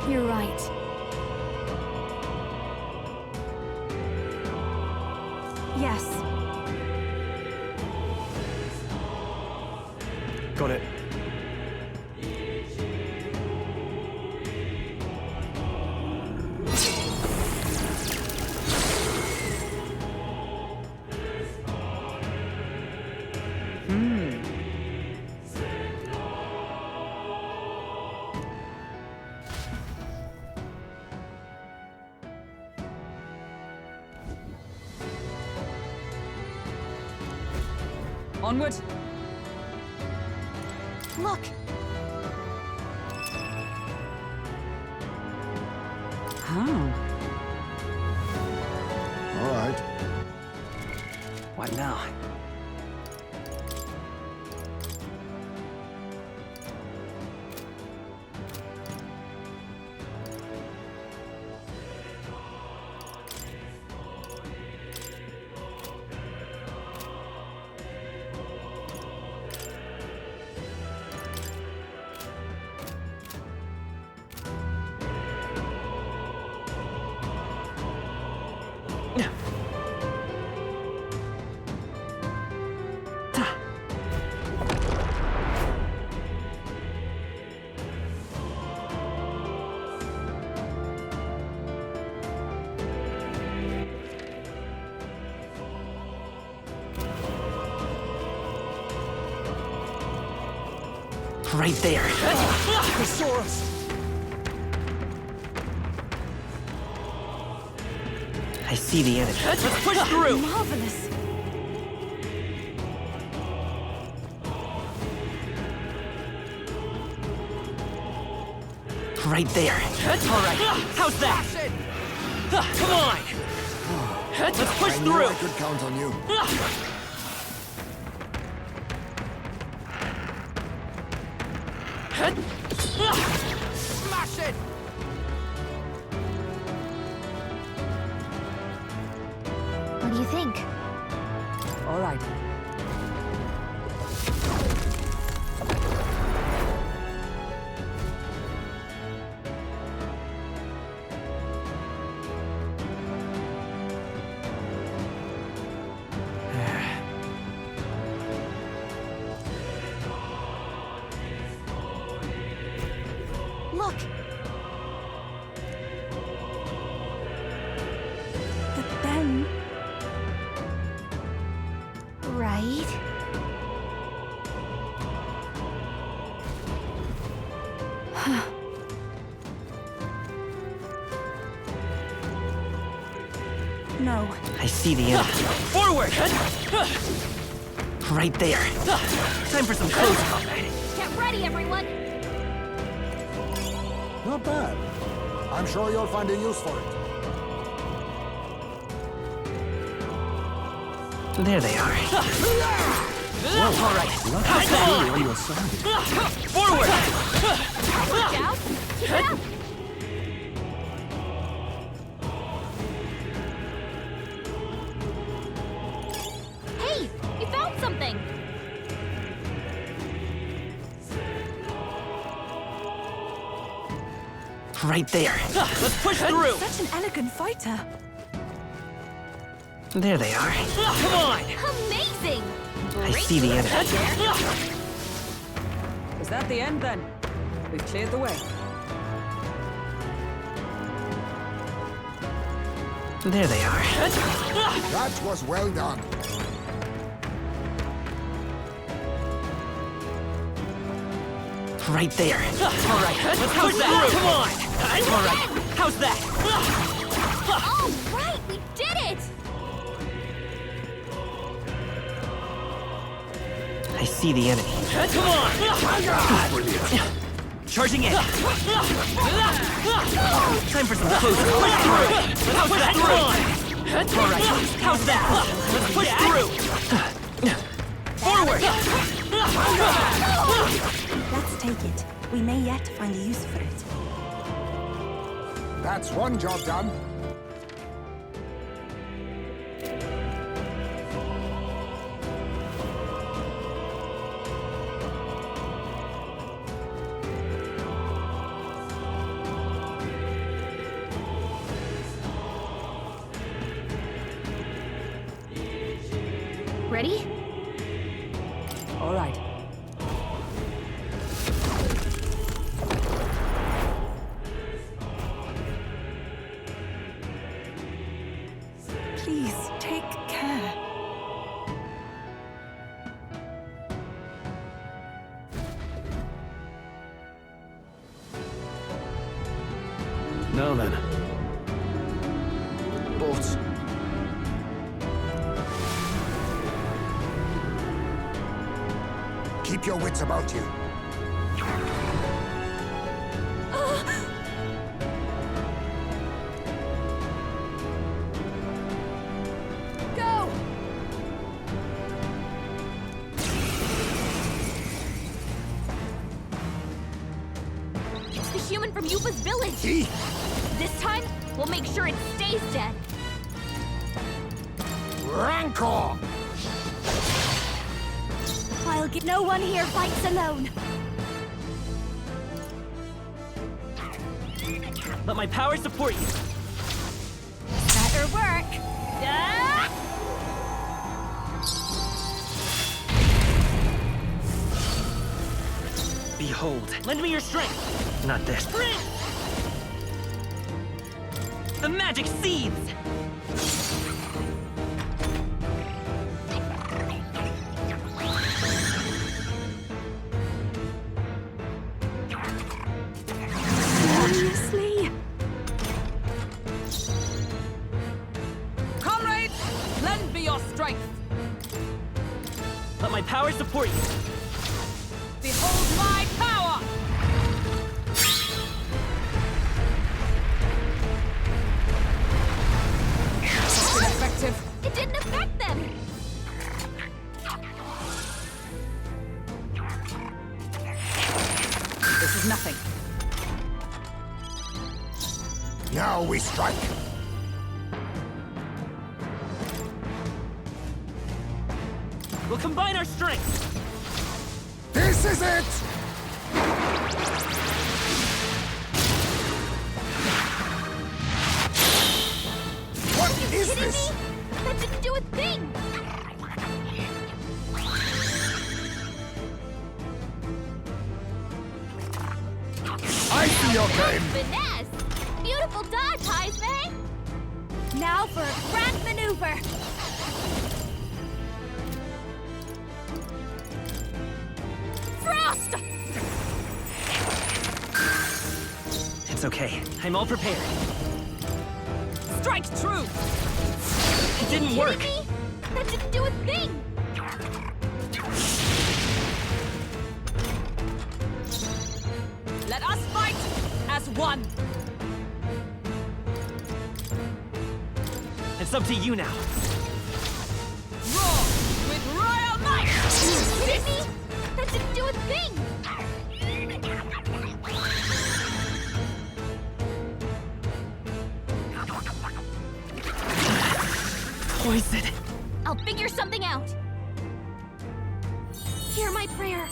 You're right. Yes. Got it. Onward. Look! Huh. All right. What now? Right there. They saw us. I see the enemy. Let's push through. Marvelous! Right there. All right, how's that? Come on! Let's push I knew through! I could count on you. Smash it! What do you think? All right. Look! But then... Right? No. I see the enemy. Forward! Right there. Time for some close combat. Get ready, everyone! Not bad. I'm sure you'll find a use for it. There they are. All right. How's that? On your side. Forward! Watch out! Keep it up! Hey! You found something! Right there. Let's push through. Such an elegant fighter. There they are. Come on! Amazing! I see the enemy. Is that the end then? We've cleared the way. There they are. That was well done. Right there. All right, let's push that. Come on. All right, how's that? All right, we did it! I see the enemy. Come on. Charging in. Time for some close push through. Let's push through. All right, how's that? Let's push through. Forward. Let's take it. We may yet find a use for it. That's one job done. Ready? All right. Please, take care. Now then. Bolts. Keep your wits about you. Go! It's the human from Yupa's village! This time, we'll make sure it stays dead. Rancor! I'll get no one here fights alone. Let my power support you. Better work. Ah! Behold, lend me your strength. Not this. The magic seeds! Seriously? Comrades, lend me your strength. Let my power support you. Behold my power! Now we strike! We'll combine our strengths! This is it! What is this? Me? That didn't do a thing! I see your game! Finesse! Beautiful dodge, Heisman! Now for a grand maneuver! Frost! It's okay. I'm all prepared. Strike true! It didn't work! Me? That didn't do a thing! Let us fight as one! It's up to you now. Roar with royal might! Kidding me? That didn't do a thing! Poison. I'll figure something out. Hear my prayer.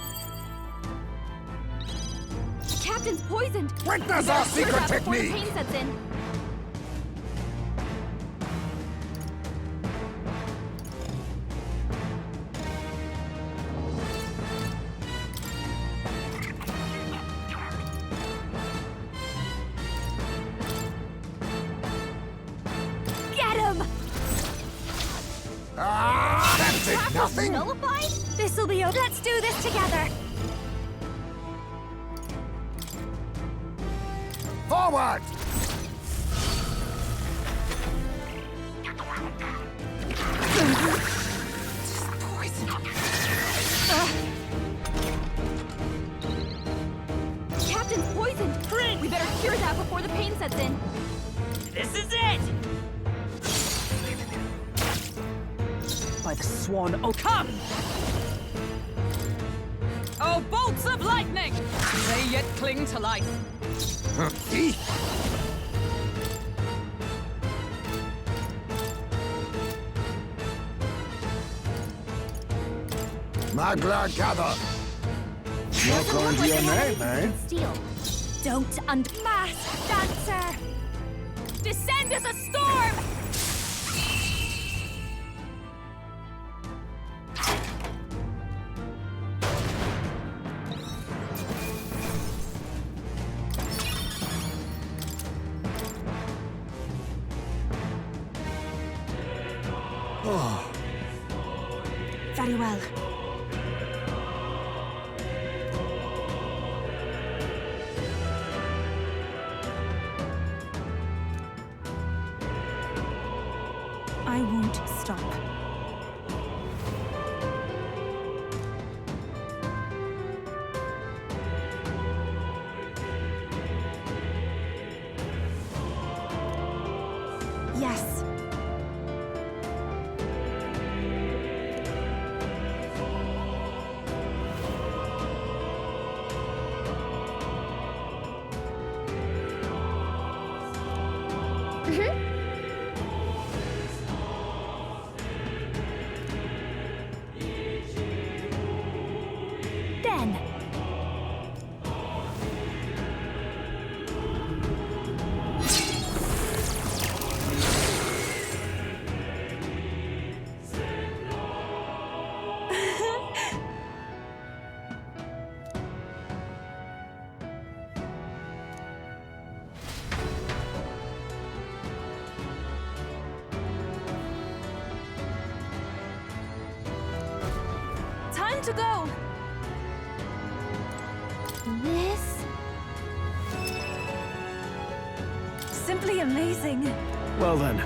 The captain's poisoned. Witness our secret Before the technique! pain sets in. Get him! That did Crackle nothing! nullified? This'll be okay. Let's do this together. Forward! Captain's poisoned. We better cure that before the pain sets in. This is it! By the swan, oh come! Oh, bolts of lightning! They yet cling to life. Magla gather! Not going to your name, eh? Steel. Don't Masked dancer! Descend as a storm! Very well. I won't stop. Yes. Then. Time to go! This? Simply amazing. Well then.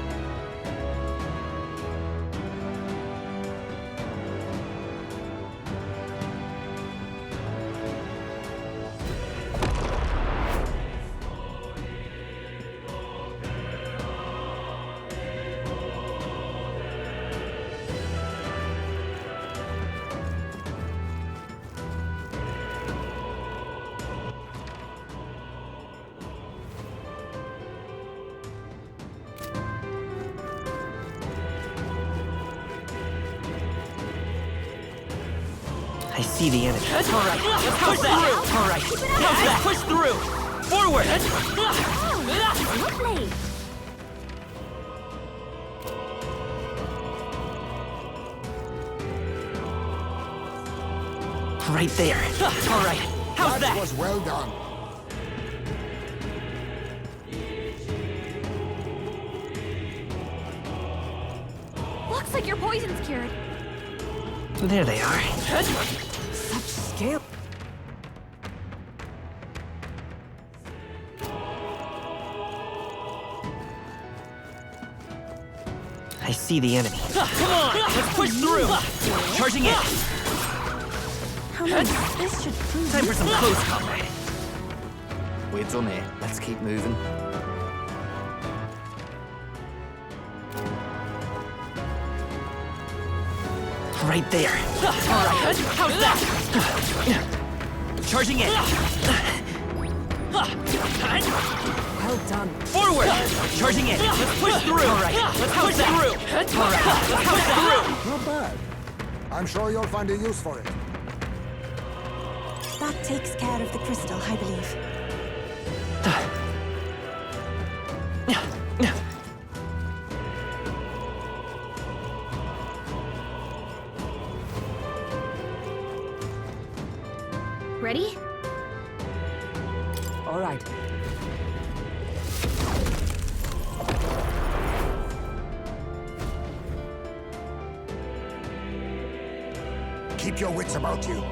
I see the enemy. All right, let's push through. All right, let's push through. Forward. Lovely. Right there. All right, how's that? That was well done. Looks like your poison's cured. There they are. Such skill. I see the enemy. Come on, let's push through. Charging in. How much this should prove. Time for some close combat. We're done here. Let's keep moving. Right there. All right, how's that? Charging in. Well done. Forward. Charging in. Let's push through. All right, let's push through. All right, let's push through. Not bad. I'm sure you'll find a use for it. That takes care of the crystal, I believe. Ready? All right. Keep your wits about you.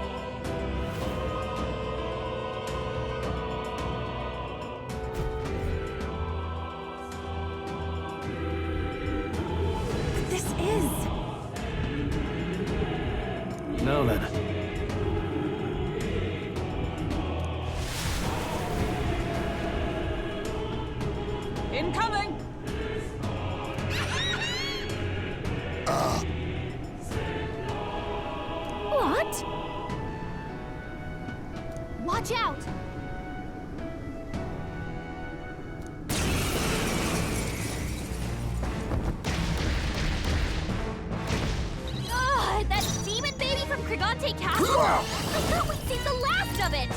This is... Now then. Incoming! What? Watch out! Ugh, that demon baby from Krigante Castle? I thought we'd seen the last of it!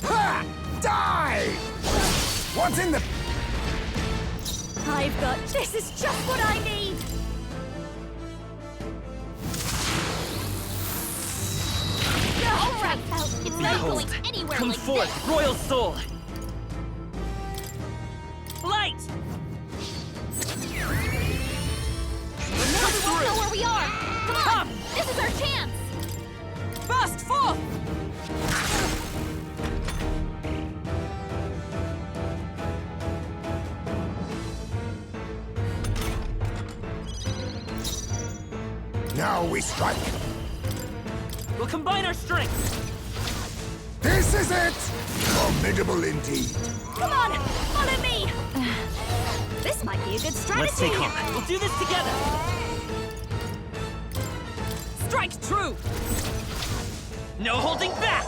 Ha! Die! What's in the... I've got... This is just what I need! All right, it's not going anywhere Come like forth, this! Royal Soul! Light! Now we won't know where we are! Come on! This is our chance! Burst forth! Now we strike. We'll combine our strengths! This is it! Formidable indeed. Come on! Follow me! This might be a good strategy! Let's stay calm. We'll do this together! Strike true! No holding back!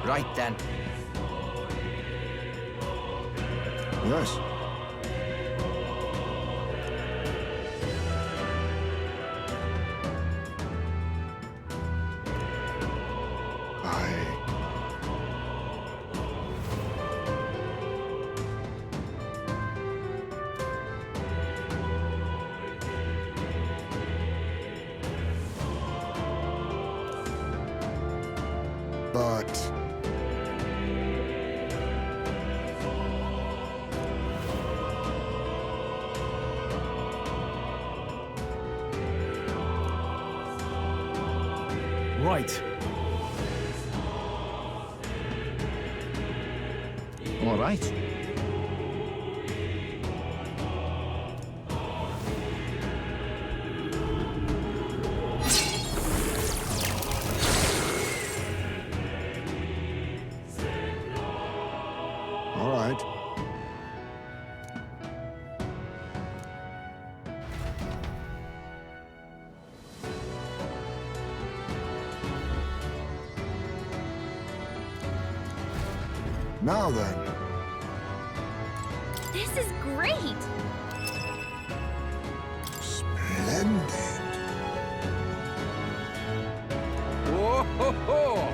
Right then. Yes. But... Right. All right. All right. Now then. This is great! Splendid. Whoa-ho-ho!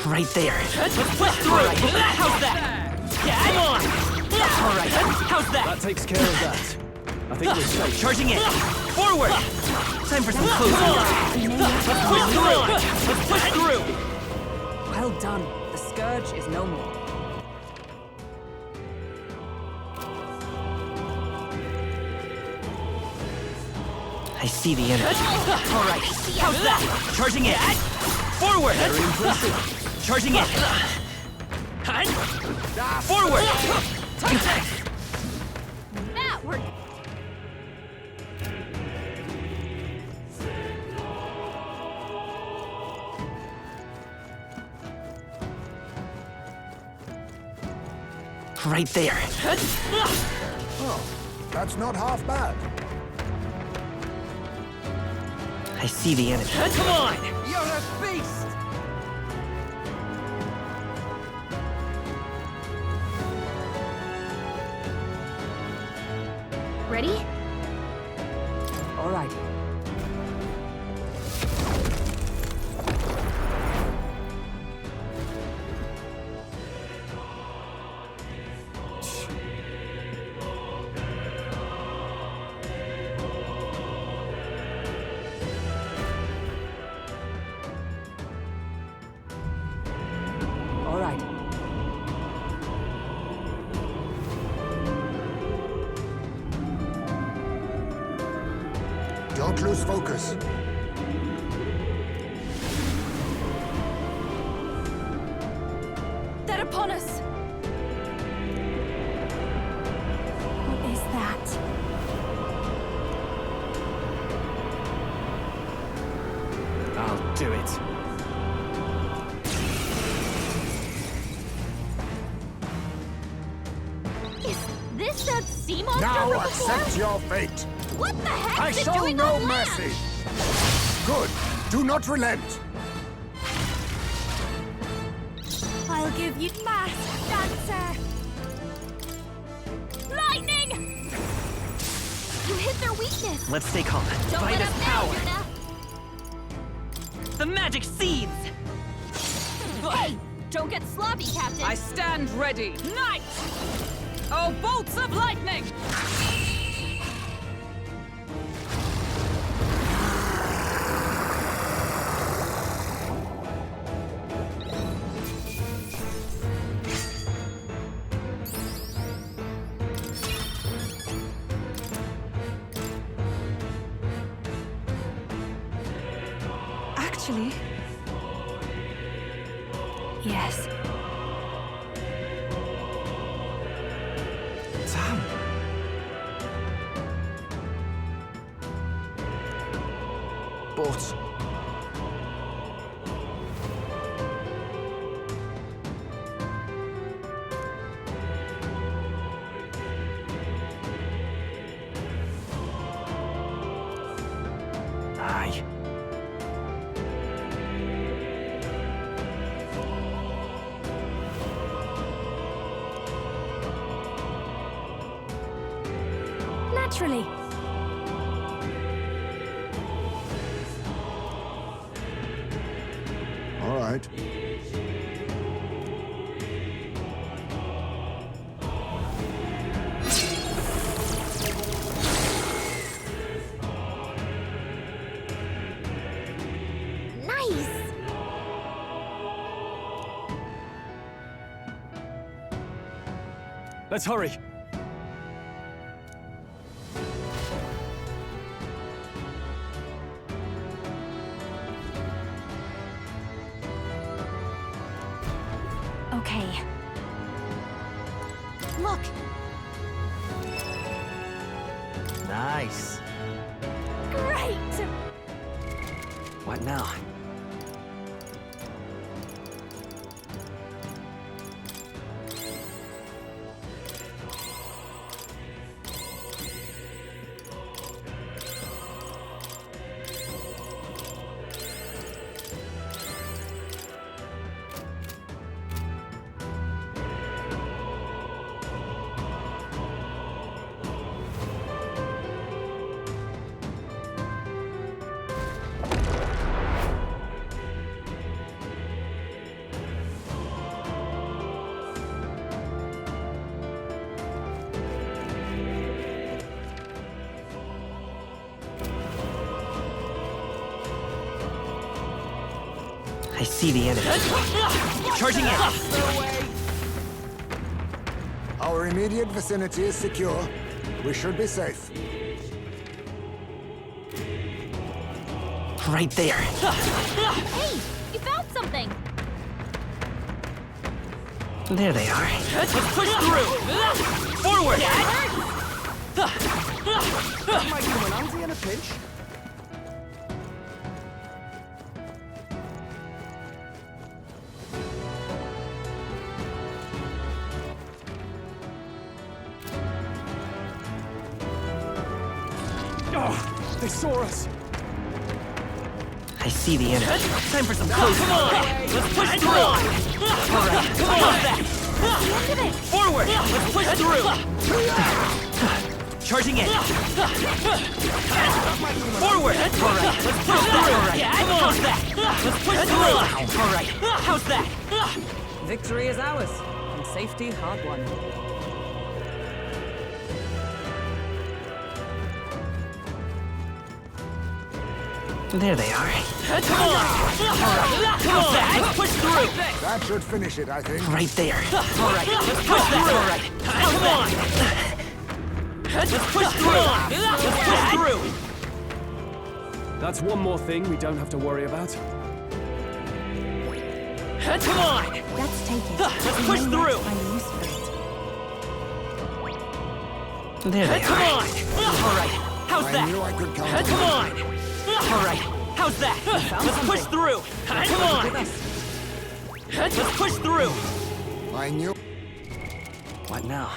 Right there. Let's push through. How's that? Yeah, come on. All right. How's that? That takes care of that. I think we're safe. Charging in. Forward. Time for some closing. Let's push through. Let's push through. Well done. The scourge is no more. I see the enemy. All right. How's that? Charging in. Forward. Very impressive. Charging in. Forward. That worked. Right there. Oh, that's not half bad. I see the enemy. Come on. You're a beast! Ready? All right. All right. Don't lose focus. They're upon us! What is that? I'll do it. Is this that sea monster Now from before? accept your fate. What the heck I is it show doing no on land? mercy. Good. Do not relent. I'll give you mask, dancer! Lightning! You hit their weakness. Let's stay calm. Don't By let this up power. now, The magic seeds. Yuna. Hey, don't get sloppy, Captain. I stand ready. Knight! Oh, bolts of lightning! Actually, yes. Damn. But... Aye. Naturally. All right. Nice. Let's hurry. Okay. Look! Nice. Great! What now? I see the enemy. Charging in. Our immediate vicinity is secure. We should be safe. Right there. Hey, you found something. There they are. Let's push through. Forward. Am I doing Andy in a pinch? Oh, they saw us. I see the enemy. Time for some close. Come on. Let's push through. All right. Come on. Forward. Let's push through. Charging in. Forward. All right. Let's push through. All right. Come on. Let's push through. All right. How's that? Victory is ours, and safety hard won. There they are. Come on. All right. Come on. Let's push through. That should finish it, I think. Right there. All right. Let's push through. All right. Come on. Let's push through. Let's push through. That's one more thing we don't have to worry about. Come on. Let's take it. Let's push through. There they Come are. on. All right. How's I that? knew I could count Come on on. All right. How's that? Let's push through. Come on. Let's push through. I knew. What now?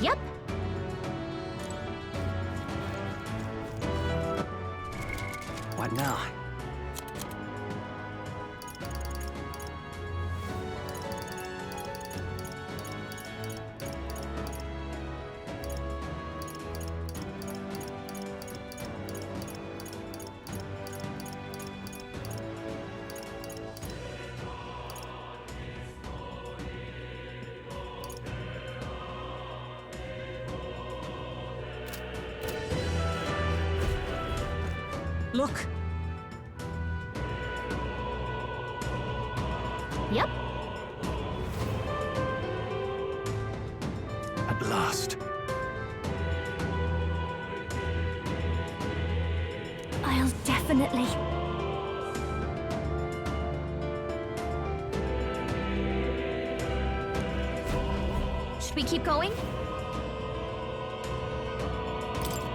Yep. What now? Look. Yep. At last. I'll definitely. Should we keep going?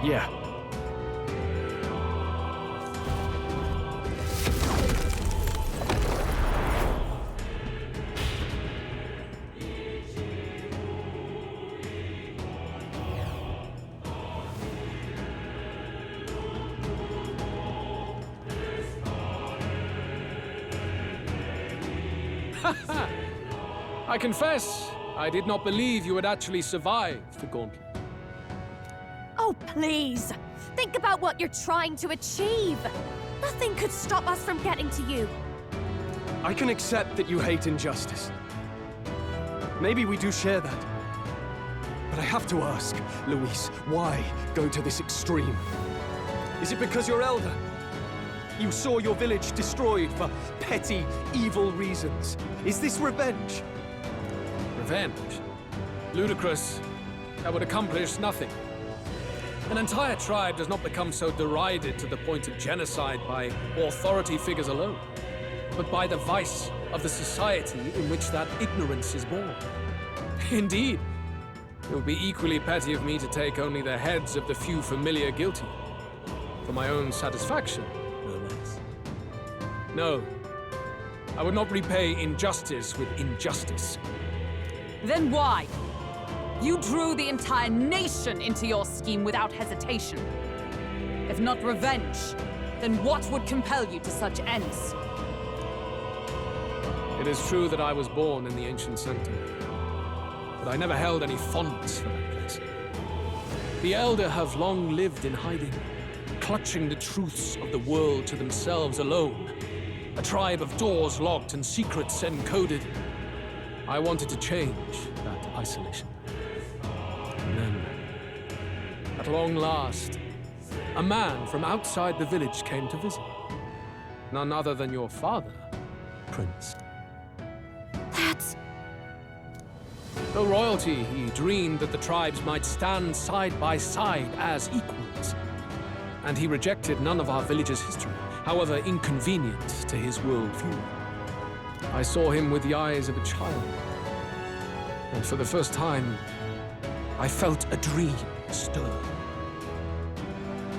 Yeah. I confess, I did not believe you would actually survive the gauntlet. Oh, please! Think about what you're trying to achieve! Nothing could stop us from getting to you. I can accept that you hate injustice. Maybe we do share that. But I have to ask, Luis, why go to this extreme? Is it because you're elder? You saw your village destroyed for petty, evil reasons. Is this revenge? Revenge? Ludicrous. That would accomplish nothing. An entire tribe does not become so derided to the point of genocide by authority figures alone, but by the vice of the society in which that ignorance is born. Indeed, it would be equally petty of me to take only the heads of the few familiar guilty, for my own satisfaction, no less. No, I would not repay injustice with injustice. Then why? You drew the entire nation into your scheme without hesitation. If not revenge, then what would compel you to such ends? It is true that I was born in the ancient sanctum, but I never held any fondness for that place. The Elder have long lived in hiding, clutching the truths of the world to themselves alone. A tribe of doors locked and secrets encoded. I wanted to change that isolation. And then, at long last, a man from outside the village came to visit. None other than your father, Prince. That's... Though royalty, he dreamed that the tribes might stand side by side as equals. And he rejected none of our village's history, however inconvenient to his worldview. I saw him with the eyes of a child. And for the first time, I felt a dream stir.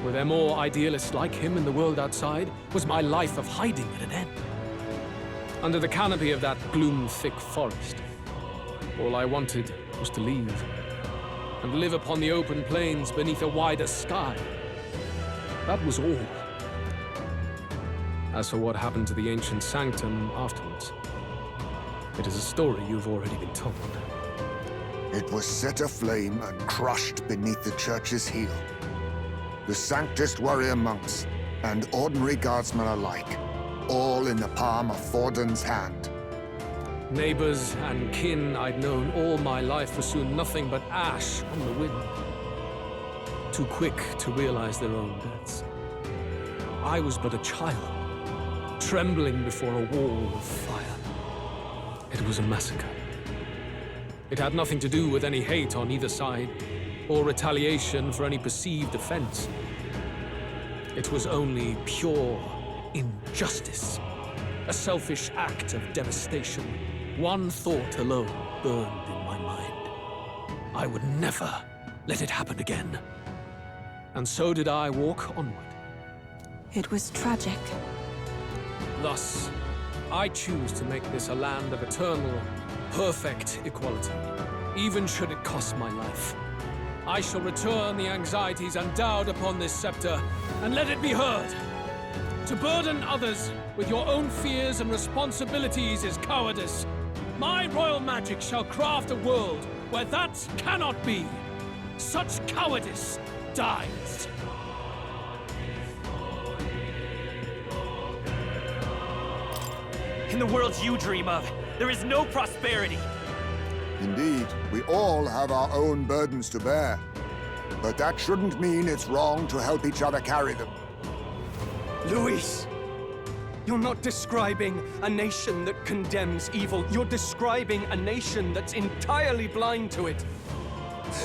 Were there more idealists like him in the world outside? Was my life of hiding at an end? Under the canopy of that gloom-thick forest, all I wanted was to leave, and live upon the open plains beneath a wider sky. That was all. As for what happened to the ancient sanctum afterwards, it is a story you've already been told. It was set aflame and crushed beneath the church's heel. The Sanctist warrior monks and ordinary guardsmen alike, all in the palm of Forden's hand. Neighbors and kin I'd known all my life were soon nothing but ash on the wind. Too quick to realize their own deaths. I was but a child, trembling before a wall of fire. It was a massacre. It had nothing to do with any hate on either side, or retaliation for any perceived offense. It was only pure injustice, a selfish act of devastation. One thought alone burned in my mind. I would never let it happen again. And so did I walk onward. It was tragic. Thus, I choose to make this a land of eternal, perfect equality, even should it cost my life. I shall return the anxieties endowed upon this scepter, and let it be heard. To burden others with your own fears and responsibilities is cowardice. My royal magic shall craft a world where that cannot be. Such cowardice dies. In the worlds you dream of, there is no prosperity. Indeed, we all have our own burdens to bear. But that shouldn't mean it's wrong to help each other carry them. Luis! You're not describing a nation that condemns evil. You're describing a nation that's entirely blind to it.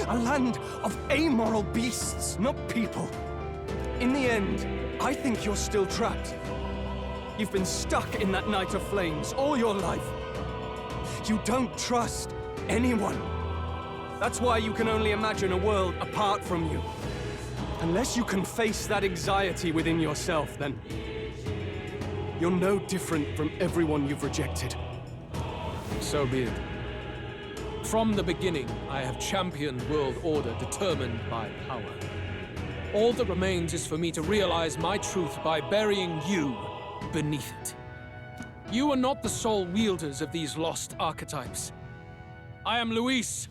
A land of amoral beasts, not people. In the end, I think you're still trapped. You've been stuck in that night of flames all your life. You don't trust anyone. That's why you can only imagine a world apart from you. Unless you can face that anxiety within yourself, then you're no different from everyone you've rejected. So be it. From the beginning, I have championed world order determined by power. All that remains is for me to realize my truth by burying you beneath it. You are not the sole wielders of these lost archetypes. I am Luis,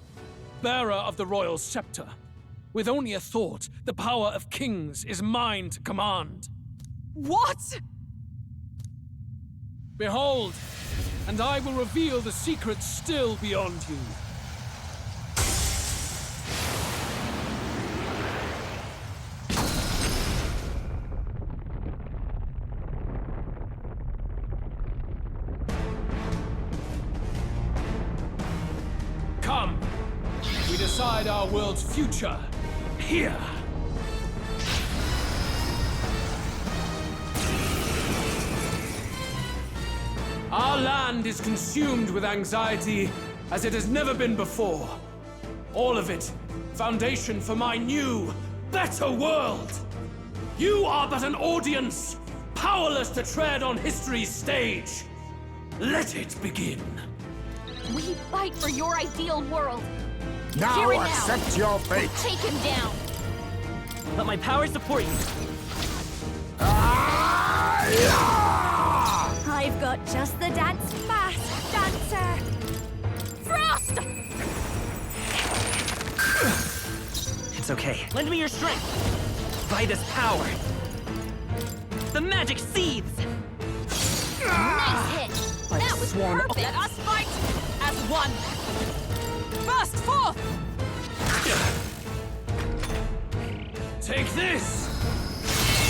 bearer of the royal scepter. With only a thought, the power of kings is mine to command. What? Behold, and I will reveal the secrets still beyond you. Come, we decide our world's future here. Our land is consumed with anxiety as it has never been before. All of it, foundation for my new, better world. You are but an audience, powerless to tread on history's stage. Let it begin. We fight for your ideal world. Now Here and accept your fate. Take him down. Let my power support you. I've got just the dance fast dancer. Frost! It's okay. Lend me your strength. By this power. The magic seeds. Nice hit. That was perfect. Let us fight as one. Burst forth! Take this!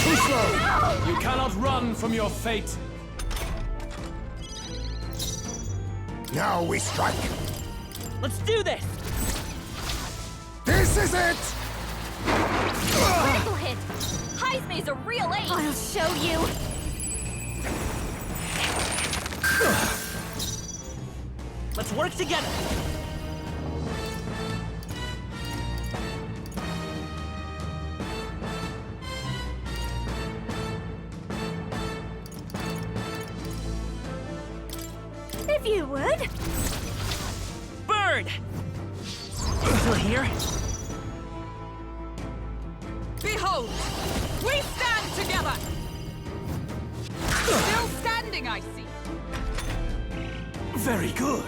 Too slow! You cannot run from your fate. Now we strike. Let's do this! This is it! Critical hit. Heismay's a real ace. I'll show you. Let's work together. If you would. Bird! Still here? Behold, we stand together. Still standing, I see. Very good.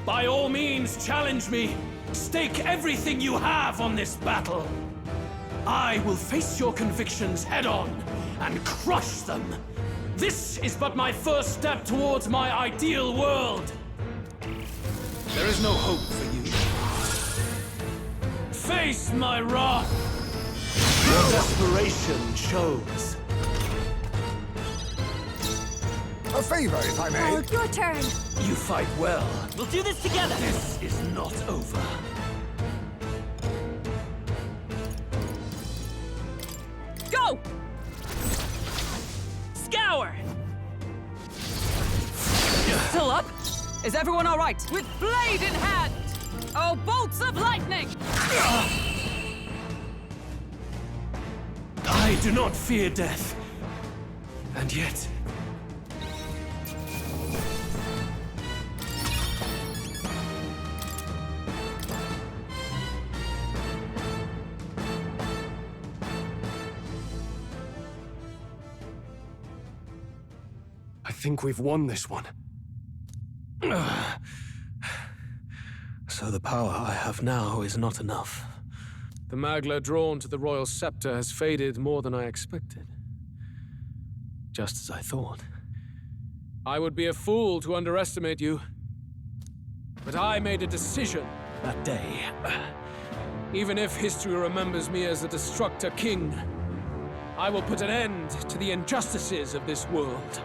By all means, challenge me. Stake everything you have on this battle. I will face your convictions head-on and crush them. This is but my first step towards my ideal world. There is no hope for you. Face my wrath. Your desperation shows. A favor, if I may. Oh, your turn. You fight well. We'll do this together. This is not over. Go! Scour! Still up? Is everyone all right? With blade in hand! Oh, bolts of lightning! I do not fear death. And yet... I think we've won this one. So the power I have now is not enough. The Magla drawn to the royal scepter has faded more than I expected. Just as I thought. I would be a fool to underestimate you. But I made a decision that day. Even if history remembers me as a destructor king, I will put an end to the injustices of this world.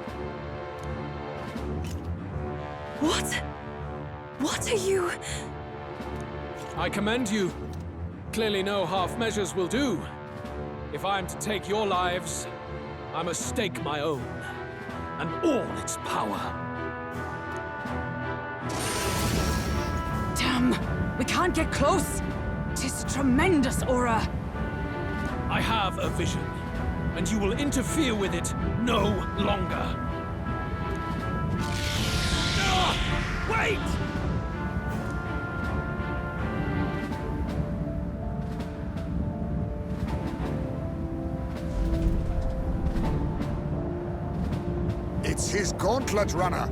What? What are you... I commend you. Clearly no half measures will do. If I am to take your lives, I must stake my own, and all its power. Damn! We can't get close! 'Tis tremendous, aura! I have a vision, and you will interfere with it no longer. Wait! It's his gauntlet runner.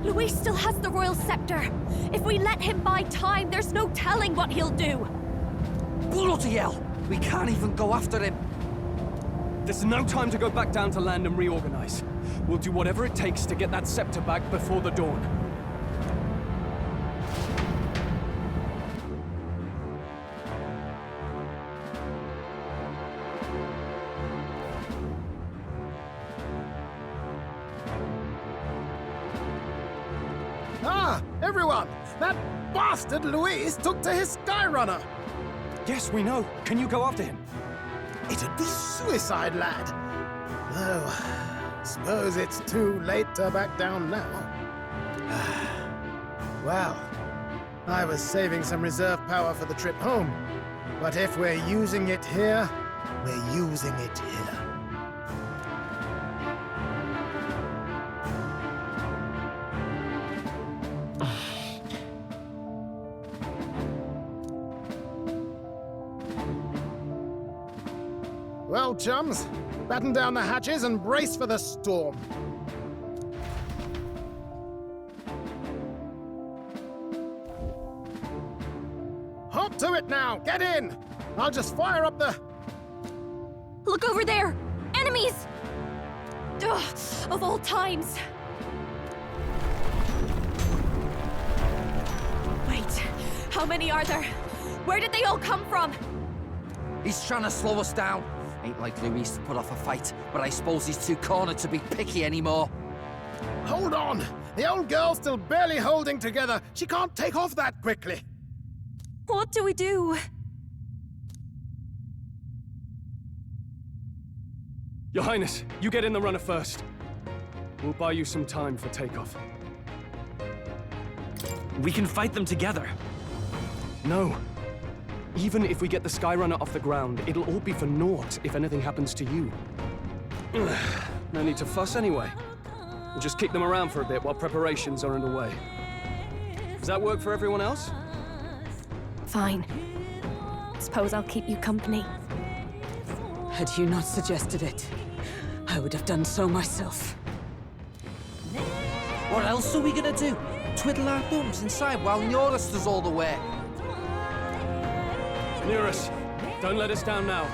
Luis still has the royal scepter. If we let him buy time, there's no telling what he'll do. Bloody hell! We can't even go after him. This is no time to go back down to land and reorganize. We'll do whatever it takes to get that scepter back before the dawn. Ah, everyone! That bastard Luis took to his Skyrunner! Yes, we know. Can you go after him? It'd be suicide, lad. Though, suppose it's too late to back down now. Well, I was saving some reserve power for the trip home. But if we're using it here, we're using it here. Well, chums, batten down the hatches and brace for the storm. Hop to it now! Get in! I'll just fire up the... Look over there! Enemies! Ugh, of all times! Wait, how many are there? Where did they all come from? He's trying to slow us down. Ain't like Luis to put off a fight, but I suppose he's too cornered to be picky anymore. Hold on! The old girl's still barely holding together. She can't take off that quickly. What do we do? Your Highness, you get in the runner first. We'll buy you some time for takeoff. We can fight them together. No. Even if we get the Skyrunner off the ground, it'll all be for naught if anything happens to you. No need to fuss anyway. We'll just kick them around for a bit while preparations are underway. Does that work for everyone else? Fine. Suppose I'll keep you company. Had you not suggested it, I would have done so myself. What else are we gonna do? Twiddle our thumbs inside while Norris does all the work? Nearus, don't let us down now.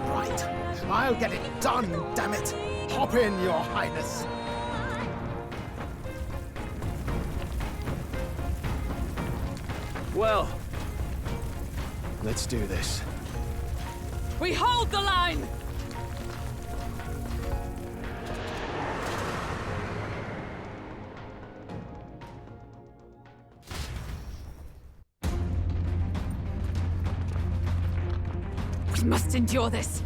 Right. I'll get it done, damn it. Hop in, Your Highness. Well, let's do this. We hold the line! We must endure this.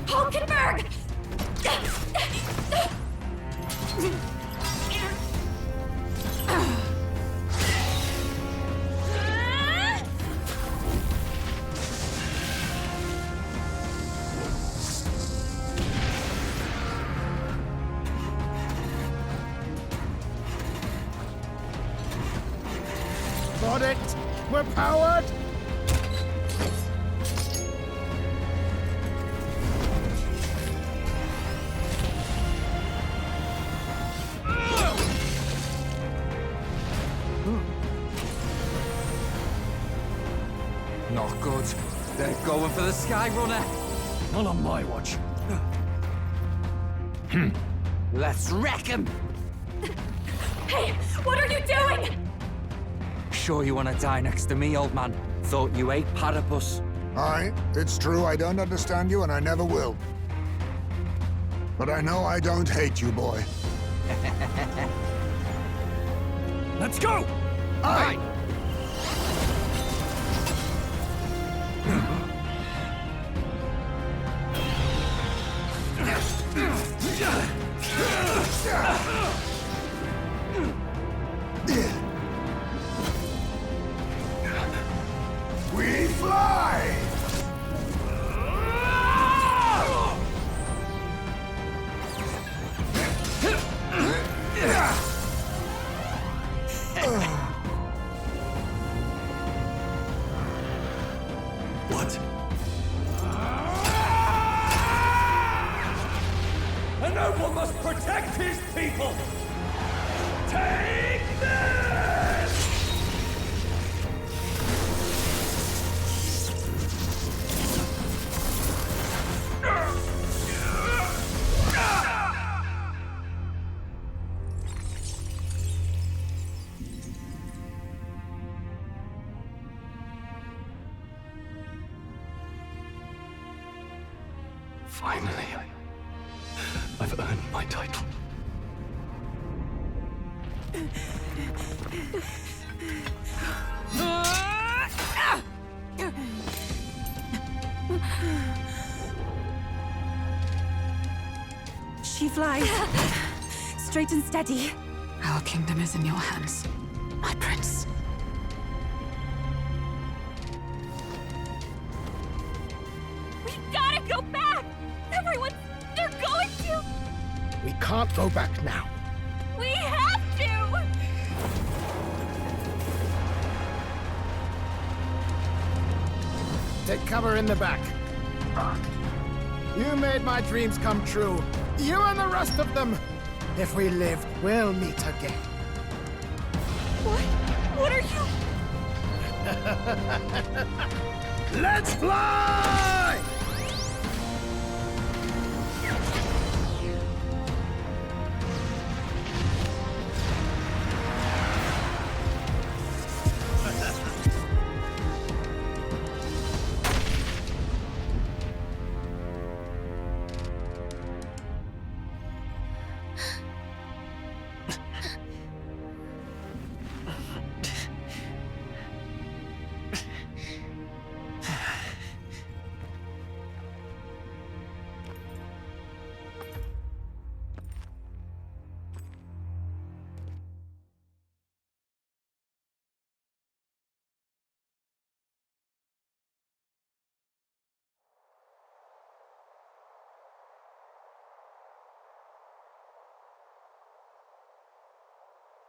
Hulkenberg! Got it! We're powered! Not good. They're going for the Skyrunner. Not on my watch. Let's wreck him! Hey, what are you doing? Sure you want to die next to me, old man? Thought you ate platypus. Aye, it's true I don't understand you and I never will. But I know I don't hate you, boy. Let's go! Aye! We fly! What? A noble must protect his people! Take this! Finally, I've earned my title. She flies. Straight and steady. Our kingdom is in your hands, my prince. We gotta go back! Everyone, they're going to! We can't go back now. We have to! Take cover in the back. You made my dreams come true. You and the rest of them. If we live, we'll meet again. What are you? Let's fly!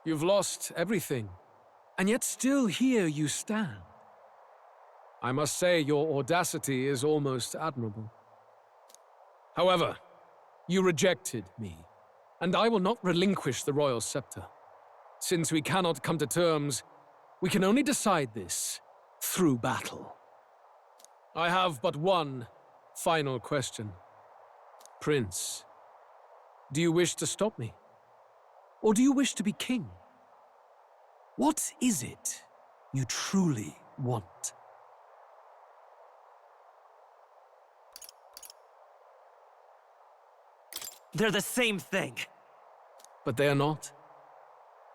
You've lost everything, and yet still here you stand. I must say your audacity is almost admirable. However, you rejected me, and I will not relinquish the royal scepter. Since we cannot come to terms, we can only decide this through battle. I have but one final question. Prince, do you wish to stop me? Or do you wish to be king? What is it you truly want? They're the same thing. But they are not.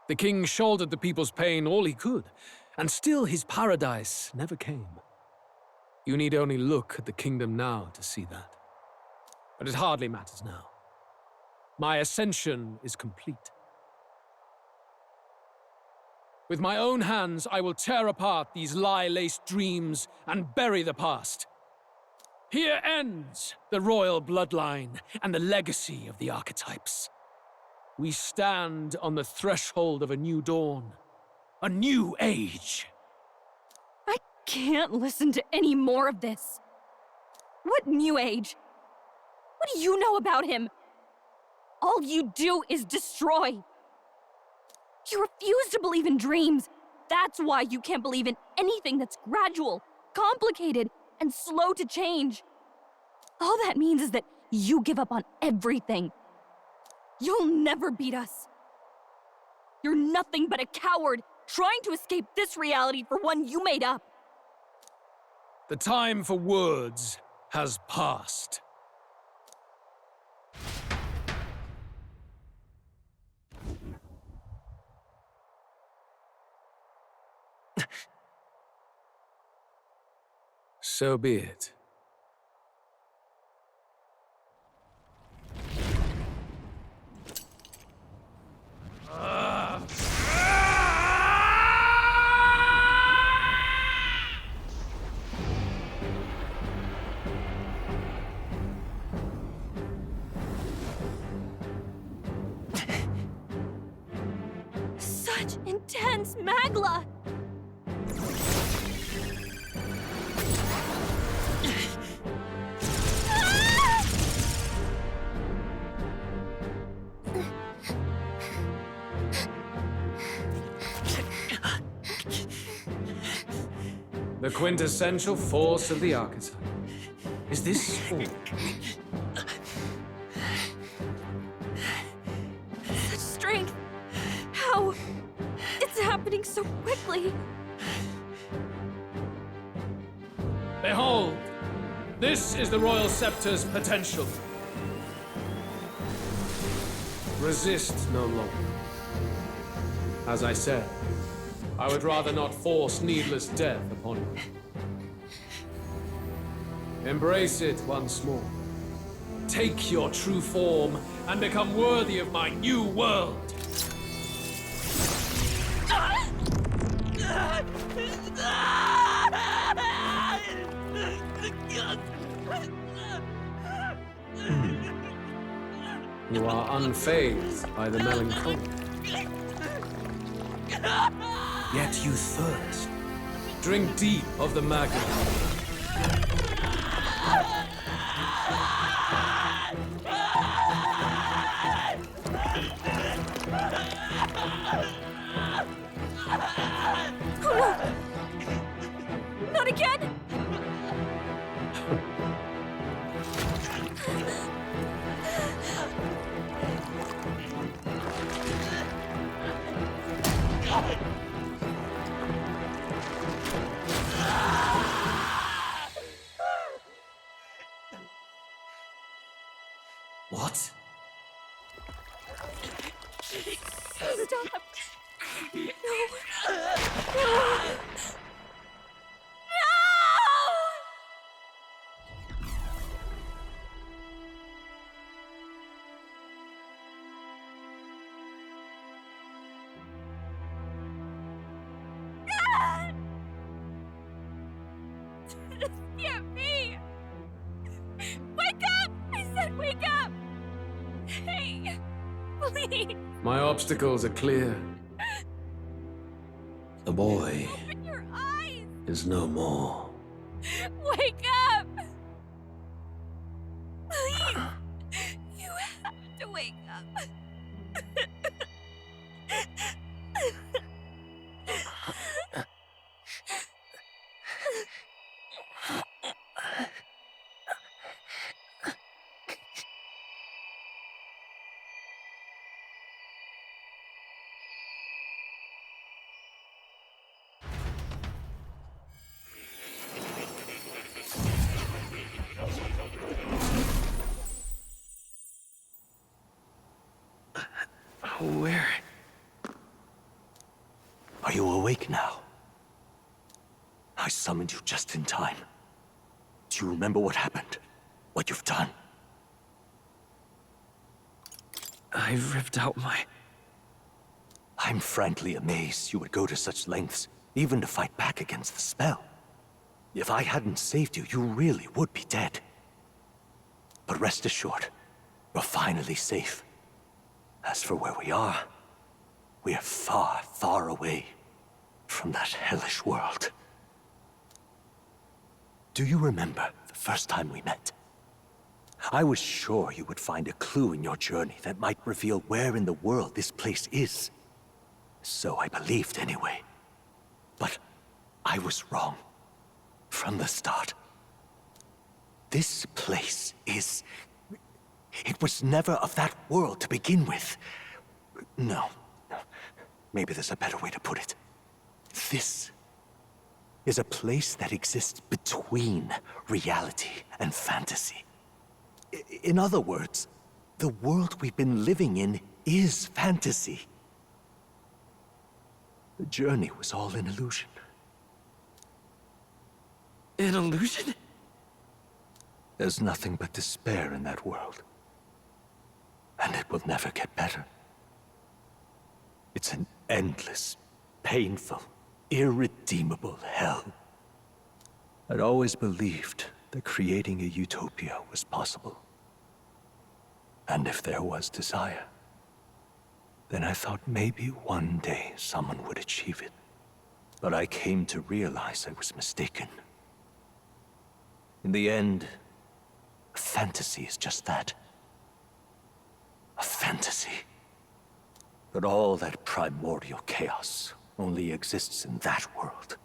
The king shouldered the people's pain all he could, and still his paradise never came. You need only look at the kingdom now to see that. But it hardly matters now. My ascension is complete. With my own hands, I will tear apart these lie-laced dreams and bury the past. Here ends the royal bloodline and the legacy of the archetypes. We stand on the threshold of a new dawn, a new age. I can't listen to any more of this. What new age? What do you know about him? All you do is destroy. You refuse to believe in dreams. That's why you can't believe in anything that's gradual, complicated, and slow to change. All that means is that you give up on everything. You'll never beat us. You're nothing but a coward, trying to escape this reality for one you made up. The time for words has passed. So be it. Such intense magla! The quintessential force of the archetype. Is this all? Such strength! How? It's happening so quickly! Behold! This is the Royal Scepter's potential. Resist no longer. As I said, I would rather not force needless death upon you. Embrace it once more. Take your true form and become worthy of my new world. You are unfazed by the melancholy. Yet you thirst. Drink deep of the magma. Oh no! Not again! What? Stop! No! No! This can't be! Wake up! I said wake up! Hey, please! My obstacles are clear. The boy Open your eyes! is no more. Wake up! Please! You have to wake up. Where? Are you awake now? I summoned you just in time. Do you remember what happened? What you've done? I ripped out my... I'm frankly amazed you would go to such lengths, even to fight back against the spell. If I hadn't saved you, you really would be dead. But rest assured, you're finally safe. As for where we are far, far away from that hellish world. Do you remember the first time we met? I was sure you would find a clue in your journey that might reveal where in the world this place is. So I believed anyway. But I was wrong. From the start. This place is... It was never of that world to begin with. No. maybe there's a better way to put it. This is a place that exists between reality and fantasy. In other words, the world we've been living in is fantasy. The journey was all an illusion. An illusion? There's nothing but despair in that world. And it will never get better. It's an endless, painful, irredeemable hell. I'd always believed that creating a utopia was possible. And if there was desire, then I thought maybe one day someone would achieve it. But I came to realize I was mistaken. In the end, a fantasy is just that. A fantasy. But all that primordial chaos only exists in that world.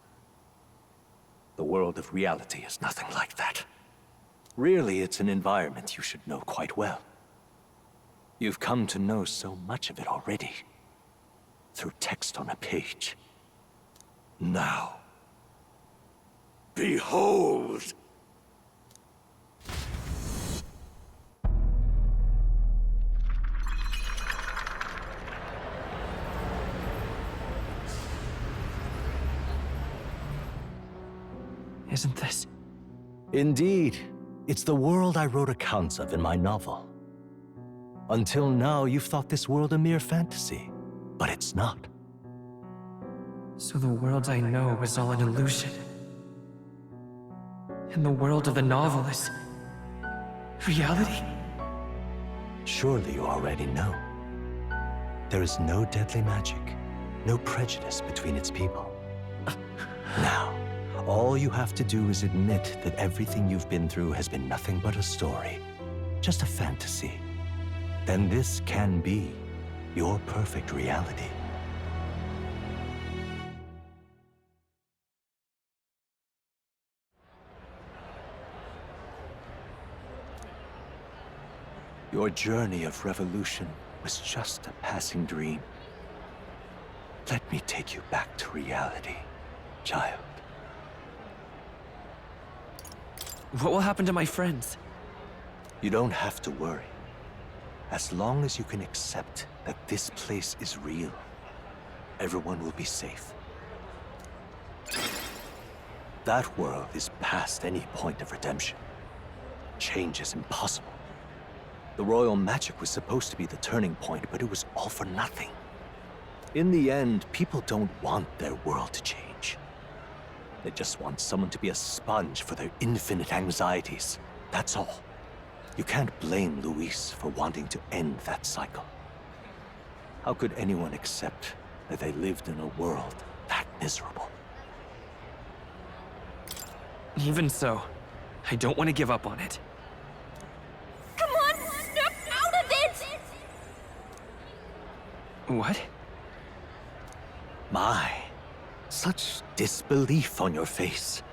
The world of reality is nothing like that. Really, it's an environment you should know quite well. You've come to know so much of it already, through text on a page. Now, behold! Isn't this? Indeed. It's the world I wrote accounts of in my novel. Until now, you've thought this world a mere fantasy, but it's not. So the world I know is all an illusion. And the world of the novel is reality? Surely you already know. There is no deadly magic, no prejudice between its people. Now, all you have to do is admit that everything you've been through has been nothing but a story, just a fantasy. Then this can be your perfect reality. Your journey of revolution was just a passing dream. Let me take you back to reality, child. What will happen to my friends? You don't have to worry. As long as you can accept that this place is real, everyone will be safe. That world is past any point of redemption. Change is impossible. The royal magic was supposed to be the turning point, but it was all for nothing. In the end, people don't want their world to change. They just want someone to be a sponge for their infinite anxieties. That's all. You can't blame Luis for wanting to end that cycle. How could anyone accept that they lived in a world that miserable? Even so, I don't want to give up on it. Come on, snap out of it! What? My, such disbelief on your face.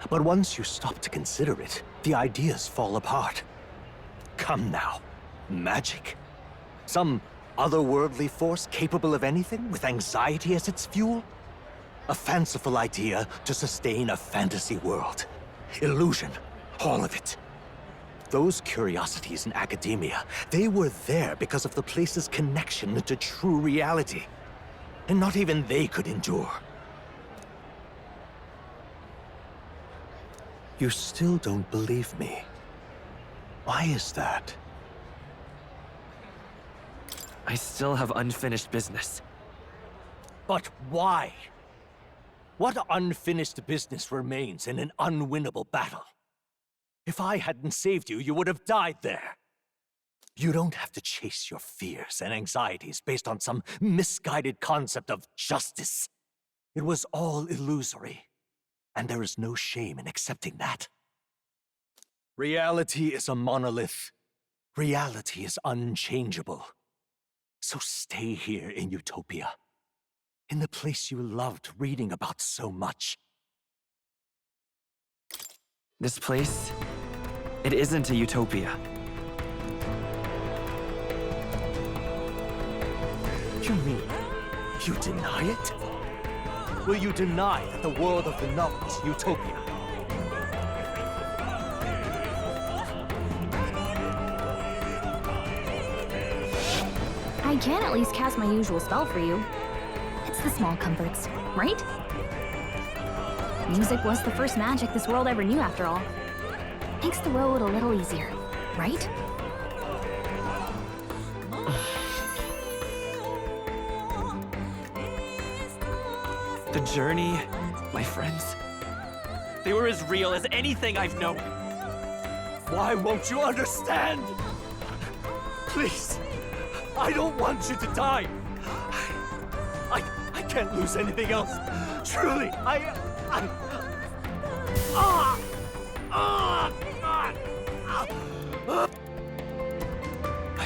But once you stop to consider it, the ideas fall apart. Come now, magic? Some otherworldly force capable of anything with anxiety as its fuel? A fanciful idea to sustain a fantasy world. Illusion, all of it. Those curiosities in academia, they were there because of the place's connection to true reality. And not even they could endure. You still don't believe me. Why is that? I still have unfinished business. But why? What unfinished business remains in an unwinnable battle? If I hadn't saved you, you would have died there. You don't have to chase your fears and anxieties based on some misguided concept of justice. It was all illusory, and there is no shame in accepting that. Reality is a monolith. Reality is unchangeable. So stay here in Utopia, in the place you loved reading about so much. This place, it isn't a utopia. You mean You deny it? Will you deny that the world of the novel is utopia? I can at least cast my usual spell for you. It's the small comforts, right? Music was the first magic this world ever knew, after all. Makes the road a little easier, right? The journey, my friends, they were as real as anything I've known. Why won't you understand? Please, I don't want you to die. I can't lose anything else. Truly, I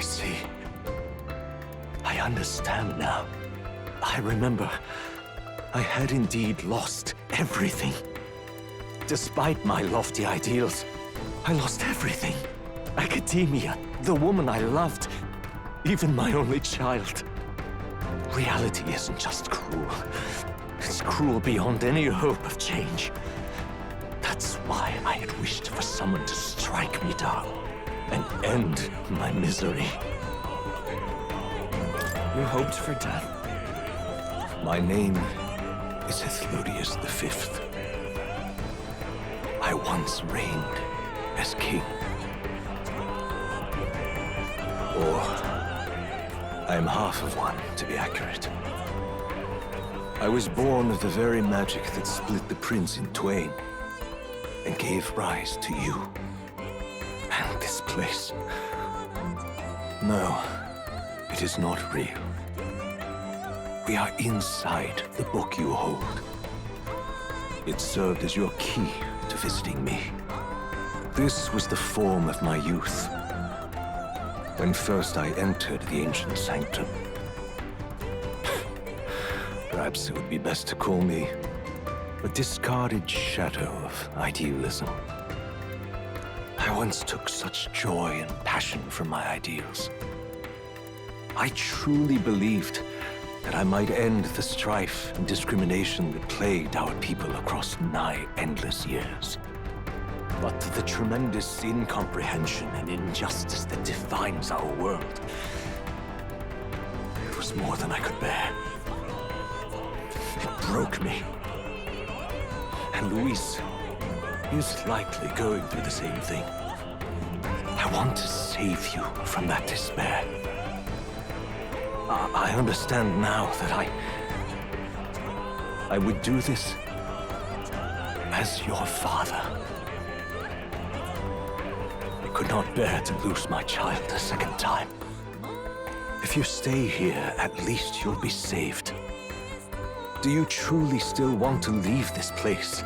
see. I understand now. I remember. I had indeed lost everything. Despite my lofty ideals, I lost everything. Academia, the woman I loved, even my only child. Reality isn't just cruel. It's cruel beyond any hope of change. That's why I had wished for someone to strike me down and end my misery. You hoped for death? My name is Hethlodius V. I once reigned as king. Or, I am half of one, to be accurate. I was born of the very magic that split the prince in twain and gave rise to you and this place. No, it is not real. We are inside the book you hold. It served as your key to visiting me. This was the form of my youth, when first I entered the ancient sanctum. Perhaps it would be best to call me a discarded shadow of idealism. I once took such joy and passion from my ideals. I truly believed that I might end the strife and discrimination that plagued our people across nigh endless years. But the tremendous incomprehension and injustice that defines our world, it was more than I could bear. It broke me. And Luis is likely going through the same thing. I want to save you from that despair. I understand now that I would do this as your father. I could not bear to lose my child a second time. If you stay here, at least you'll be saved. Do you truly still want to leave this place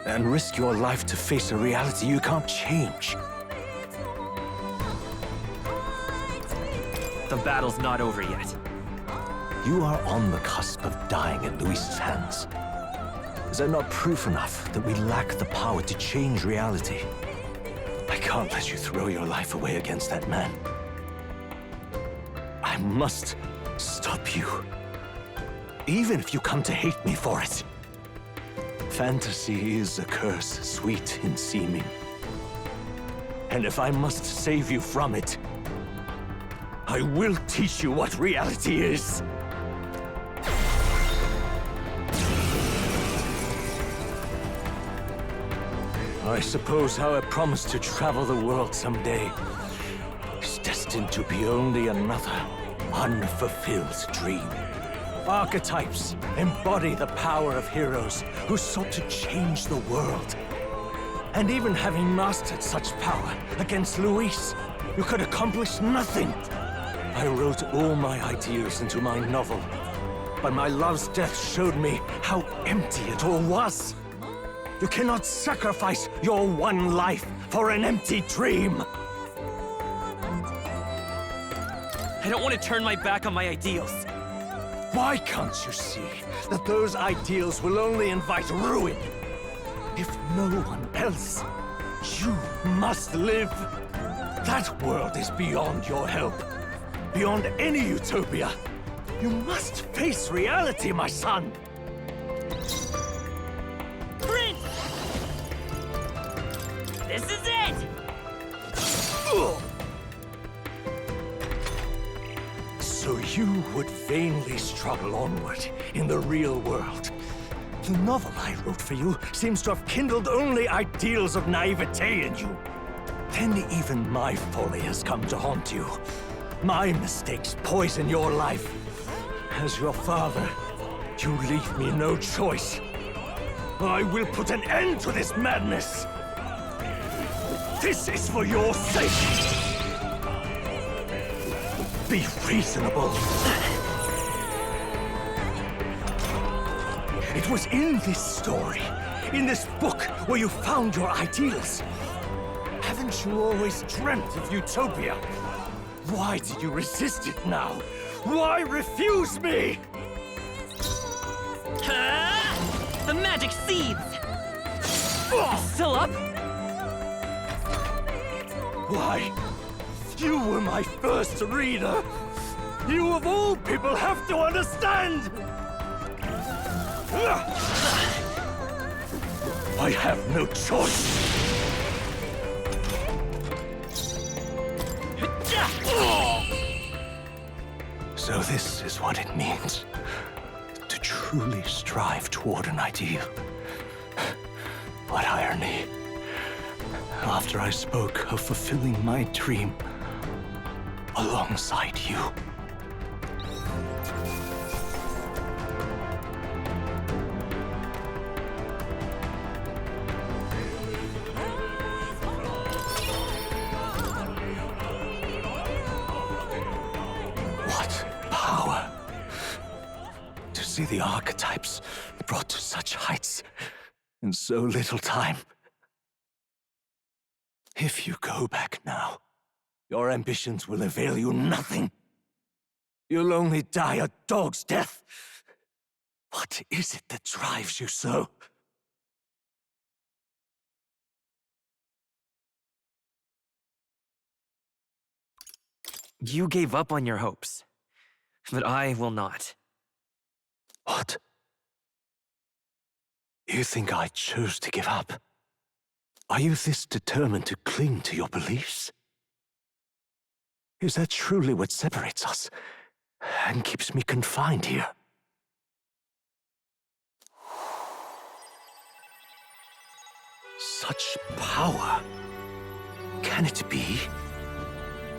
and risk your life to face a reality you can't change? The battle's not over yet. You are on the cusp of dying in Luis's hands. Is that not proof enough that we lack the power to change reality? I can't let you throw your life away against that man. I must stop you. Even if you come to hate me for it. Fantasy is a curse, sweet in seeming. And if I must save you from it, I will teach you what reality is. I suppose our promise to travel the world someday is destined to be only another unfulfilled dream. Archetypes embody the power of heroes who sought to change the world. And even having mastered such power against Luis, you could accomplish nothing. I wrote all my ideas into my novel, but my love's death showed me how empty it all was. You cannot sacrifice your one life for an empty dream. I don't want to turn my back on my ideals. Why can't you see that those ideals will only invite ruin? If no one else, you must live. That world is beyond your help, beyond any utopia. You must face reality, my son! Prince! This is it! So you would vainly struggle onward in the real world. The novel I wrote for you seems to have kindled only ideals of naivete in you. Then even my folly has come to haunt you. My mistakes poison your life. As your father, you leave me no choice. I will put an end to this madness. This is for your sake. Be reasonable. It was in this story, in this book, where you found your ideals. Haven't you always dreamt of utopia? Why do you resist it now? Why refuse me? The magic seeds! Still up? Why? You were my first reader. You of all people have to understand! I have no choice. So this is what it means to truly strive toward an ideal. What irony. After I spoke of fulfilling my dream alongside you. See the archetypes brought to such heights in so little time. If you go back now, your ambitions will avail you nothing. You'll only die a dog's death. What is it that drives you so? You gave up on your hopes, but I will not. What? You think I chose to give up? Are you this determined to cling to your beliefs? Is that truly what separates us and keeps me confined here? Such power. Can it be?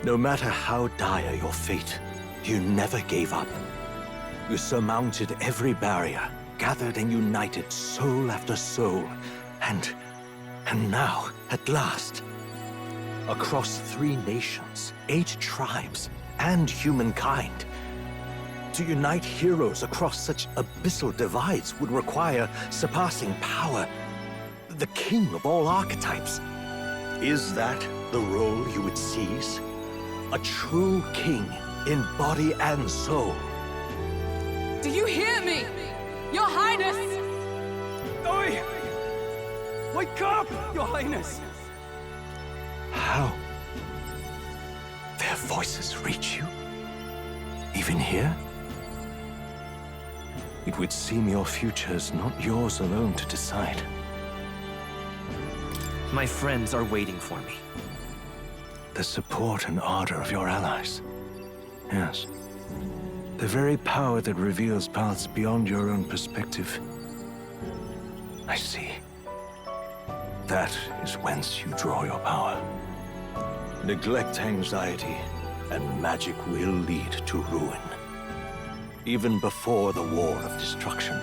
No matter how dire your fate, you never gave up. You surmounted every barrier, gathered and united soul after soul, and now, at last, across 3 nations, 8 tribes, and humankind, to unite heroes across such abyssal divides would require surpassing power, the king of all archetypes. Is that the role you would seize? A true king in body and soul? Do you hear me? Your Highness! Oi! Wake up, Your Highness! How? Their voices reach you? Even here? It would seem your future is not yours alone to decide. My friends are waiting for me. The support and ardor of your allies. Yes. The very power that reveals paths beyond your own perspective. I see. That is whence you draw your power. Neglect anxiety, and magic will lead to ruin. Even before the war of destruction,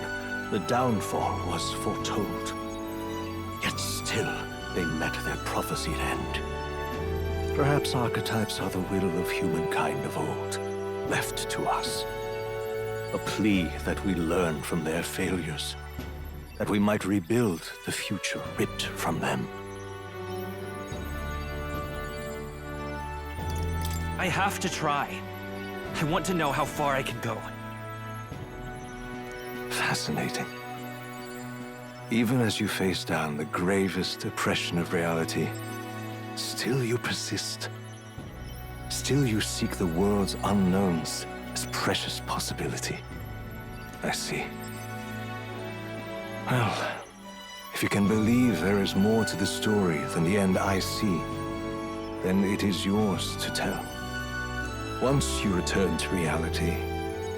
the downfall was foretold. Yet still, they met their prophesied end. Perhaps archetypes are the will of humankind of old, left to us. A plea that we learn from their failures, that we might rebuild the future ripped from them. I have to try. I want to know how far I can go. Fascinating. Even as you face down the gravest oppression of reality, still you persist. Still you seek the world's unknowns, This precious possibility. I see. Well, if you can believe there is more to the story than the end I see, then it is yours to tell. Once you return to reality,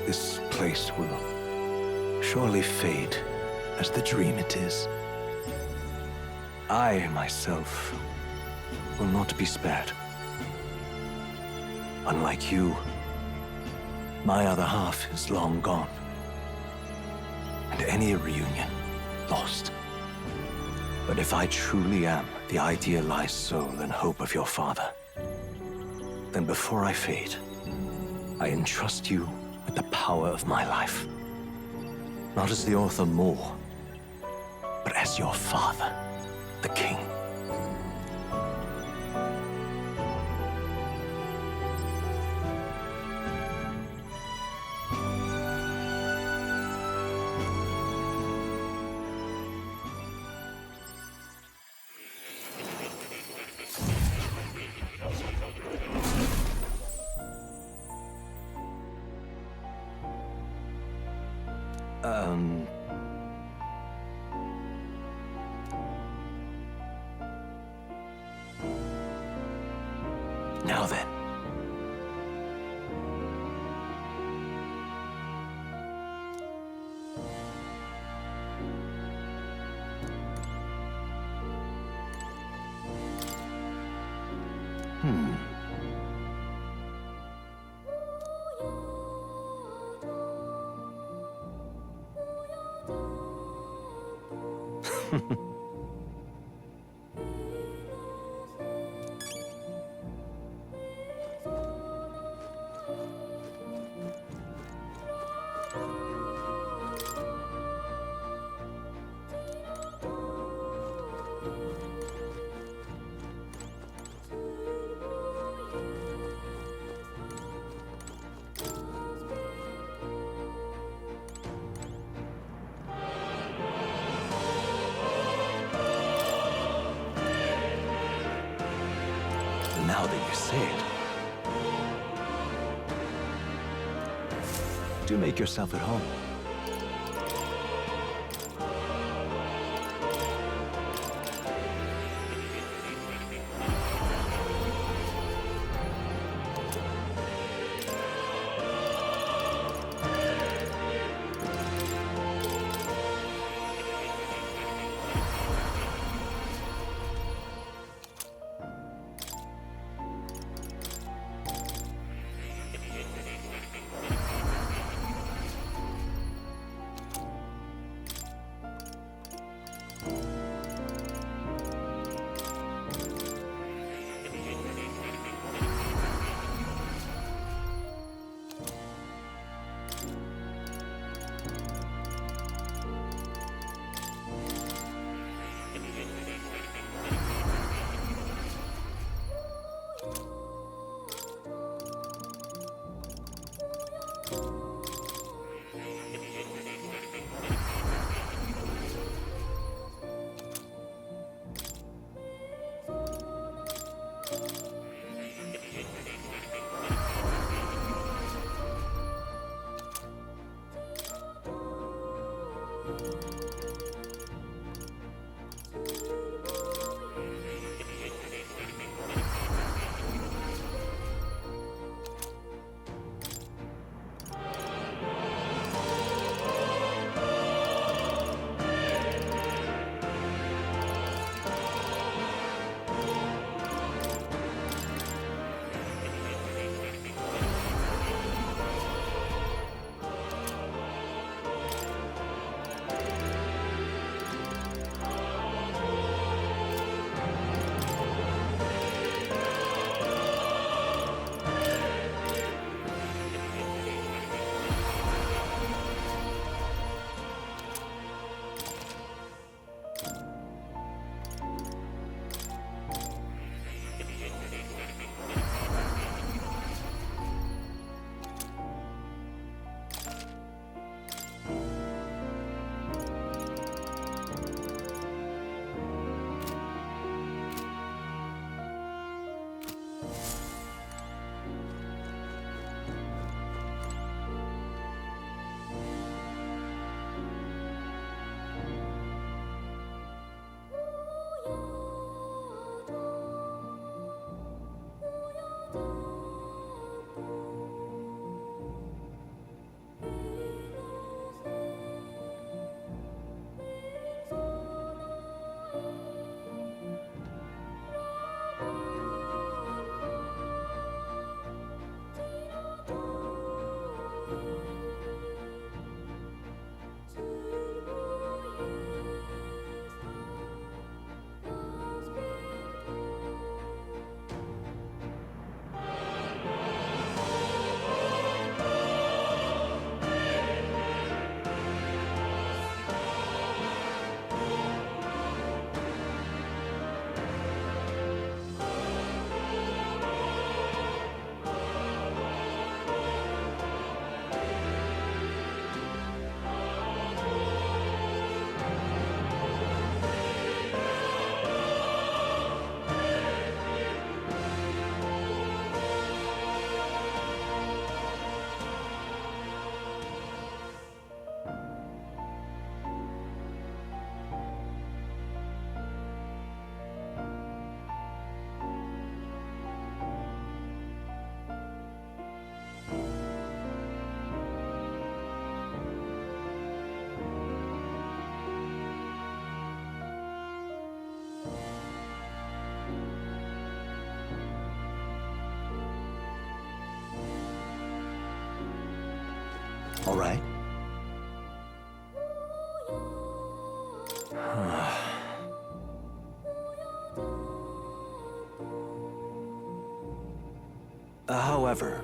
this place will surely fade as the dream it is. I, myself, will not be spared. Unlike you, my other half is long gone. And any reunion, lost. But if I truly am the idealized soul and hope of your father, then before I fade, I entrust you with the power of my life. Not as the author more, but as your father, the king. Now then. Now that you say it. Do make yourself at home. right? However,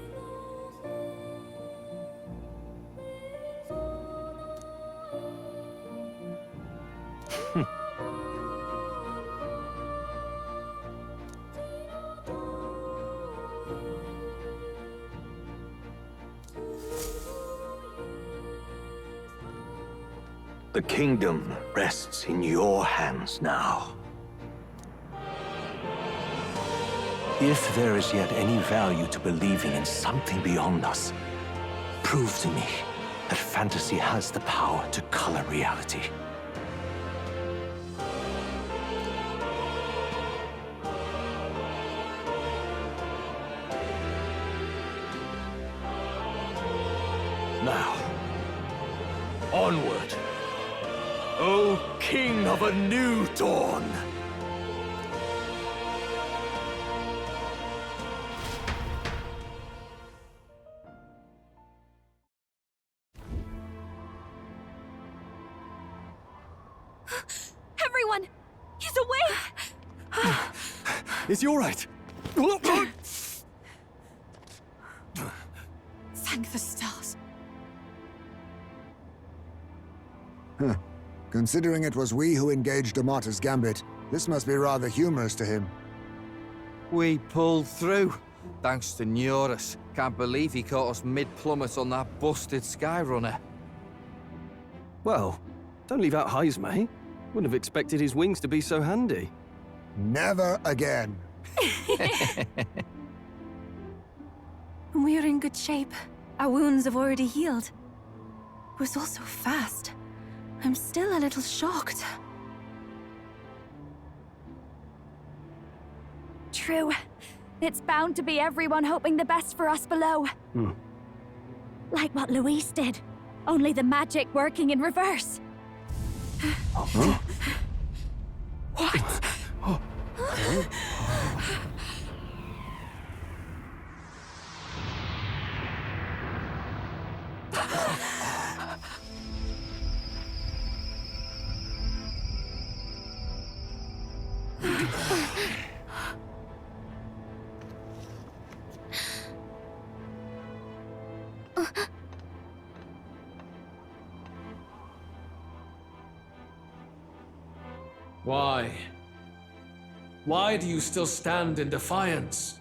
the kingdom rests in your hands now. If there is yet any value to believing in something beyond us, prove to me that fantasy has the power to color reality. Now, onward, O King of a new dawn! Everyone! He's awake! Is he all right? Thank the stars. Huh. Considering it was we who engaged Amata's gambit, this must be rather humorous to him. We pulled through, thanks to Neurus. Can't believe he caught us mid-plummet on that busted Skyrunner. Well, don't leave out Heis, mate. Wouldn't have expected his wings to be so handy. Never again. We're in good shape. Our wounds have already healed. It was all so fast. I'm still a little shocked. True. It's bound to be everyone hoping the best for us below. Like what Luis did. Only the magic working in reverse. What? Why? Why do you still stand in defiance?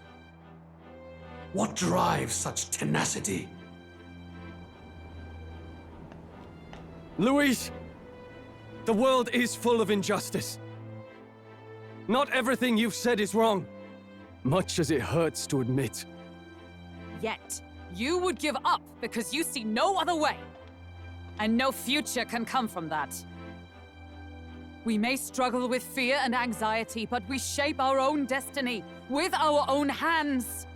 What drives such tenacity? Luis! The world is full of injustice. Not everything you've said is wrong, much as it hurts to admit. Yet, you would give up because you see no other way. And no future can come from that. We may struggle with fear and anxiety, but we shape our own destiny with our own hands.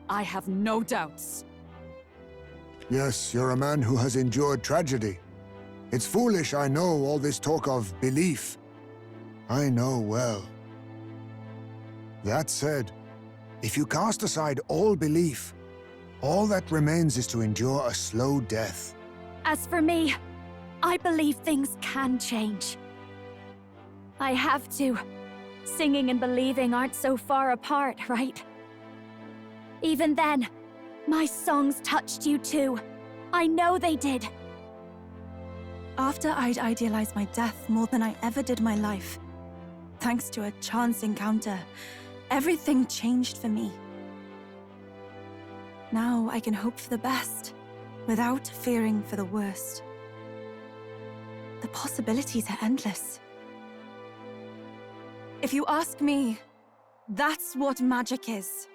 I have no doubts. Yes, you're a man who has endured tragedy. It's foolish, I know, all this talk of belief. I know well. That said, if you cast aside all belief, all that remains is to endure a slow death. As for me, I believe things can change. I have to. Singing and believing aren't so far apart, right? Even then, my songs touched you too. I know they did. After I'd idealized my death more than I ever did my life, thanks to a chance encounter, everything changed for me. Now I can hope for the best, without fearing for the worst. The possibilities are endless. If you ask me, that's what magic is.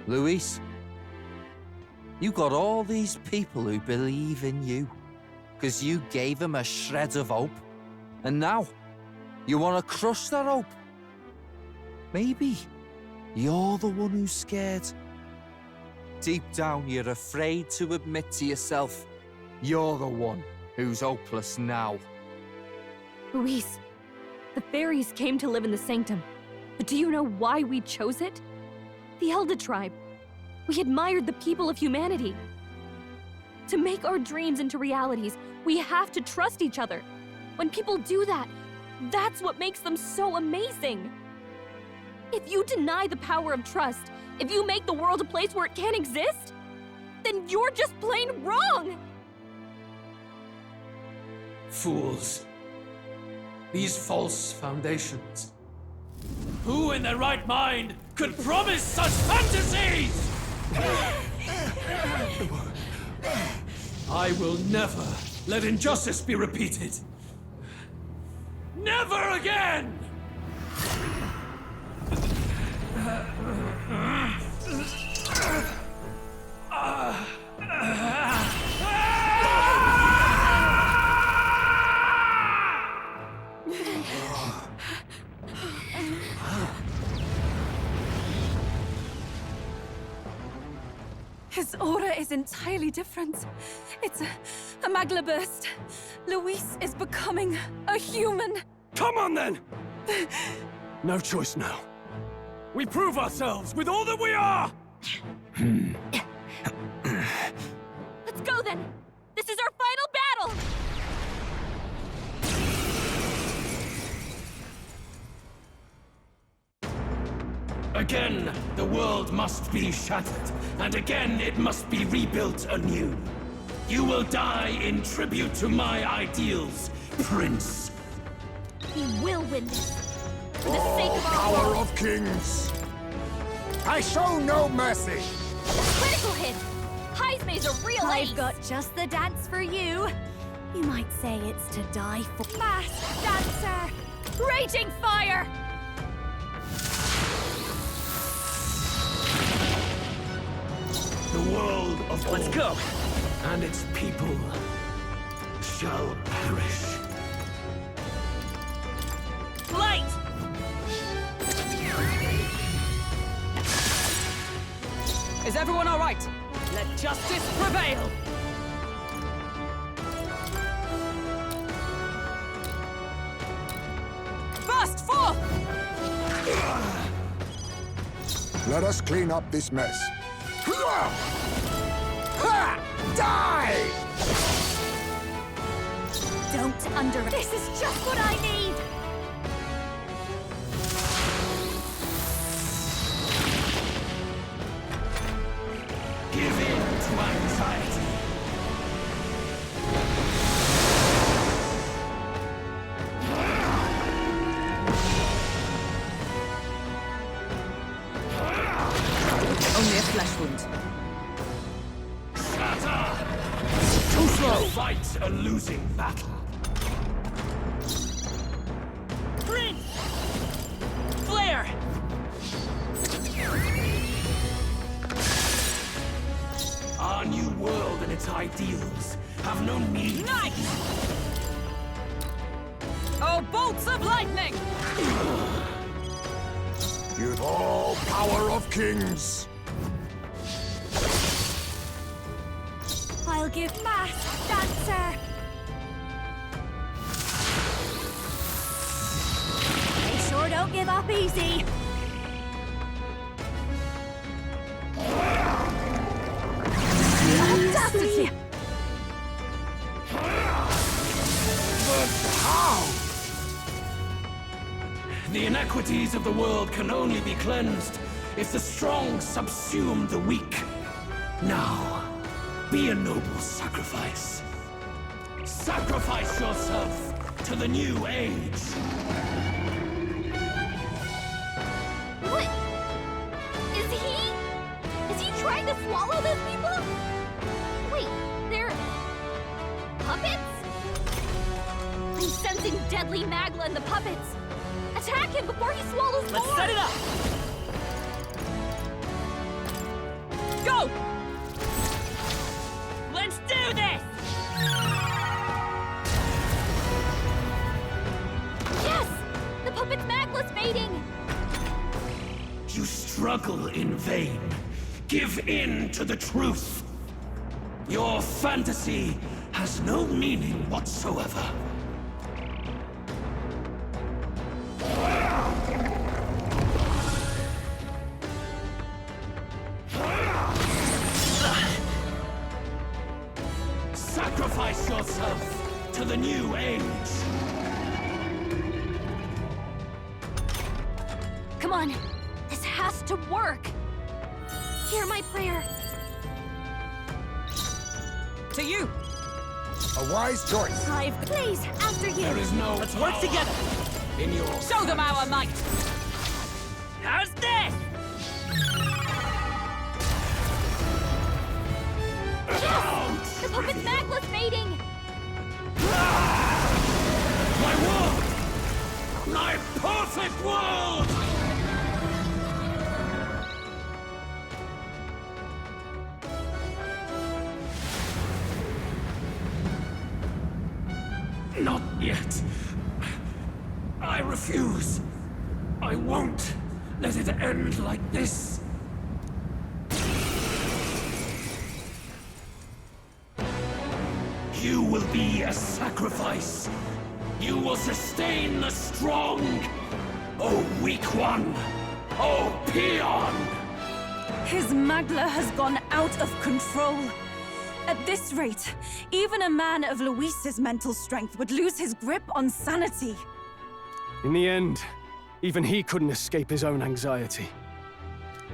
Luis, you got all these people who believe in you, because you gave them a shred of hope. And now, you want to crush their hope. Maybe you're the one who's scared. Deep down, you're afraid to admit to yourself, you're the one who's hopeless now. Luis, the fairies came to live in the Sanctum. But do you know why we chose it? The Elder tribe. We admired the people of humanity. To make our dreams into realities, we have to trust each other. When people do that, that's what makes them so amazing. If you deny the power of trust, if you make the world a place where it can't exist, then you're just plain wrong! Fools. These false foundations. Who in their right mind could promise such fantasies? I will never let injustice be repeated. Never again! His aura is entirely different. It's a magla burst. Luis is becoming a human. Come on then! No choice now. We prove ourselves with all that we are! Let's go then! This is our final battle! Again, the world must be shattered, and again it must be rebuilt anew. You will die in tribute to my ideals, Prince. We will win this. For the sake of our Power world. of kings! I show no mercy! Critical hit! Heismay's a real ace! I've got just the dance for you. You might say it's to die for. Masked Dancer! Raging Fire! The world of Let's old go! and its people shall perish. Light! Is everyone all right? Let justice prevail! Burst forth! Let us clean up this mess. Ha! Die! Don't under. This is just what I need! Give in to anxiety. Only a flesh wound. Shatter! Too slow! Fight a losing battle. Prince! Flare! Our new world and its ideals have no need. Nice! Oh, bolts of lightning! You've all power of kings! I'll give Masked Dancer. They sure don't give up easy. Audacity! But how? The inequities of the world can only be cleansed if the strong subsume the weak. Now, be a noble sacrifice. Sacrifice yourself to the new age. What? Is he trying to swallow those people? Wait, they're puppets? I'm sensing deadly Magla in the puppets. Attack him before he swallows Let's more! set it up! Go! Let's do this! Yes! The puppet's Magla's fading! You struggle in vain. Give in to the truth. Your fantasy has no meaning whatsoever. Come on. This has to work. Hear my prayer. To you. A wise choice. Clive, please, after you. There is no Let's work together. in your Show them our might. How's this? Yes! The puppet's Magla's mating! My world! My perfect world! Not yet. I refuse. I won't let it end like this. You will be a sacrifice. You will sustain the strong. Oh, weak one. Oh, peon. His Magla has gone out of control. At this rate, even a man of Luis's mental strength would lose his grip on sanity. In the end, even he couldn't escape his own anxiety.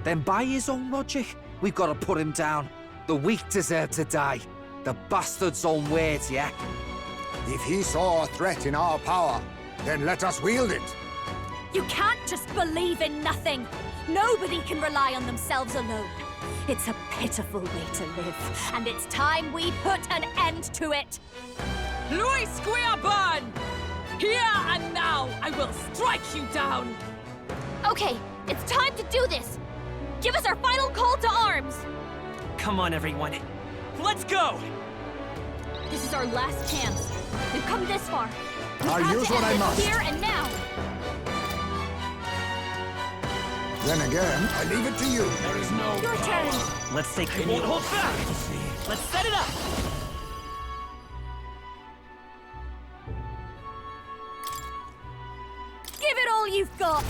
Then by his own logic, we've got to put him down. The weak deserve to die. The bastard's own words, yeah? If he saw a threat in our power, then let us wield it. You can't just believe in nothing. Nobody can rely on themselves alone. It's a pitiful way to live, and it's time we put an end to it. Luis Squeerburn! Here and now, I will strike you down! Okay, it's time to do this. Give us our final call to arms. Come on, everyone. Let's go! This is our last chance. We've come this far. We I'll have use to what end I this must. here and now. Then again, I leave it to you. There is no Your turn. Let's take I won't hold back. Let's set it up! Give it all you've got.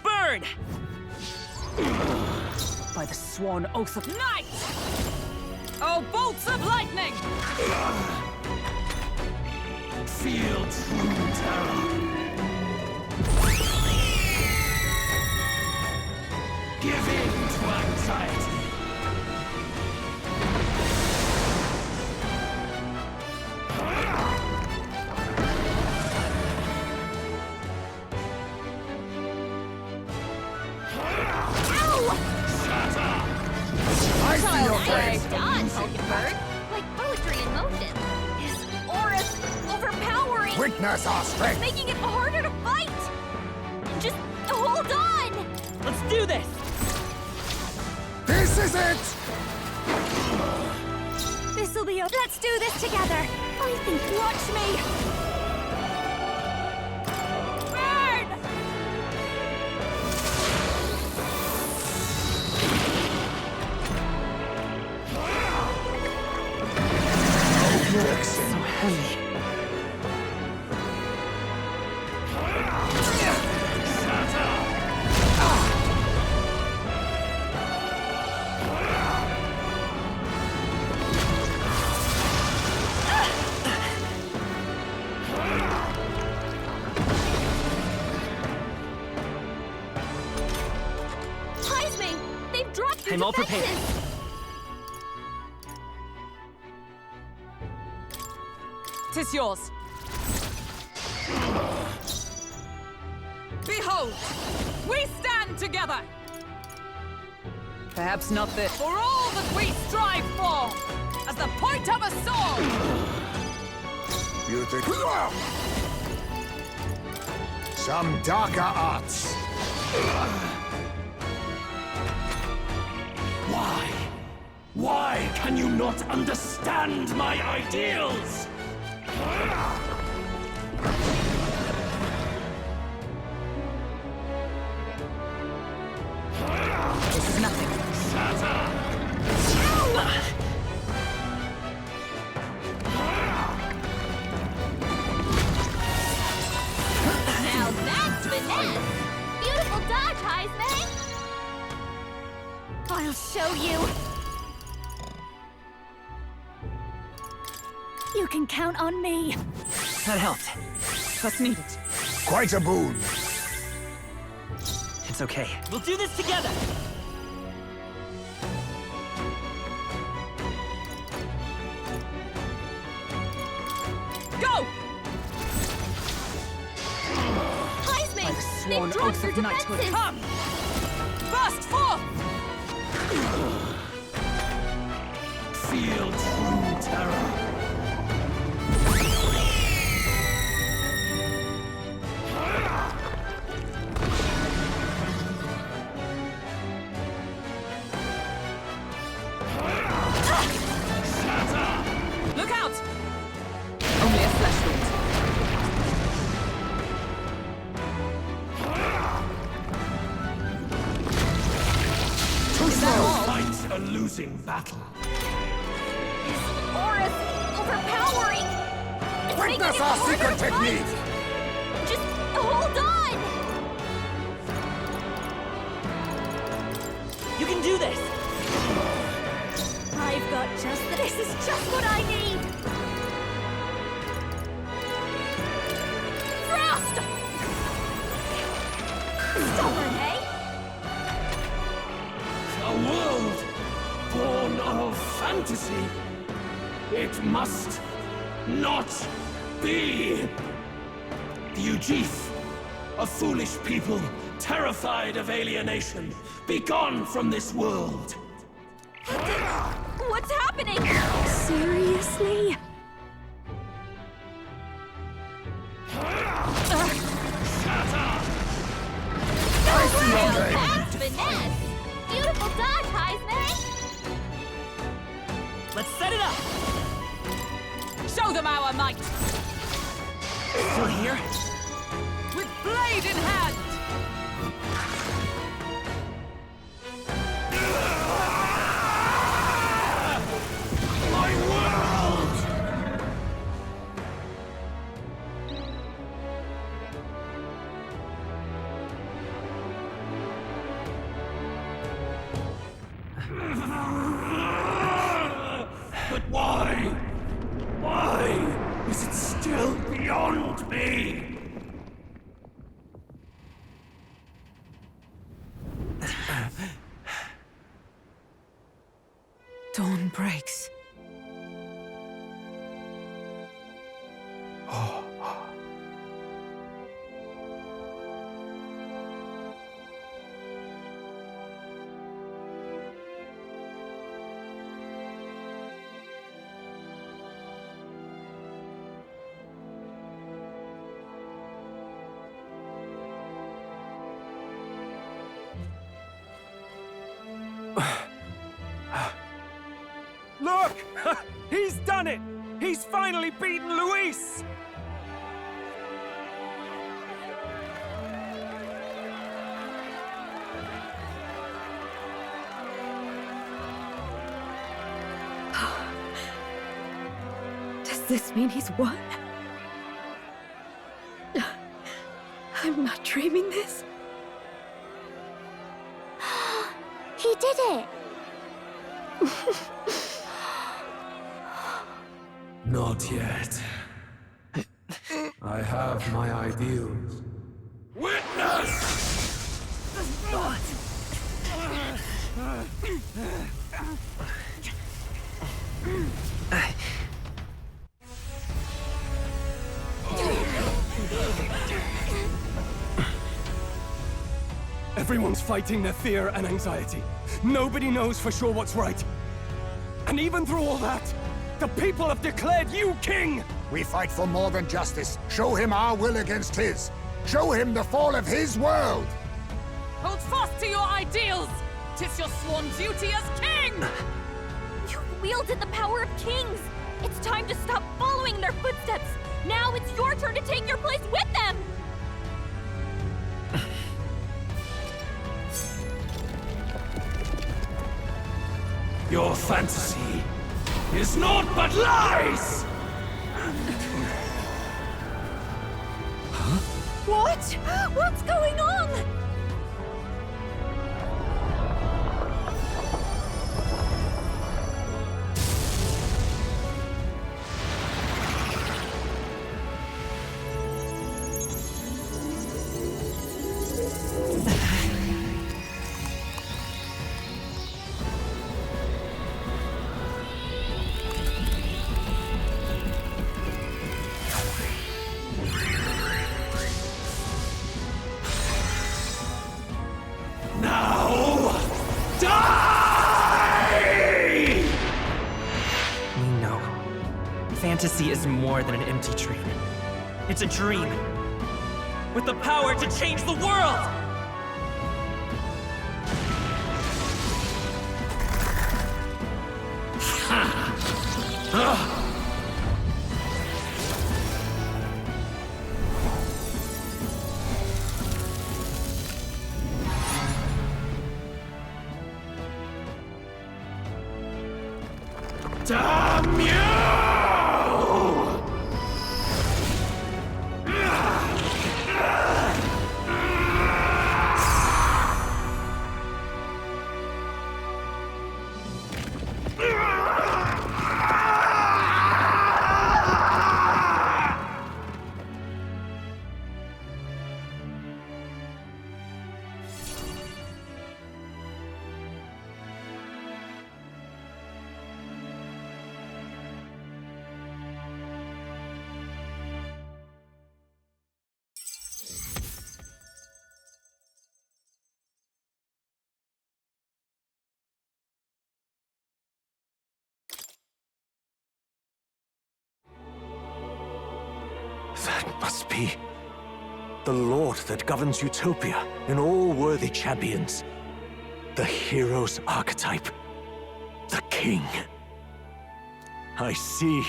Burn! By the sworn oath of night! Oh, bolts of lightning! Feel true terror. Give in to anxiety. I see your face. Done, Hulkenberg. Like poetry in motion. His aura's overpowering. Witness our strength. Making it harder to fight. Just hold on. Let's do this! This is it! This'll be okay. Let's do this together. I think. Watch me. So heavy. They've dropped your I'm all defenses. prepared. Tis yours. Behold, we stand together. Perhaps not this. For all that we strive for, as the point of a sword. You think... Some darker arts. Why? Why can you not understand my ideals? This is nothing. Now that's finesse. Beautiful dodge, Heisman. I'll show you. You can count on me. That helped. What's needed? Quite a boon. It's okay. We'll do this together! Go! Heisman! They've dropped their defenses! Come! Burst forth! Feel true terror. Look out! Only a flesh wound. Is that all? Fight a losing battle. Aura's overpowering! It's making Witness it our harder secret to fight. technique! Just hold on! You can do this! I've got just this is just what I need! Frost! Stubborn, eh? A world born of fantasy. It must not be. The Ujif, a foolish people, terrified of alienation, be gone from this world. What's happening? Seriously? That's finesse! Beautiful dodge, Heisman! Let's set it up! Show them our might! Still here? With blade in hand! My world! But why? Why is it still beyond me? Dawn breaks. Look! He's done it! He's finally beaten Luis! Does this mean he's won? I'm not dreaming this. He did it! Not yet. I have my ideals. Witness! Everyone's fighting their fear and anxiety. Nobody knows for sure what's right. And even through all that, the people have declared you king! We fight for more than justice. Show him our will against his. Show him the fall of his world! Hold fast to your ideals! 'Tis your sworn duty as king! You've wielded the power of kings! It's time to stop following in their footsteps! Now it's your turn to take your place with them! Your fantasy is naught but lies! What? What's going on? fantasy is more than an empty dream. It's a dream with the power to change the world! Damn you! That must be the Lord that governs Utopia in all worthy champions. The hero's archetype. The king. I see.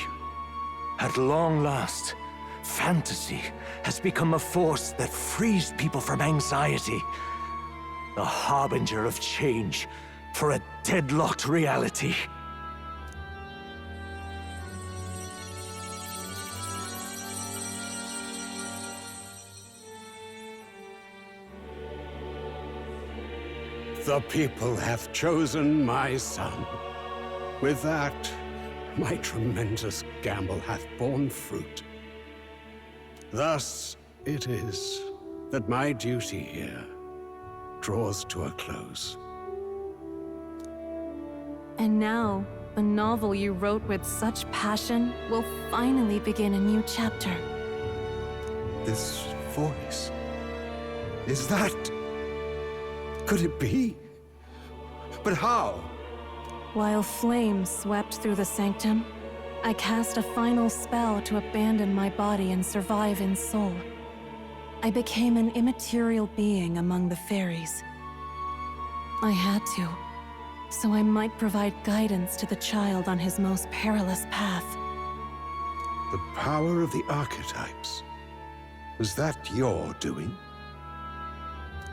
At long last, fantasy has become a force that frees people from anxiety. A harbinger of change for a deadlocked reality. The people have chosen my son. With that, my tremendous gamble hath borne fruit. Thus it is that my duty here draws to a close. And now, the novel you wrote with such passion will finally begin a new chapter. This voice... is that... could it be? But how? While flames swept through the sanctum, I cast a final spell to abandon my body and survive in soul. I became an immaterial being among the fairies. I had to, so I might provide guidance to the child on his most perilous path. The power of the archetypes. Was that your doing?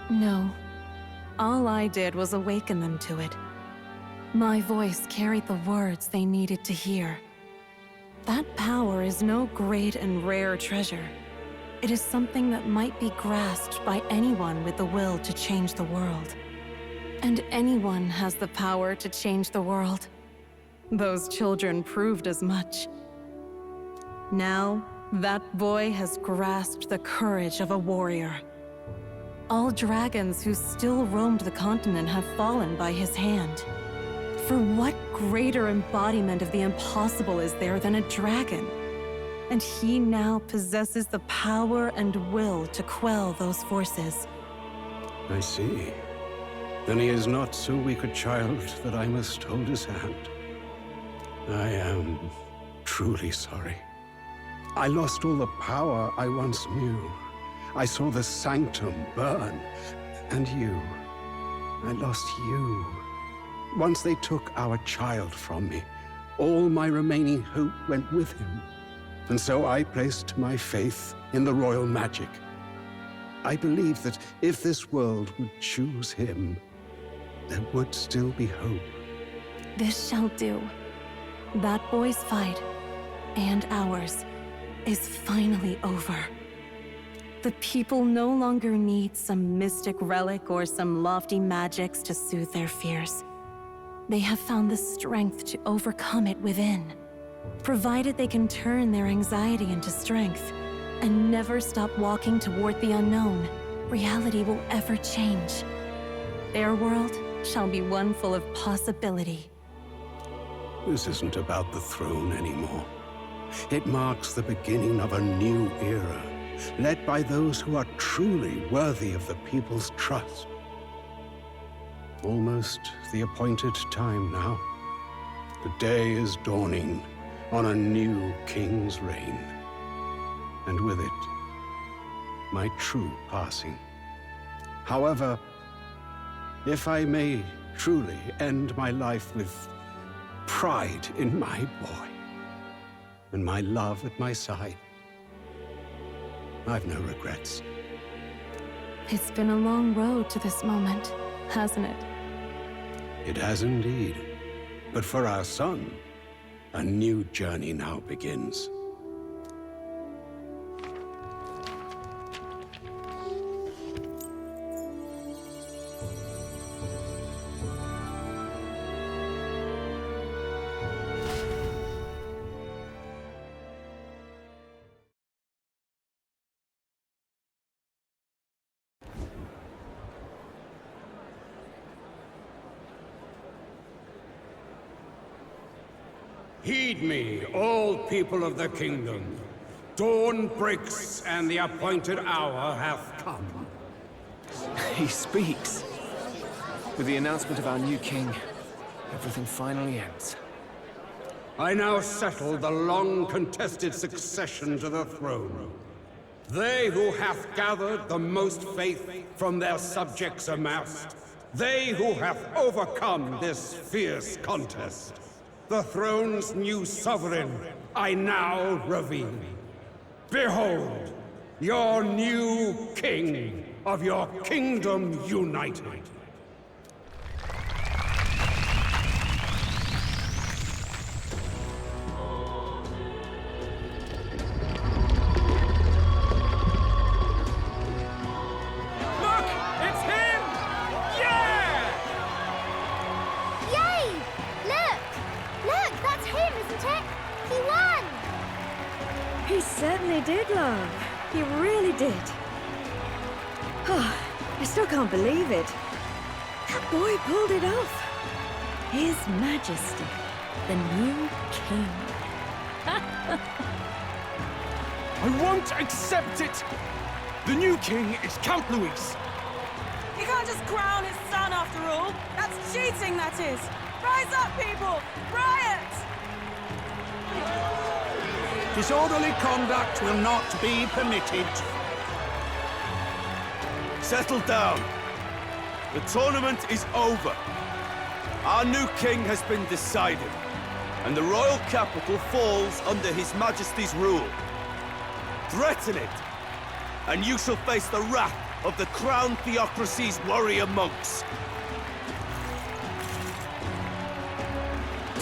No. All I did was awaken them to it. My voice carried the words they needed to hear. That power is no great and rare treasure. It is something that might be grasped by anyone with the will to change the world. And anyone has the power to change the world. Those children proved as much. Now, that boy has grasped the courage of a warrior. All dragons who still roamed the continent have fallen by his hand. For what greater embodiment of the impossible is there than a dragon? And he now possesses the power and will to quell those forces. I see. Then he is not so weak a child that I must hold his hand. I am truly sorry. I lost all the power I once knew. I saw the sanctum burn, and you. I lost you. Once they took our child from me, all my remaining hope went with him. And so I placed my faith in the royal magic. I believed that if this world would choose him, there would still be hope. This shall do. That boy's fight, and ours, is finally over. The people no longer need some mystic relic or some lofty magics to soothe their fears. They have found the strength to overcome it within. Provided they can turn their anxiety into strength and never stop walking toward the unknown, reality will ever change. Their world shall be one full of possibility. This isn't about the throne anymore. It marks the beginning of a new era, led by those who are truly worthy of the people's trust. Almost the appointed time now. The day is dawning, on a new king's reign. And with it, my true passing. However, if I may truly end my life with pride in my boy, and my love at my side, I've no regrets. It's been a long road to this moment, hasn't it? It has indeed. But for our son, a new journey now begins. Heed me, all people of the kingdom. Dawn breaks, and the appointed hour hath come. He speaks. With the announcement of our new king, everything finally ends. I now settle the long-contested succession to the throne. They who hath gathered the most faith from their subjects amassed, they who have overcome this fierce contest. The throne's new sovereign, I now reveal. Behold, your new king of your kingdom united. He certainly did, love. He really did. Oh, I still can't believe it. That boy pulled it off. His Majesty, the new king. I won't accept it! The new king is Count Luis. He can't just crown his son after all. That's cheating, that is. Rise up, people! Riot! Disorderly conduct will not be permitted. Settle down. The tournament is over. Our new king has been decided, and the royal capital falls under His Majesty's rule. Threaten it, and you shall face the wrath of the crown theocracy's warrior monks.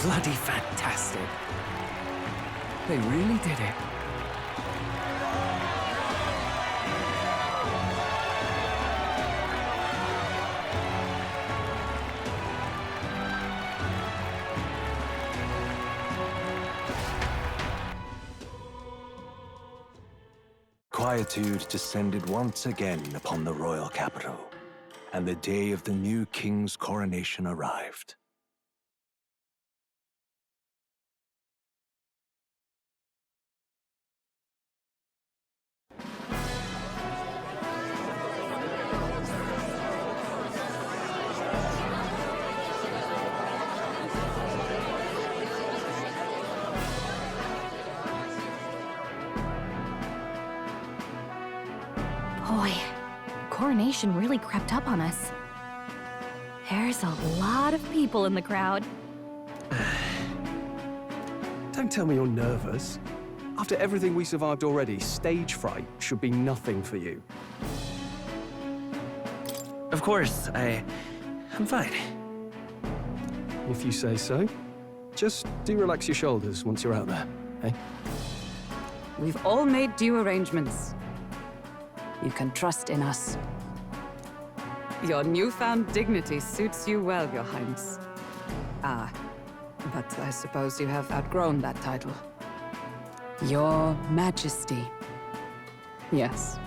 Bloody fantastic. They really did it. Quietude descended once again upon the royal capital, and the day of the new king's coronation arrived. Boy, coronation really crept up on us. There's a lot of people in the crowd. Don't tell me you're nervous. After everything we survived already, stage fright should be nothing for you. Of course, I'm fine. If you say so. Just do relax your shoulders once you're out there, eh? We've all made due arrangements. You can trust in us. Your newfound dignity suits you well, Your Highness. Ah, but I suppose you have outgrown that title. Your Majesty. Yes,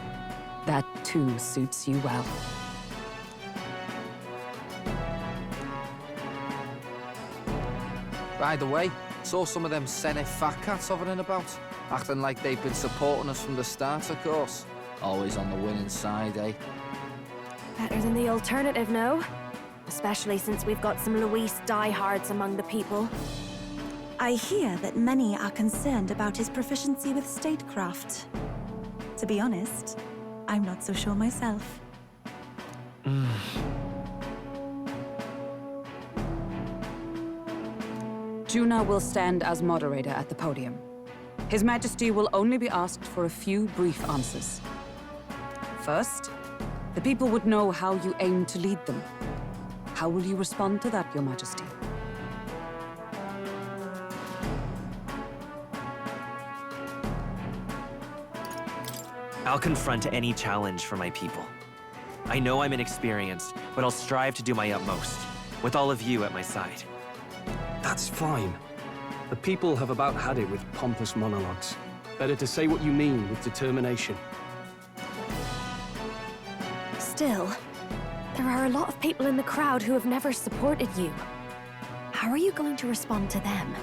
that too suits you well. By the way, saw some of them Senate fat cats hovering about, acting like they've been supporting us from the start, of course. Always on the winning side, eh? Better than the alternative, no? Especially since we've got some Luis diehards among the people. I hear that many are concerned about his proficiency with statecraft. To be honest, I'm not so sure myself. Juna will stand as moderator at the podium. His Majesty will only be asked for a few brief answers. First, the people would know how you aim to lead them. How will you respond to that, Your Majesty? I'll confront any challenge for my people. I know I'm inexperienced, but I'll strive to do my utmost, with all of you at my side. That's fine. The people have about had it with pompous monologues. Better to say what you mean with determination. Still, there are a lot of people in the crowd who have never supported you. How are you going to respond to them?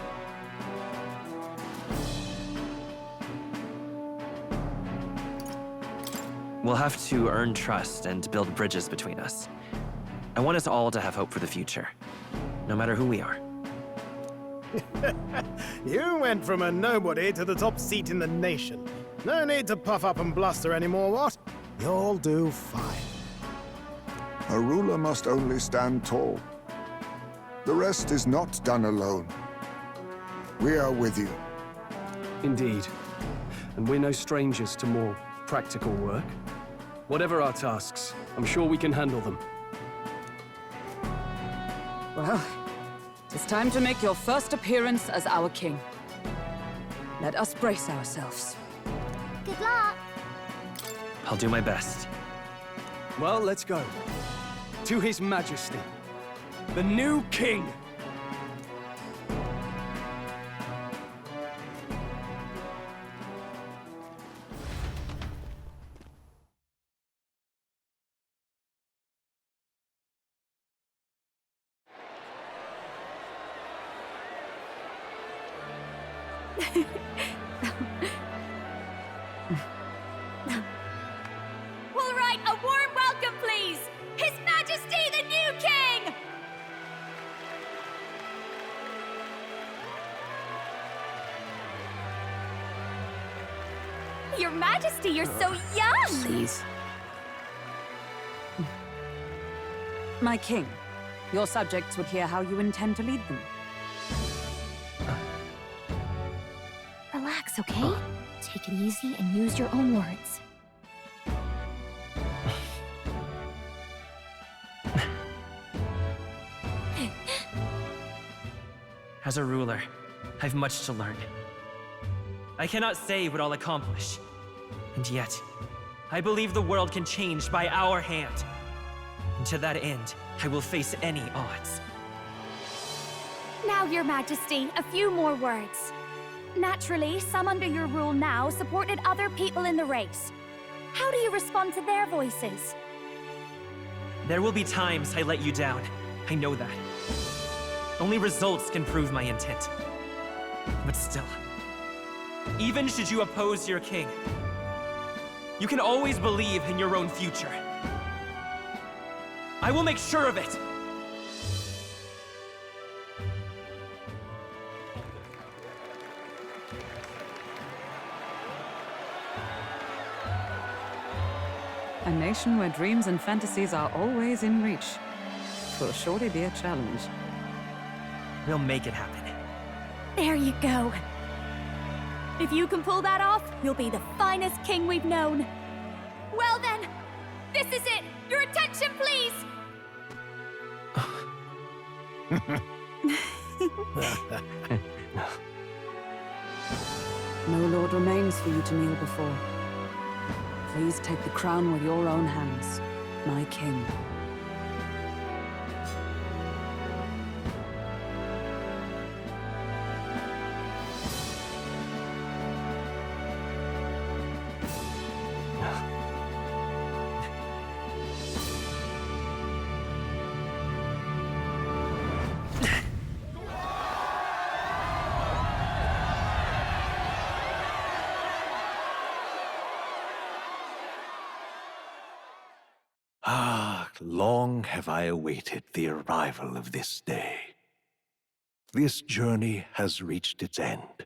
We'll have to earn trust and build bridges between us. I want us all to have hope for the future, no matter who we are. You went from a nobody to the top seat in the nation. No need to puff up and bluster anymore, what? You'll do fine. A ruler must only stand tall. The rest is not done alone. We are with you. Indeed. And we're no strangers to more practical work. Whatever our tasks, I'm sure we can handle them. Well, it's time to make your first appearance as our king. Let us brace ourselves. Good luck! I'll do my best. Well, let's go. To His Majesty, the new king! All right, a warm welcome, please! His Majesty the new king! Your Majesty, you're so young! Please. My king, your subjects would hear how you intend to lead them. Relax, okay? Take it easy and use your own words. As a ruler, I've much to learn. I cannot say what I'll accomplish. And yet, I believe the world can change by our hand. And to that end, I will face any odds. Now, Your Majesty, a few more words. Naturally, some under your rule now supported other people in the race. How do you respond to their voices? There will be times I let you down. I know that. Only results can prove my intent. But still, even should you oppose your king, you can always believe in your own future. I will make sure of it! A nation where dreams and fantasies are always in reach. Will surely be a challenge. We'll make it happen. There you go. If you can pull that off, you'll be the finest king we've known. Well then, this is it! Your attention, please! No lord remains for you to kneel before. Please take the crown with your own hands, my king. Ah, long have I awaited the arrival of this day. this journey has reached its end.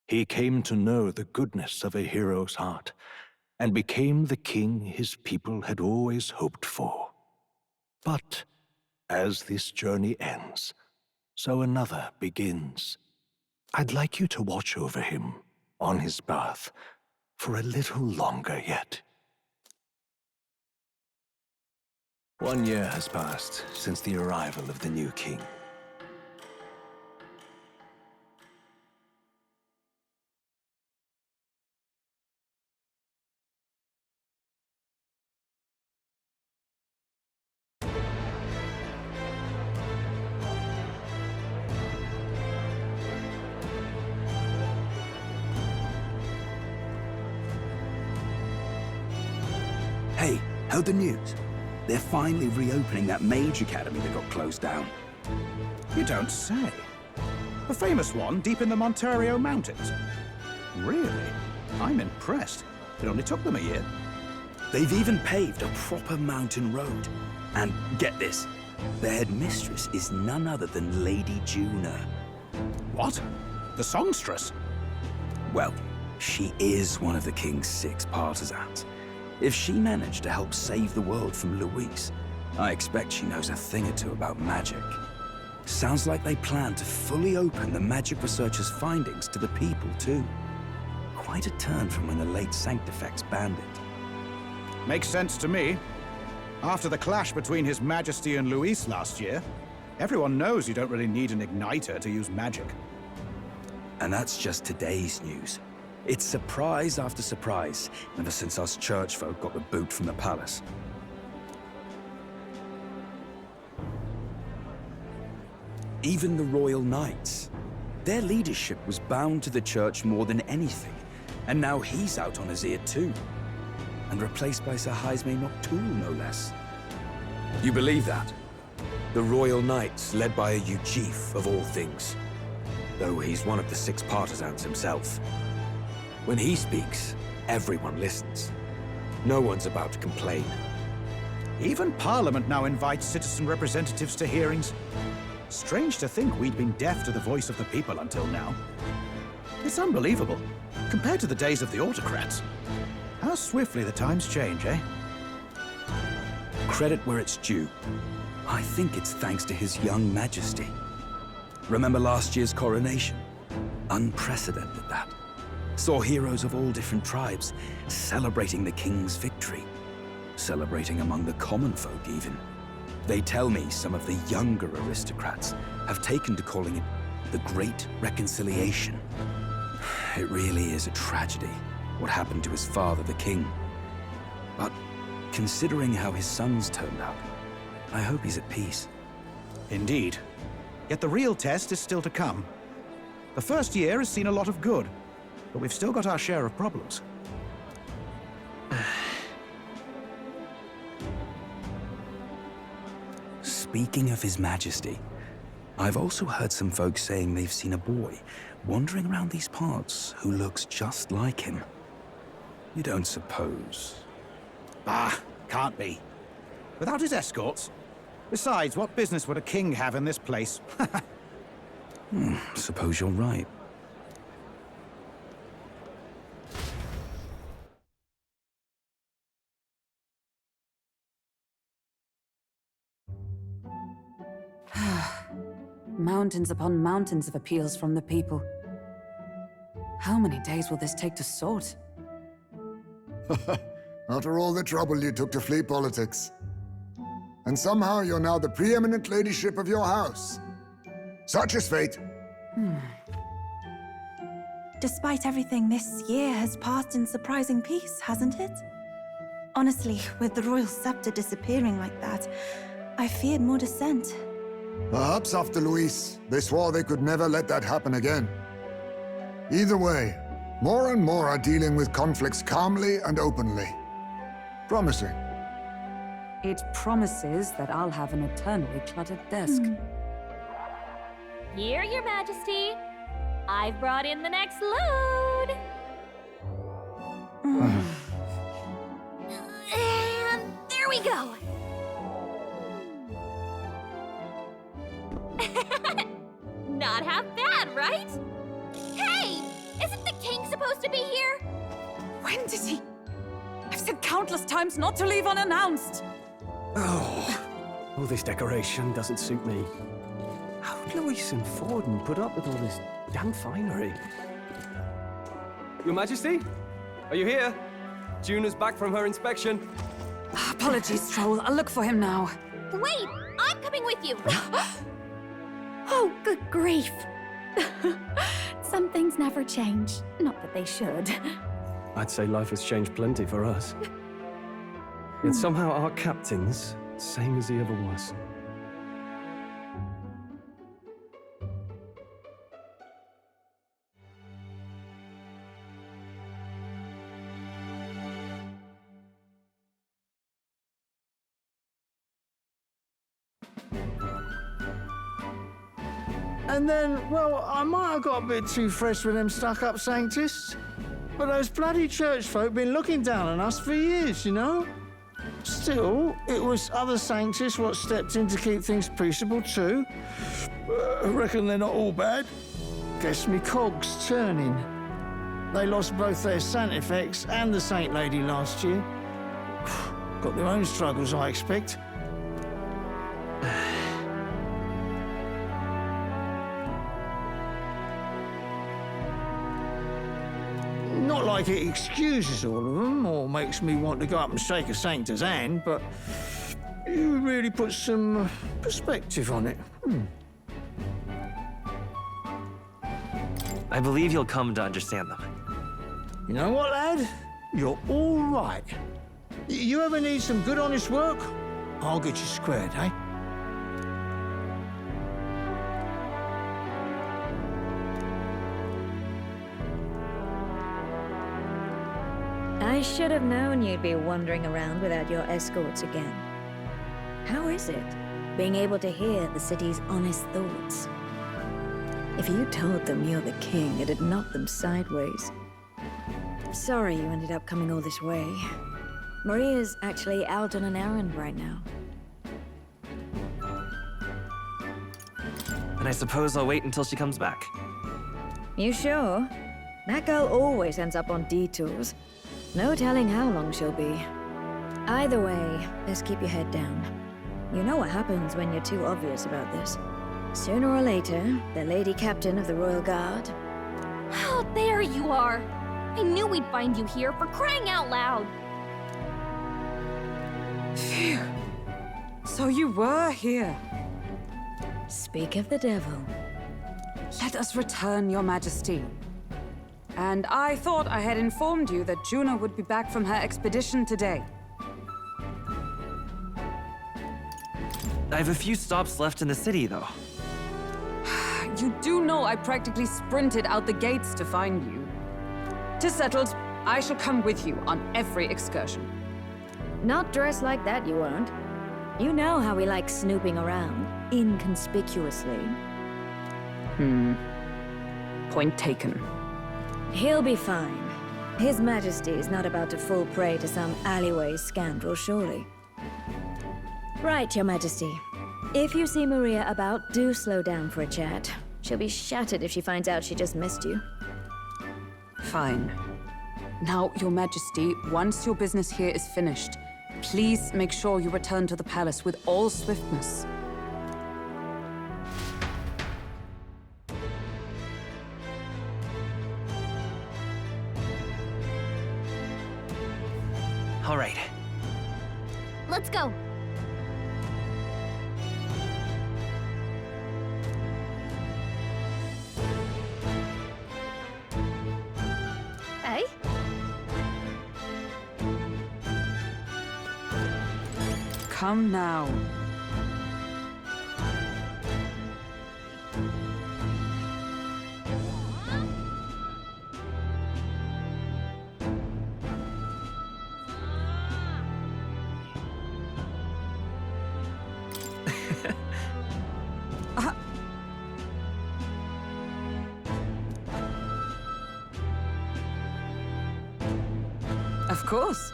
He came to know the goodness of a hero's heart, and became the king his people had always hoped for. But as this journey ends, so another begins. I'd like you to watch over him on his path for a little longer yet. 1 year has passed since the arrival of the new king. Hey, heard the news? They're finally reopening that mage academy that got closed down. You don't say. The famous one deep in the Montario Mountains. Really? I'm impressed. It only took them a year. They've even paved a proper mountain road. And get this, their headmistress is none other than Lady Juna. What? The songstress? Well, she is one of the king's 6 partisans. If she managed to help save the world from Luis, I expect she knows a thing or two about magic. Sounds like they plan to fully open the magic researchers' findings to the people, too. Quite a turn from when the late Sanctifex banned it. Makes sense to me. After the clash between His Majesty and Luis last year, everyone knows you don't really need an igniter to use magic. And that's just today's news. It's surprise after surprise, ever since us church folk got the boot from the palace. Even the Royal Knights. Their leadership was bound to the church more than anything, and now he's out on his ear too. And replaced by Sir Jaime Noctul, no less. You believe that? The Royal Knights, led by a Ujif, of all things. Though he's one of the 6 partisans himself. When he speaks, everyone listens. No one's about to complain. Even Parliament now invites citizen representatives to hearings. Strange to think we'd been deaf to the voice of the people until now. It's unbelievable, compared to the days of the autocrats. How swiftly the times change, eh? Credit where it's due. I think it's thanks to His young Majesty. Remember last year's coronation? Unprecedented, that. Saw heroes of all different tribes celebrating the king's victory. Celebrating among the common folk, even. They tell me some of the younger aristocrats have taken to calling it the Great Reconciliation. It really is a tragedy, what happened to his father, the king. But considering how his sons turned out, I hope he's at peace. Indeed. Yet the real test is still to come. The first year has seen a lot of good, but we've still got our share of problems. Speaking of His Majesty, I've also heard some folks saying they've seen a boy wandering around these parts who looks just like him. You don't suppose? Ah, can't be. Without his escorts? Besides, what business would a king have in this place? Suppose you're right. Mountains upon mountains of appeals from the people. How many days will this take to sort? After all the trouble you took to flee politics. And somehow you're now the preeminent ladyship of your house. Such is fate. Despite everything, this year has passed in surprising peace, hasn't it? Honestly, with the royal scepter disappearing like that, I feared more dissent. Perhaps after Luis, they swore they could never let that happen again. Either way, more and more are dealing with conflicts calmly and openly. Promising. It promises that I'll have an eternally cluttered desk. Here, Your Majesty. I've brought in the next load. And there we go. not half bad, right? Hey! Isn't the king supposed to be here? When did he? I've said countless times not to leave unannounced. Oh, all this decoration doesn't suit me. How would Luis and Forden put up with all this damn finery? Your Majesty? Are you here? Juna's back from her inspection. Apologies, Troll. I'll look for him now. Wait! I'm coming with you! Oh, good grief. Some things never change. Not that they should. I'd say life has changed plenty for us. Yet somehow our captain's same as he ever was. And then, well, I might have got a bit too fresh with them stuck-up Sanctists. But those bloody church folk been looking down on us for years, you know? Still, it was other Sanctists what stepped in to keep things peaceable too. I reckon they're not all bad. Guess me cogs turning. They lost both their Santifex and the Saint Lady last year. Got their own struggles, I expect. Not like it excuses all of them or makes me want to go up and shake a Sanctor's hand, but you really put some perspective on it. I believe you'll come to understand them. You know what, lad? You're all right. You ever need some good, honest work? I'll get you squared, eh? I should have known you'd be wandering around without your escorts again. How is it, being able to hear the city's honest thoughts? If you told them you're the king, it'd knock them sideways. Sorry you ended up coming all this way. Maria's actually out on an errand right now. And I suppose I'll wait until she comes back. You sure? That girl always ends up on detours. No telling how long she'll be. Either way, let's keep your head down. You know what happens when you're too obvious about this. Sooner or later, the Lady Captain of the Royal Guard... Oh, there you are! I knew we'd find you here, for crying out loud! Phew. So you were here. Speak of the devil. Let us return, Your Majesty. And I thought I had informed you that Juna would be back from her expedition today. I have a few stops left in the city, though. You do know I practically sprinted out the gates to find you. 'Tis settled. I shall come with you on every excursion. Not dressed like that, you won't. You know how we like snooping around, inconspicuously. Point taken. He'll be fine. His Majesty is not about to fall prey to some alleyway scandal, surely. Right, Your Majesty. If you see Maria about, do slow down for a chat. She'll be shattered if she finds out she just missed you. Fine. Now, Your Majesty, once your business here is finished, please make sure you return to the palace with all swiftness. All right. Let's go! Hey? Come now. Of course.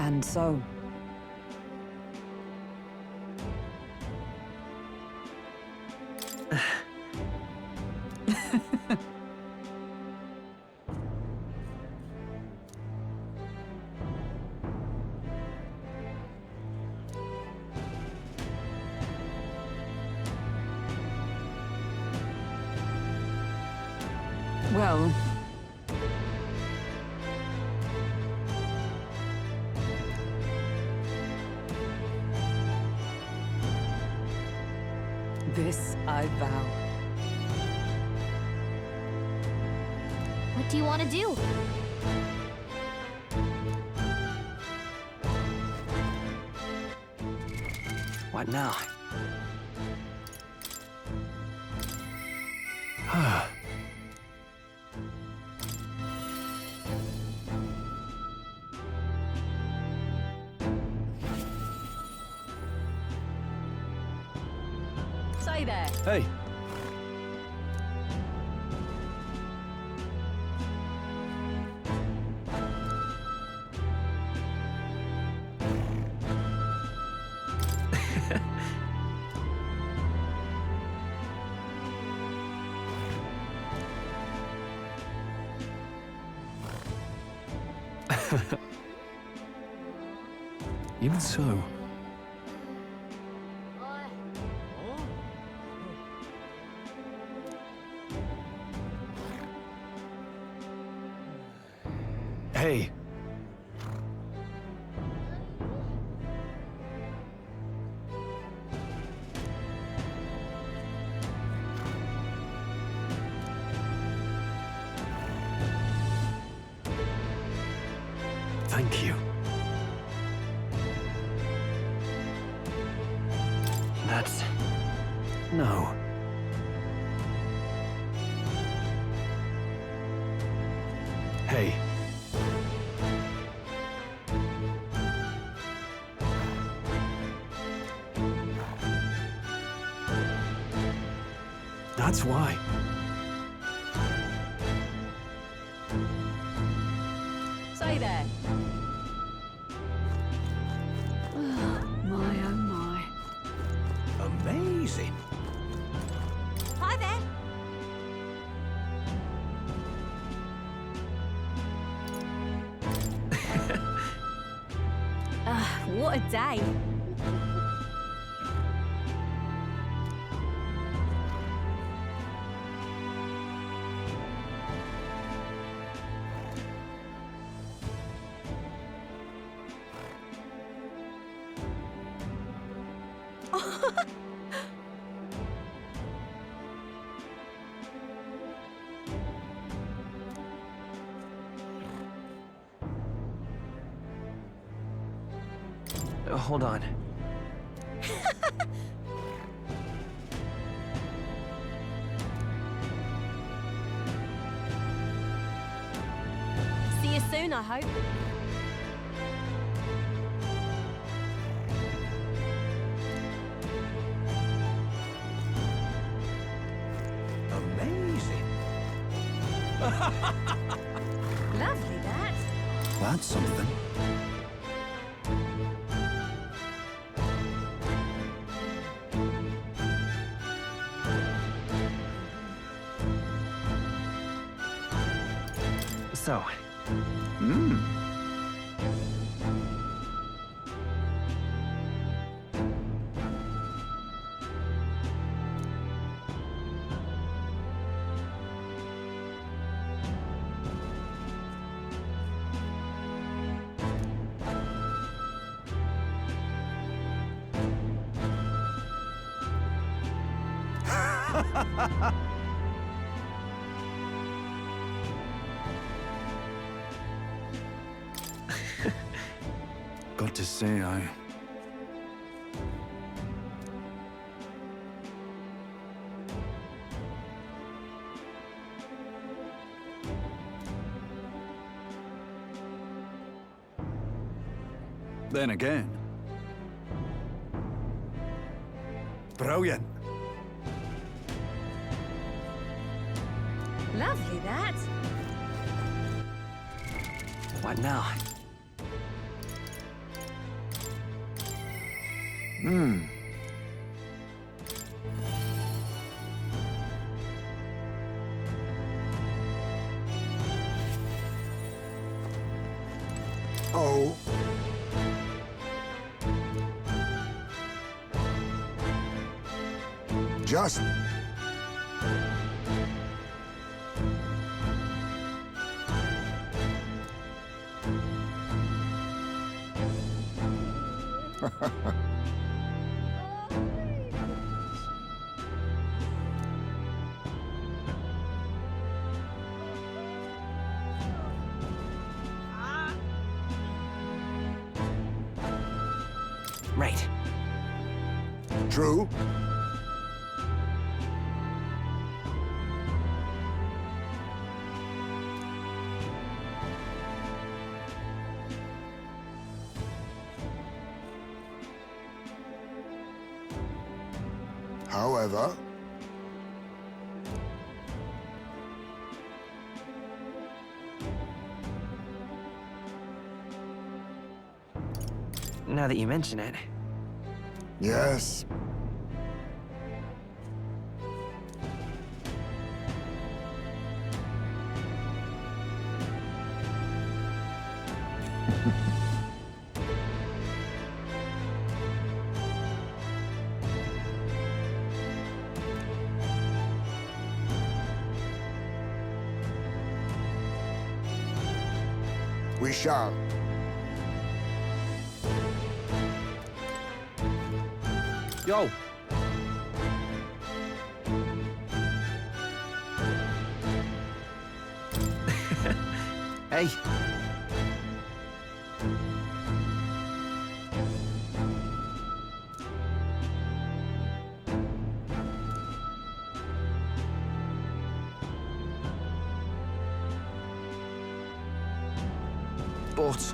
And so, well, this I vow. What do you want to do? What now? Say there. Hey. Even so, Hey. thank you. That's... no. Hey. That's why. Say there. My, oh my. Amazing. Hi there. What a day. Hold on. See you soon, I hope. Amazing. Lovely, that. That's something. So, Got to say, Then again... Brilliant. Lovely, that. what now? Oh. Just... Right. True. However... Now that you mention it. Yes. We shall. Yo! Hey. But...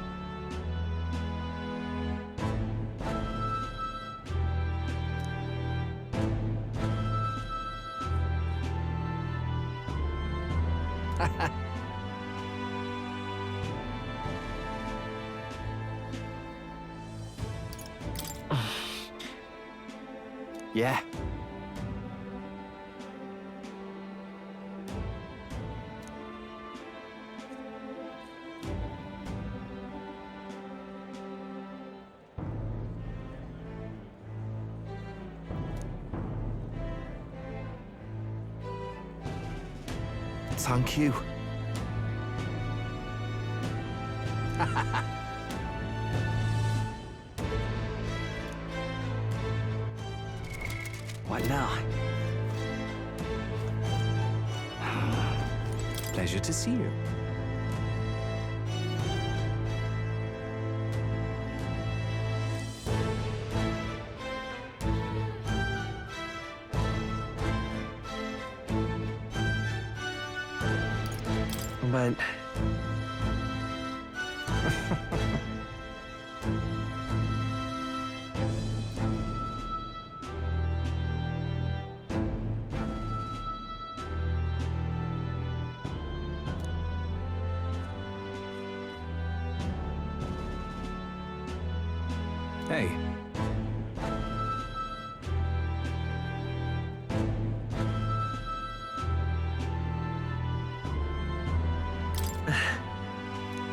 Yeah. Thank you. What now? Pleasure to see you. But... Hey.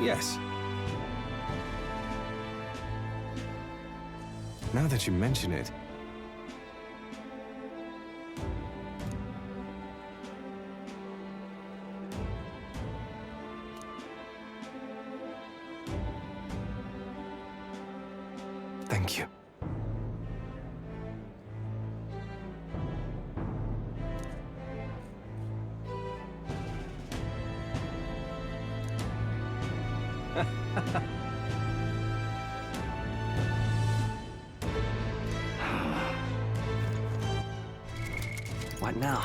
Yes. Now that you mention it. Thank you. What now?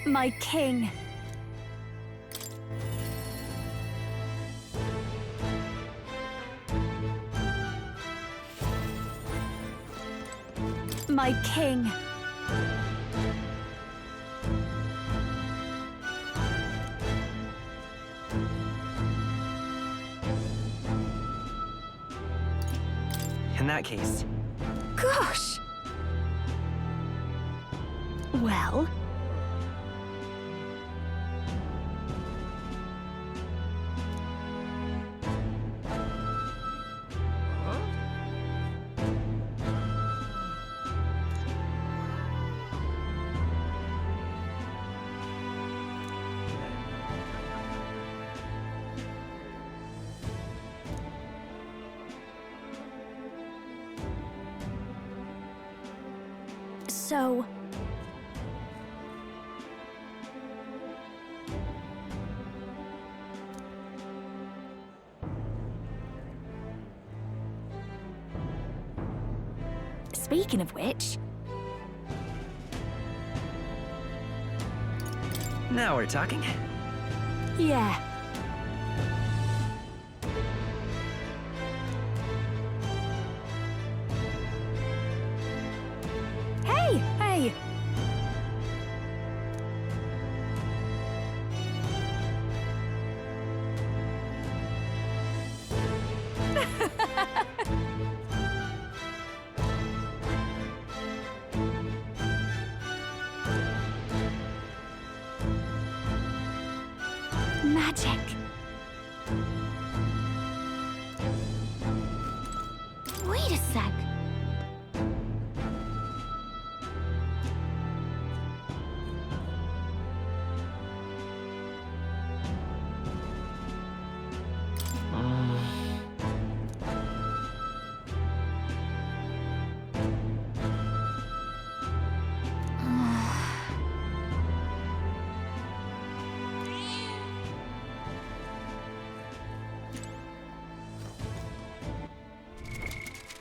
My king. My king. In that case... Gosh! Well... So... Speaking of which... Now we're talking. Yeah. Hey! Magic. Wait a sec.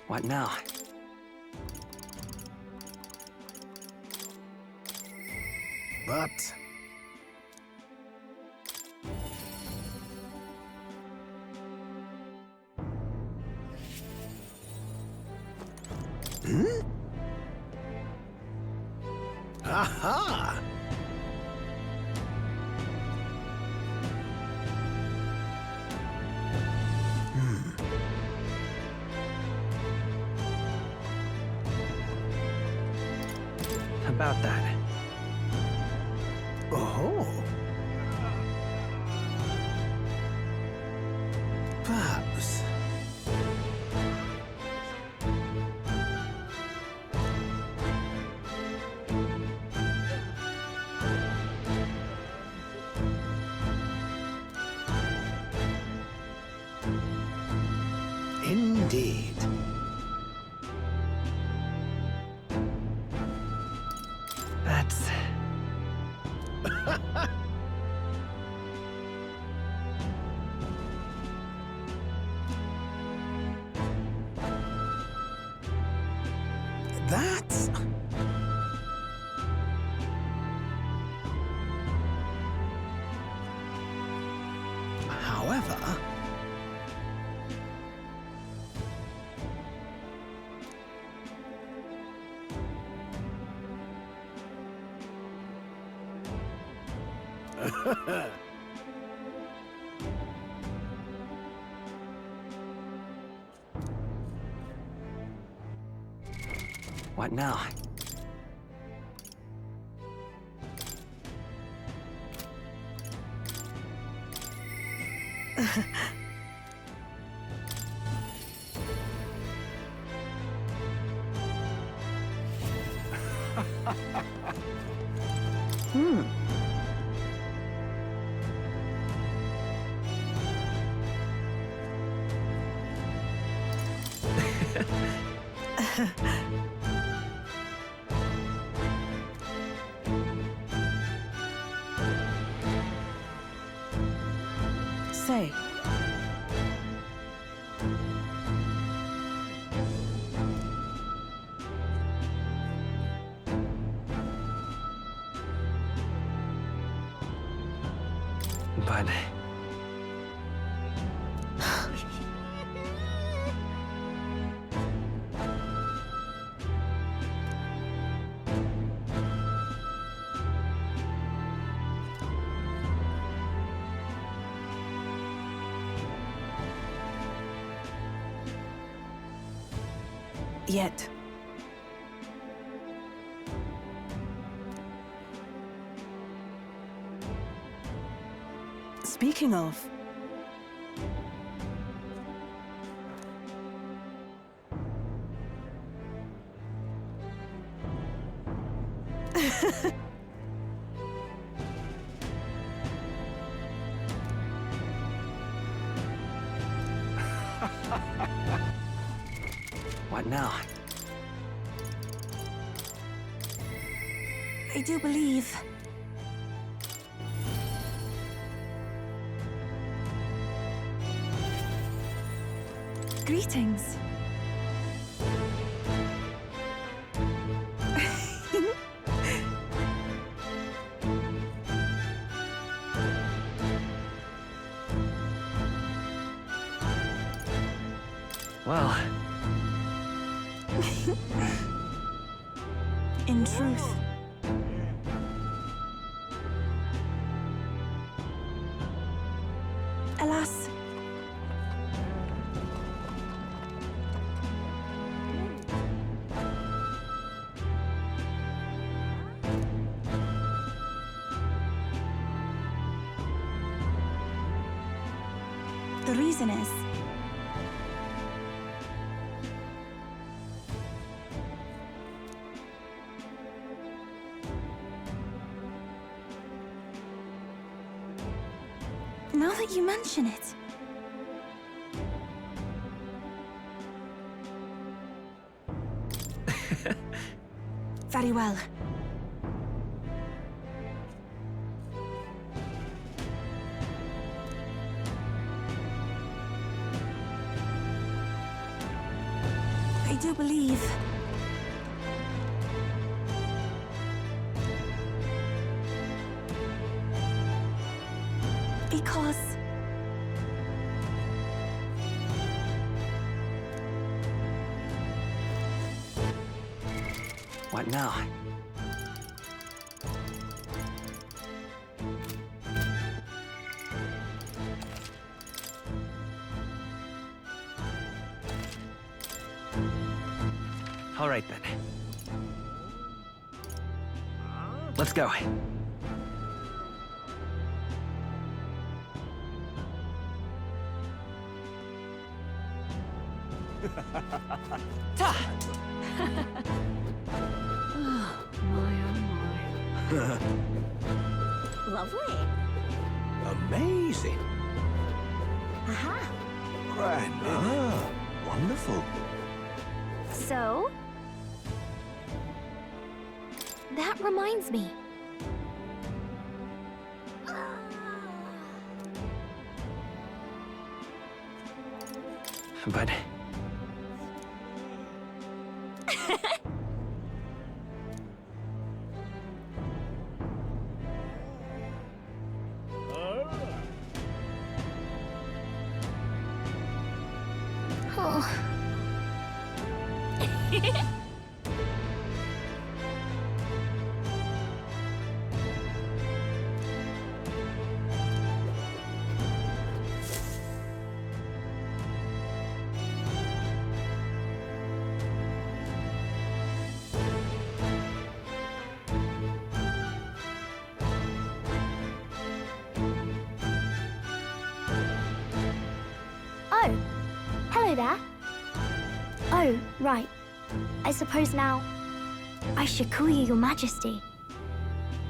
What now? But... Hmm? Aha! About that. Oh. Perhaps. Indeed. That's... That's... However... What now? Say. But... yet. Speaking of... What now? I do believe... Greetings. Well... In truth... Alas... The reason is... Now that you mention it... Very well. I do believe... Because... What now? All right, then. Let's go. Ta! Lovely. Amazing. Aha. Grand. Ah, wonderful. So? That reminds me. But... Oh. Oh, hello there. Oh, right. I suppose now I should call you Your Majesty.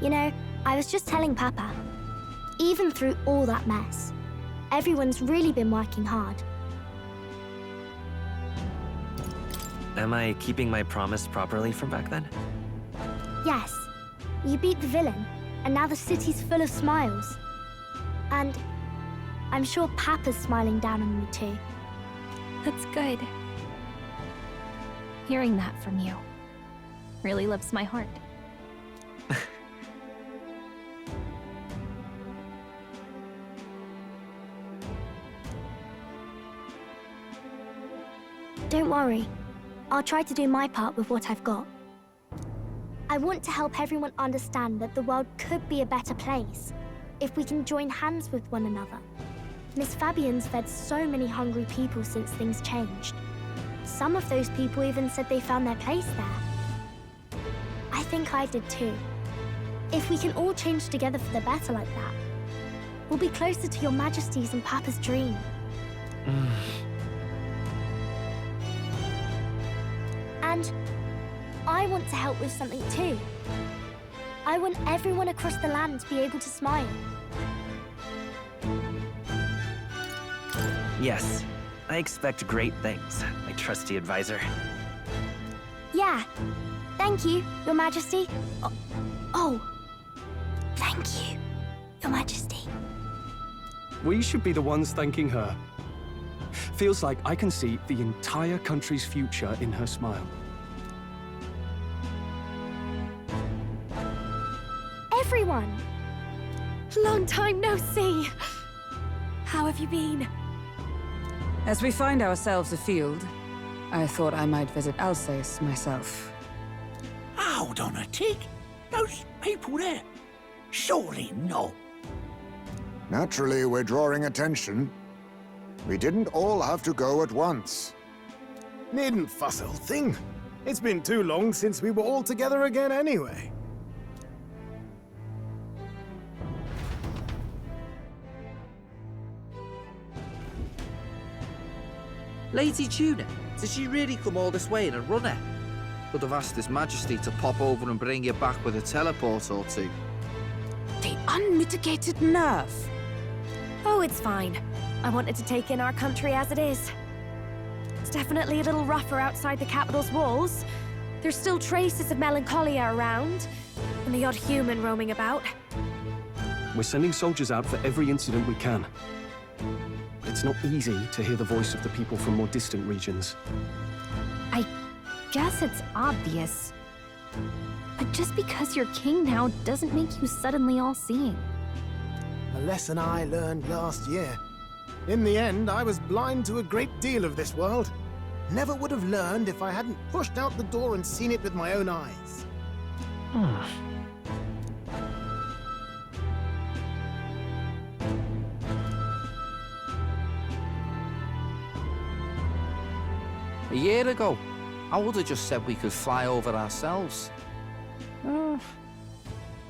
You know, I was just telling Papa, even through all that mess, everyone's really been working hard. Am I keeping my promise properly from back then? Yes, you beat the villain, and now the city's full of smiles. And I'm sure Papa's smiling down on you too. That's good. Hearing that from you really lifts my heart. Don't worry. I'll try to do my part with what I've got. I want to help everyone understand that the world could be a better place if we can join hands with one another. Miss Fabian's fed so many hungry people since things changed. Some of those people even said they found their place there. I think I did too. If we can all change together for the better like that, we'll be closer to your Majesty's and Papa's dream. And I want to help with something too. I want everyone across the land to be able to smile. Yes, I expect great things, my trusty advisor. Yeah. Thank you, Your Majesty. Oh. Thank you, Your Majesty. We should be the ones thanking her. Feels like I can see the entire country's future in her smile. Everyone! Long time no see. How have you been? As we find ourselves afield, I thought I might visit Alsace myself. Hold on a tick. Those people there? Surely not. Naturally, we're drawing attention. We didn't all have to go at once. Needn't fuss, old thing. It's been too long since we were all together again anyway. Lady Tuna, did she really come all this way in a runner? Could have asked His Majesty to pop over and bring you back with a teleport or two. The unmitigated nerve. Oh, it's fine. I wanted to take in our country as it is. It's definitely a little rougher outside the capital's walls. There's still traces of melancholia around, and the odd human roaming about. We're sending soldiers out for every incident we can. But it's not easy to hear the voice of the people from more distant regions. I guess it's obvious. But just because you're king now doesn't make you suddenly all-seeing. A lesson I learned last year. In the end, I was blind to a great deal of this world. Never would have learned if I hadn't pushed out the door and seen it with my own eyes. A year ago, I would have just said we could fly over ourselves.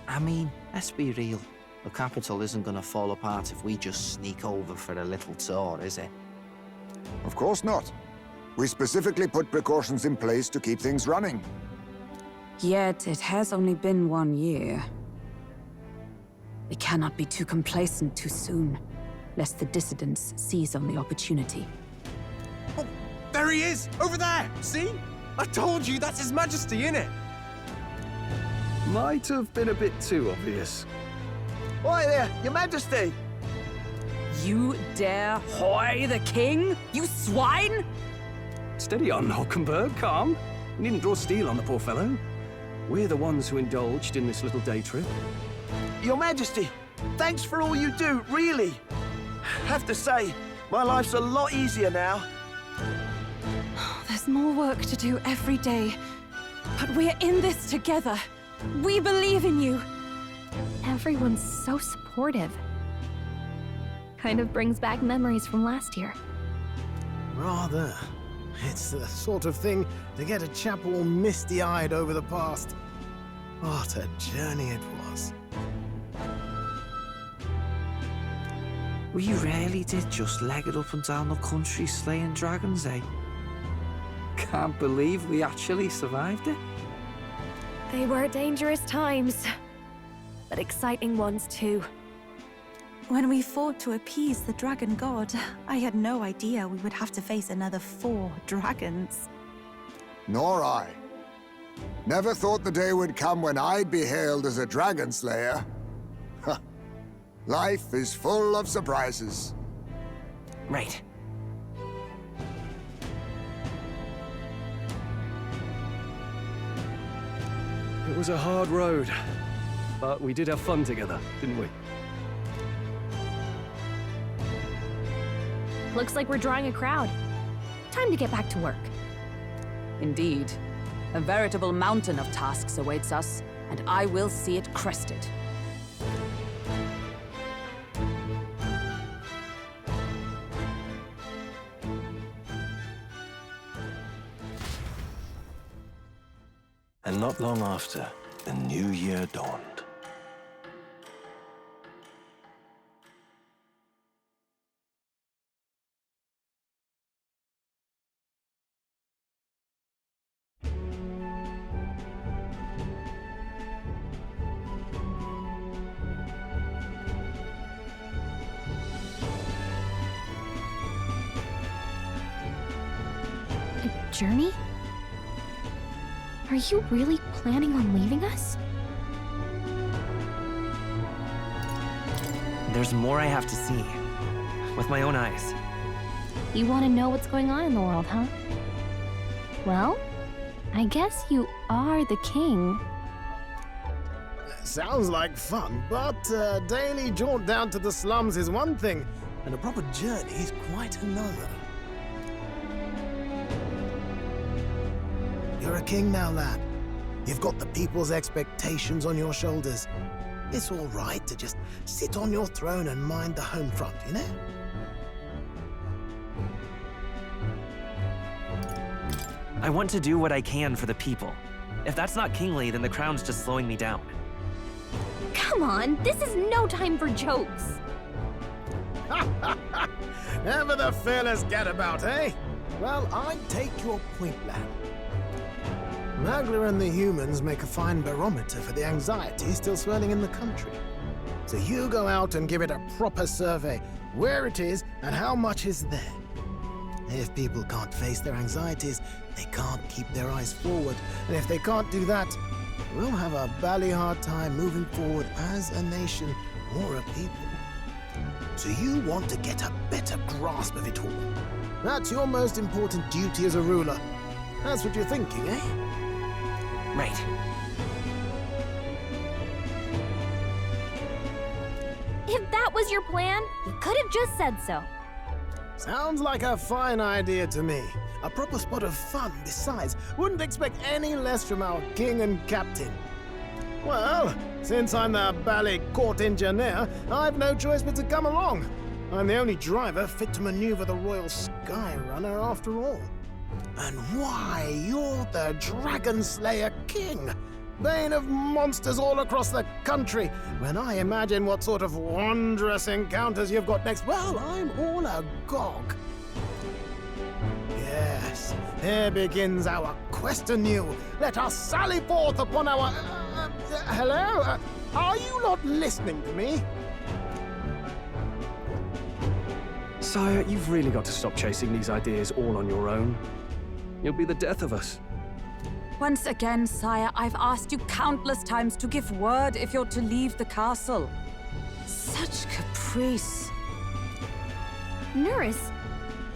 I mean, let's be real. The capital isn't going to fall apart if we just sneak over for a little tour, is it? Of course not. We specifically put precautions in place to keep things running. Yet it has only been 1 year. We cannot be too complacent too soon, lest the dissidents seize on the opportunity. Oh, there he is! Over there! See? I told you, that's His Majesty, innit? Might have been a bit too obvious. Oi there, Your Majesty! You dare hoy the king? You swine! Steady on, Hulkenberg, calm. You needn't draw steel on the poor fellow. We're the ones who indulged in this little day trip. Your Majesty, thanks for all you do, really. Have to say, my life's a lot easier now. There's more work to do every day, but we're in this together. We believe in you. Everyone's so supportive. Kind of brings back memories from last year. Rather. It's the sort of thing to get a chap all misty-eyed over the past. What a journey it was. We really did just leg it up and down the country slaying dragons, eh? Can't believe we actually survived it. They were dangerous times, but exciting ones too. When we fought to appease the dragon god, I had no idea we would have to face another 4 dragons. Nor I. Never thought the day would come when I'd be hailed as a dragon slayer. Life is full of surprises. Right. It was a hard road, but we did have fun together, didn't we? Looks like we're drawing a crowd. Time to get back to work. Indeed. A veritable mountain of tasks awaits us, and I will see it crested. And not long after, the new year dawned. A journey? Are you really planning on leaving us? There's more I have to see. With my own eyes. You want to know what's going on in the world, huh? Well, I guess you are the king. Sounds like fun, but a daily jaunt down to the slums is one thing, and a proper journey is quite another. You're a king now, lad. You've got the people's expectations on your shoulders. It's all right to just sit on your throne and mind the home front, you know? I want to do what I can for the people. If that's not kingly, then the crown's just slowing me down. Come on, this is no time for jokes. Ever the fearless gadabout, eh? Well, I take your point, lad. Magla and the humans make a fine barometer for the anxiety still swirling in the country. So you go out and give it a proper survey, where it is and how much is there. If people can't face their anxieties, they can't keep their eyes forward. And if they can't do that, we'll have a bally hard time moving forward as a nation or a people. So you want to get a better grasp of it all. That's your most important duty as a ruler. That's what you're thinking, eh? Right. If that was your plan, you could have just said so. Sounds like a fine idea to me. A proper spot of fun, besides. Wouldn't expect any less from our king and captain. Well, since I'm the bally court engineer, I've no choice but to come along. I'm the only driver fit to maneuver the Royal Skyrunner after all. And why, you're the Dragon Slayer King, bane of monsters all across the country. When I imagine what sort of wondrous encounters you've got next, well, I'm all agog. Yes, here begins our quest anew. Let us sally forth upon our... hello? Are you not listening to me? Sire, you've really got to stop chasing these ideas all on your own. You'll be the death of us. Once again, sire, I've asked you countless times to give word if you're to leave the castle. Such caprice. Nurse,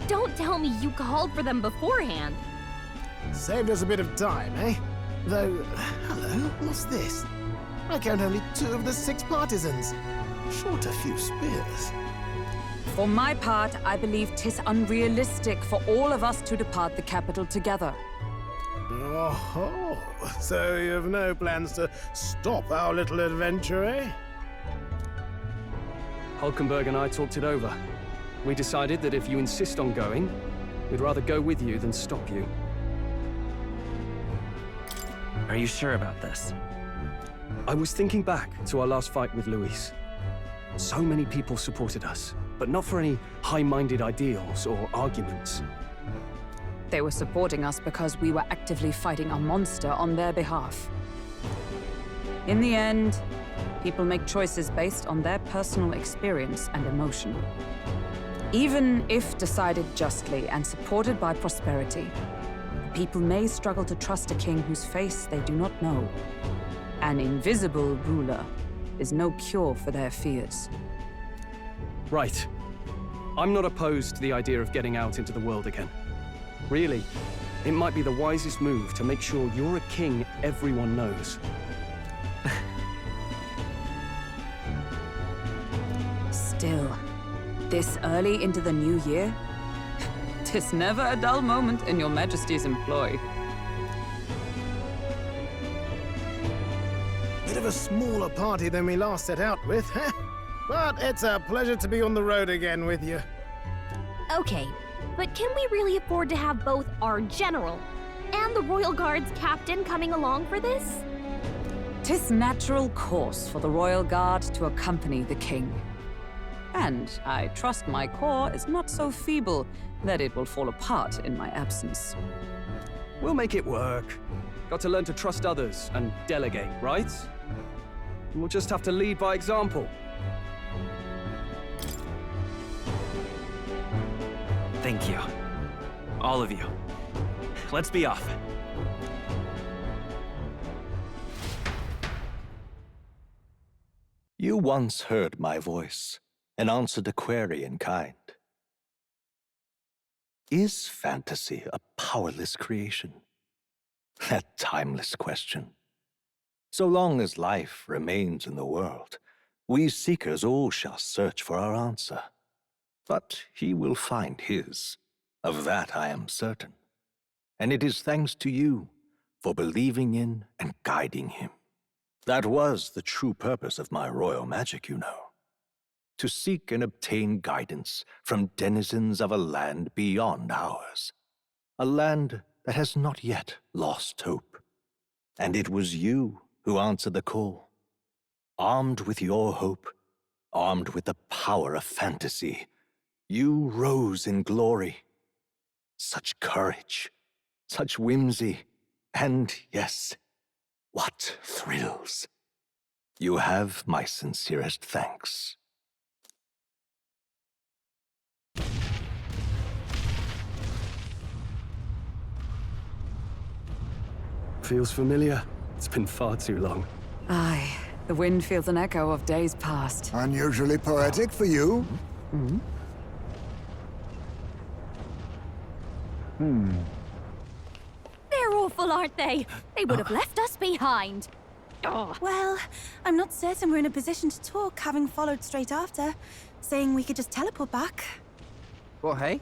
don't tell me you called for them beforehand. Saved us a bit of time, eh? Though, hello, what's this? I count only 2 of the 6 partisans. Short a few spears. For my part, I believe 'tis unrealistic for all of us to depart the capital together. Oh, so you have no plans to stop our little adventure, eh? Hulkenberg and I talked it over. We decided that if you insist on going, we'd rather go with you than stop you. Are you sure about this? I was thinking back to our last fight with Luis. So many people supported us, but not for any high-minded ideals or arguments. They were supporting us because we were actively fighting a monster on their behalf. In the end, people make choices based on their personal experience and emotion. Even if decided justly and supported by prosperity, people may struggle to trust a king whose face they do not know. An invisible ruler is no cure for their fears. Right. I'm not opposed to the idea of getting out into the world again. Really, it might be the wisest move to make sure you're a king everyone knows. Still, this early into the new year? 'Tis never a dull moment in your Majesty's employ. Bit of a smaller party than we last set out with, huh? But it's a pleasure to be on the road again with you. Okay, but can we really afford to have both our general and the Royal Guard's captain coming along for this? 'Tis natural course for the Royal Guard to accompany the king. And I trust my corps is not so feeble that it will fall apart in my absence. We'll make it work. Got to learn to trust others and delegate, right? We'll just have to lead by example. Thank you. All of you. Let's be off. You once heard my voice and answered a query in kind. Is fantasy a powerless creation? That timeless question. So long as life remains in the world, we seekers all shall search for our answer. But he will find his. Of that I am certain. And it is thanks to you for believing in and guiding him. That was the true purpose of my royal magic, you know. To seek and obtain guidance from denizens of a land beyond ours. A land that has not yet lost hope. And it was you who answered the call. Armed with your hope, armed with the power of fantasy, you rose in glory. Such courage, such whimsy, and yes, what thrills. You have my sincerest thanks. Feels familiar. It's been far too long. Aye, the wind feels an echo of days past. Unusually poetic for you. They're awful, aren't they? They would have left us behind. Oh. Well, I'm not certain we're in a position to talk, having followed straight after, saying we could just teleport back. Well, hey,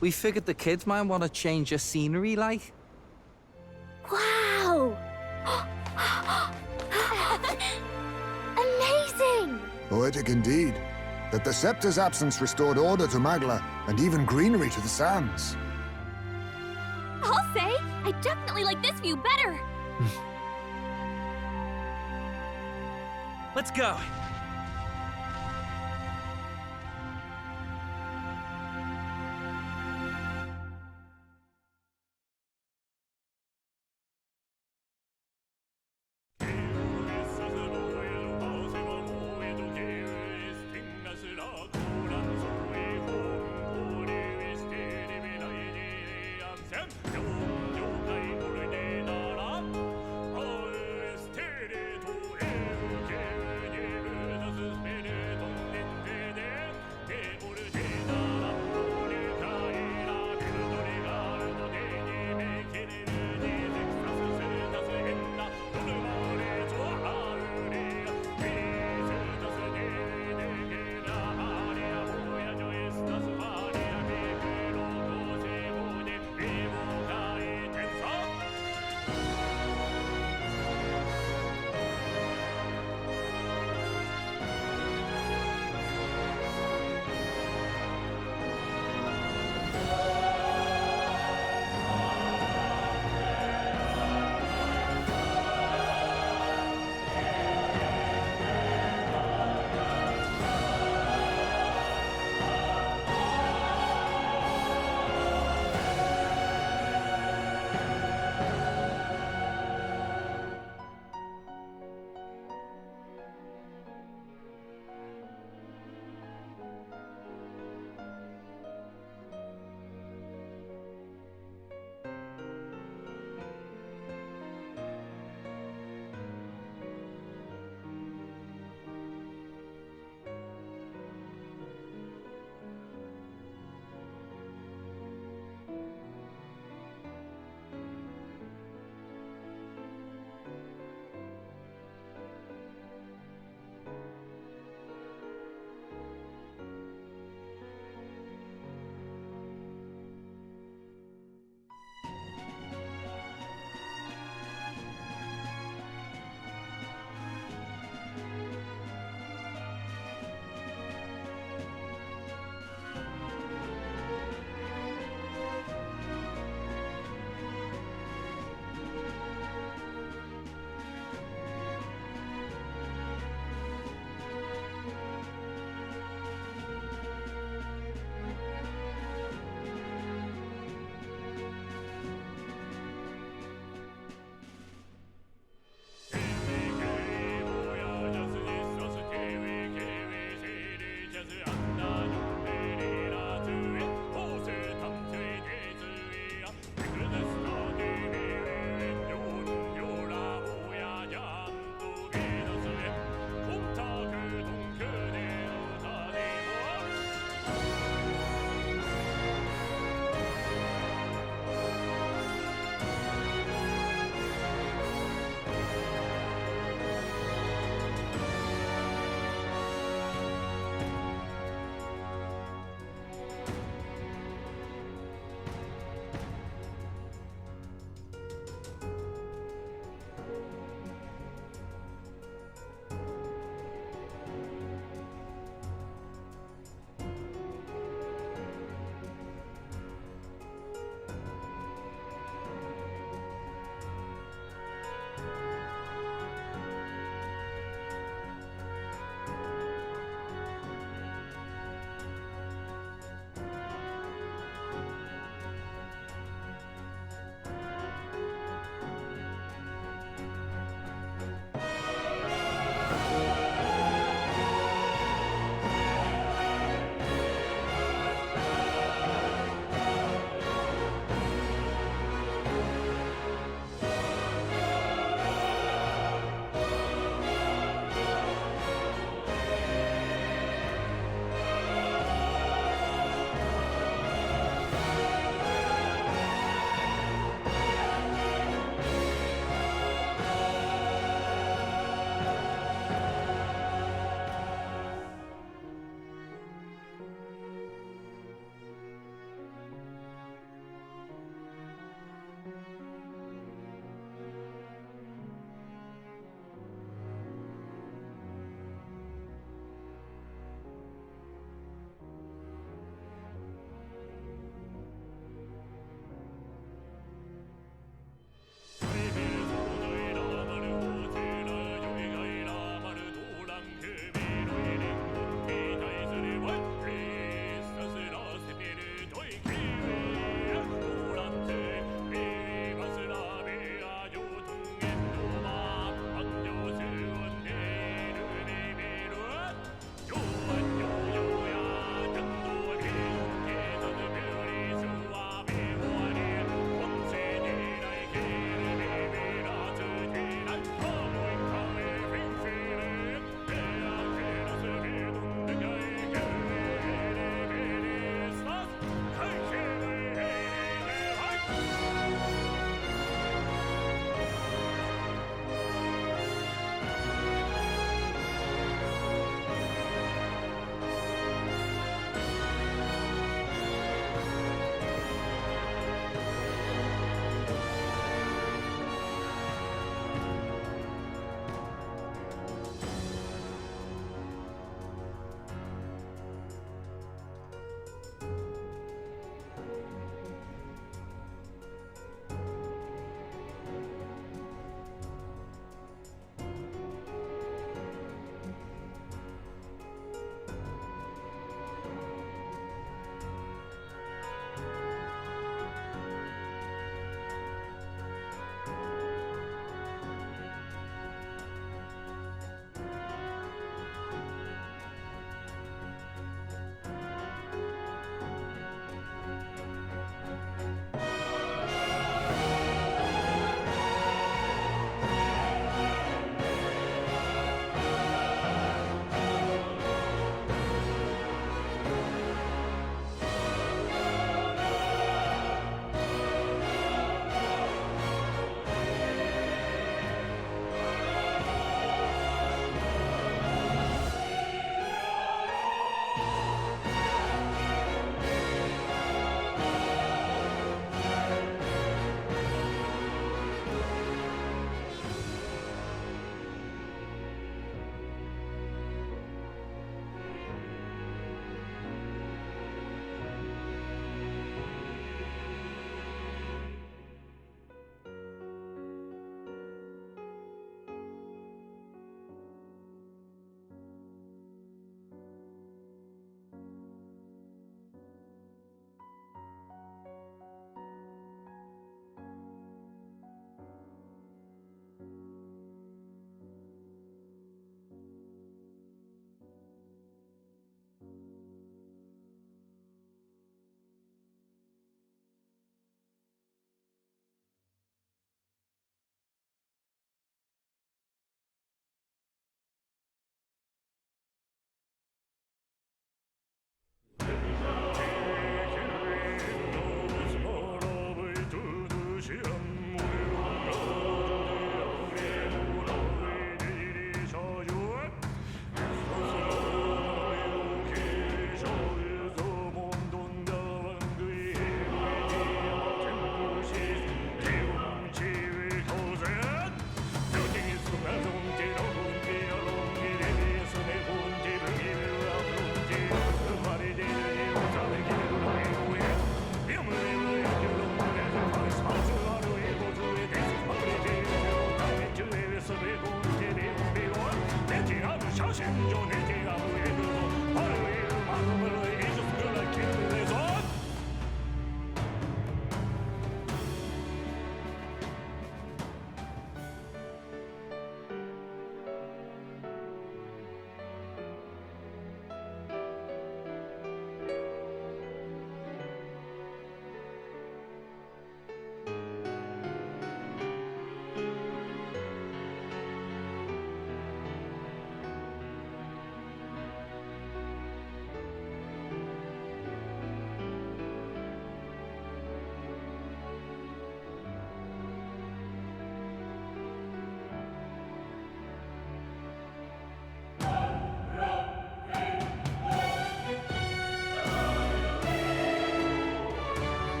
we figured the kids might want to change your scenery, like. Wow! Amazing! Poetic indeed. That the scepter's absence restored order to Magla, and even greenery to the sands. I'll say, I definitely like this view better. Let's go.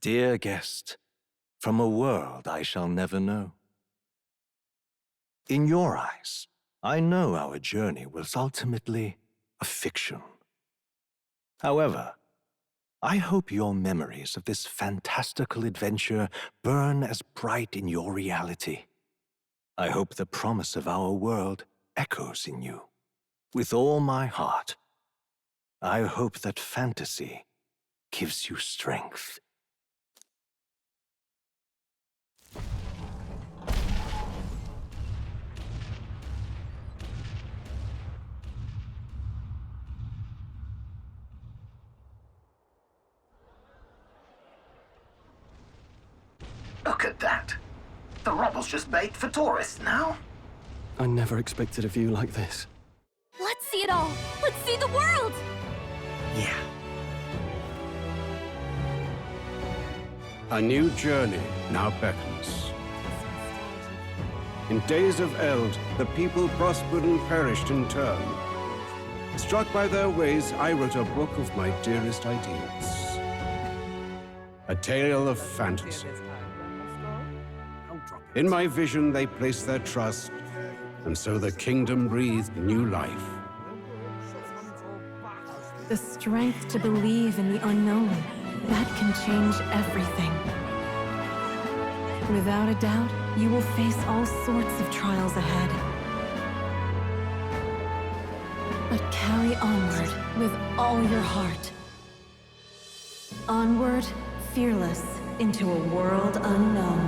Dear guest, from a world I shall never know. In your eyes, I know our journey was ultimately a fiction. However, I hope your memories of this fantastical adventure burn as bright in your reality. I hope the promise of our world echoes in you. With all my heart, I hope that fantasy gives you strength. Look at that. The rubble's just bait for tourists now. I never expected a view like this. Let's see it all! Let's see the world! Yeah. A new journey now beckons. In days of eld, the people prospered and perished in turn. Struck by their ways, I wrote a book of my dearest ideals. A tale of fantasy. In my vision, they placed their trust, and so the kingdom breathed new life. The strength to believe in the unknown, that can change everything. Without a doubt, you will face all sorts of trials ahead. But carry onward with all your heart. Onward, fearless, into a world unknown.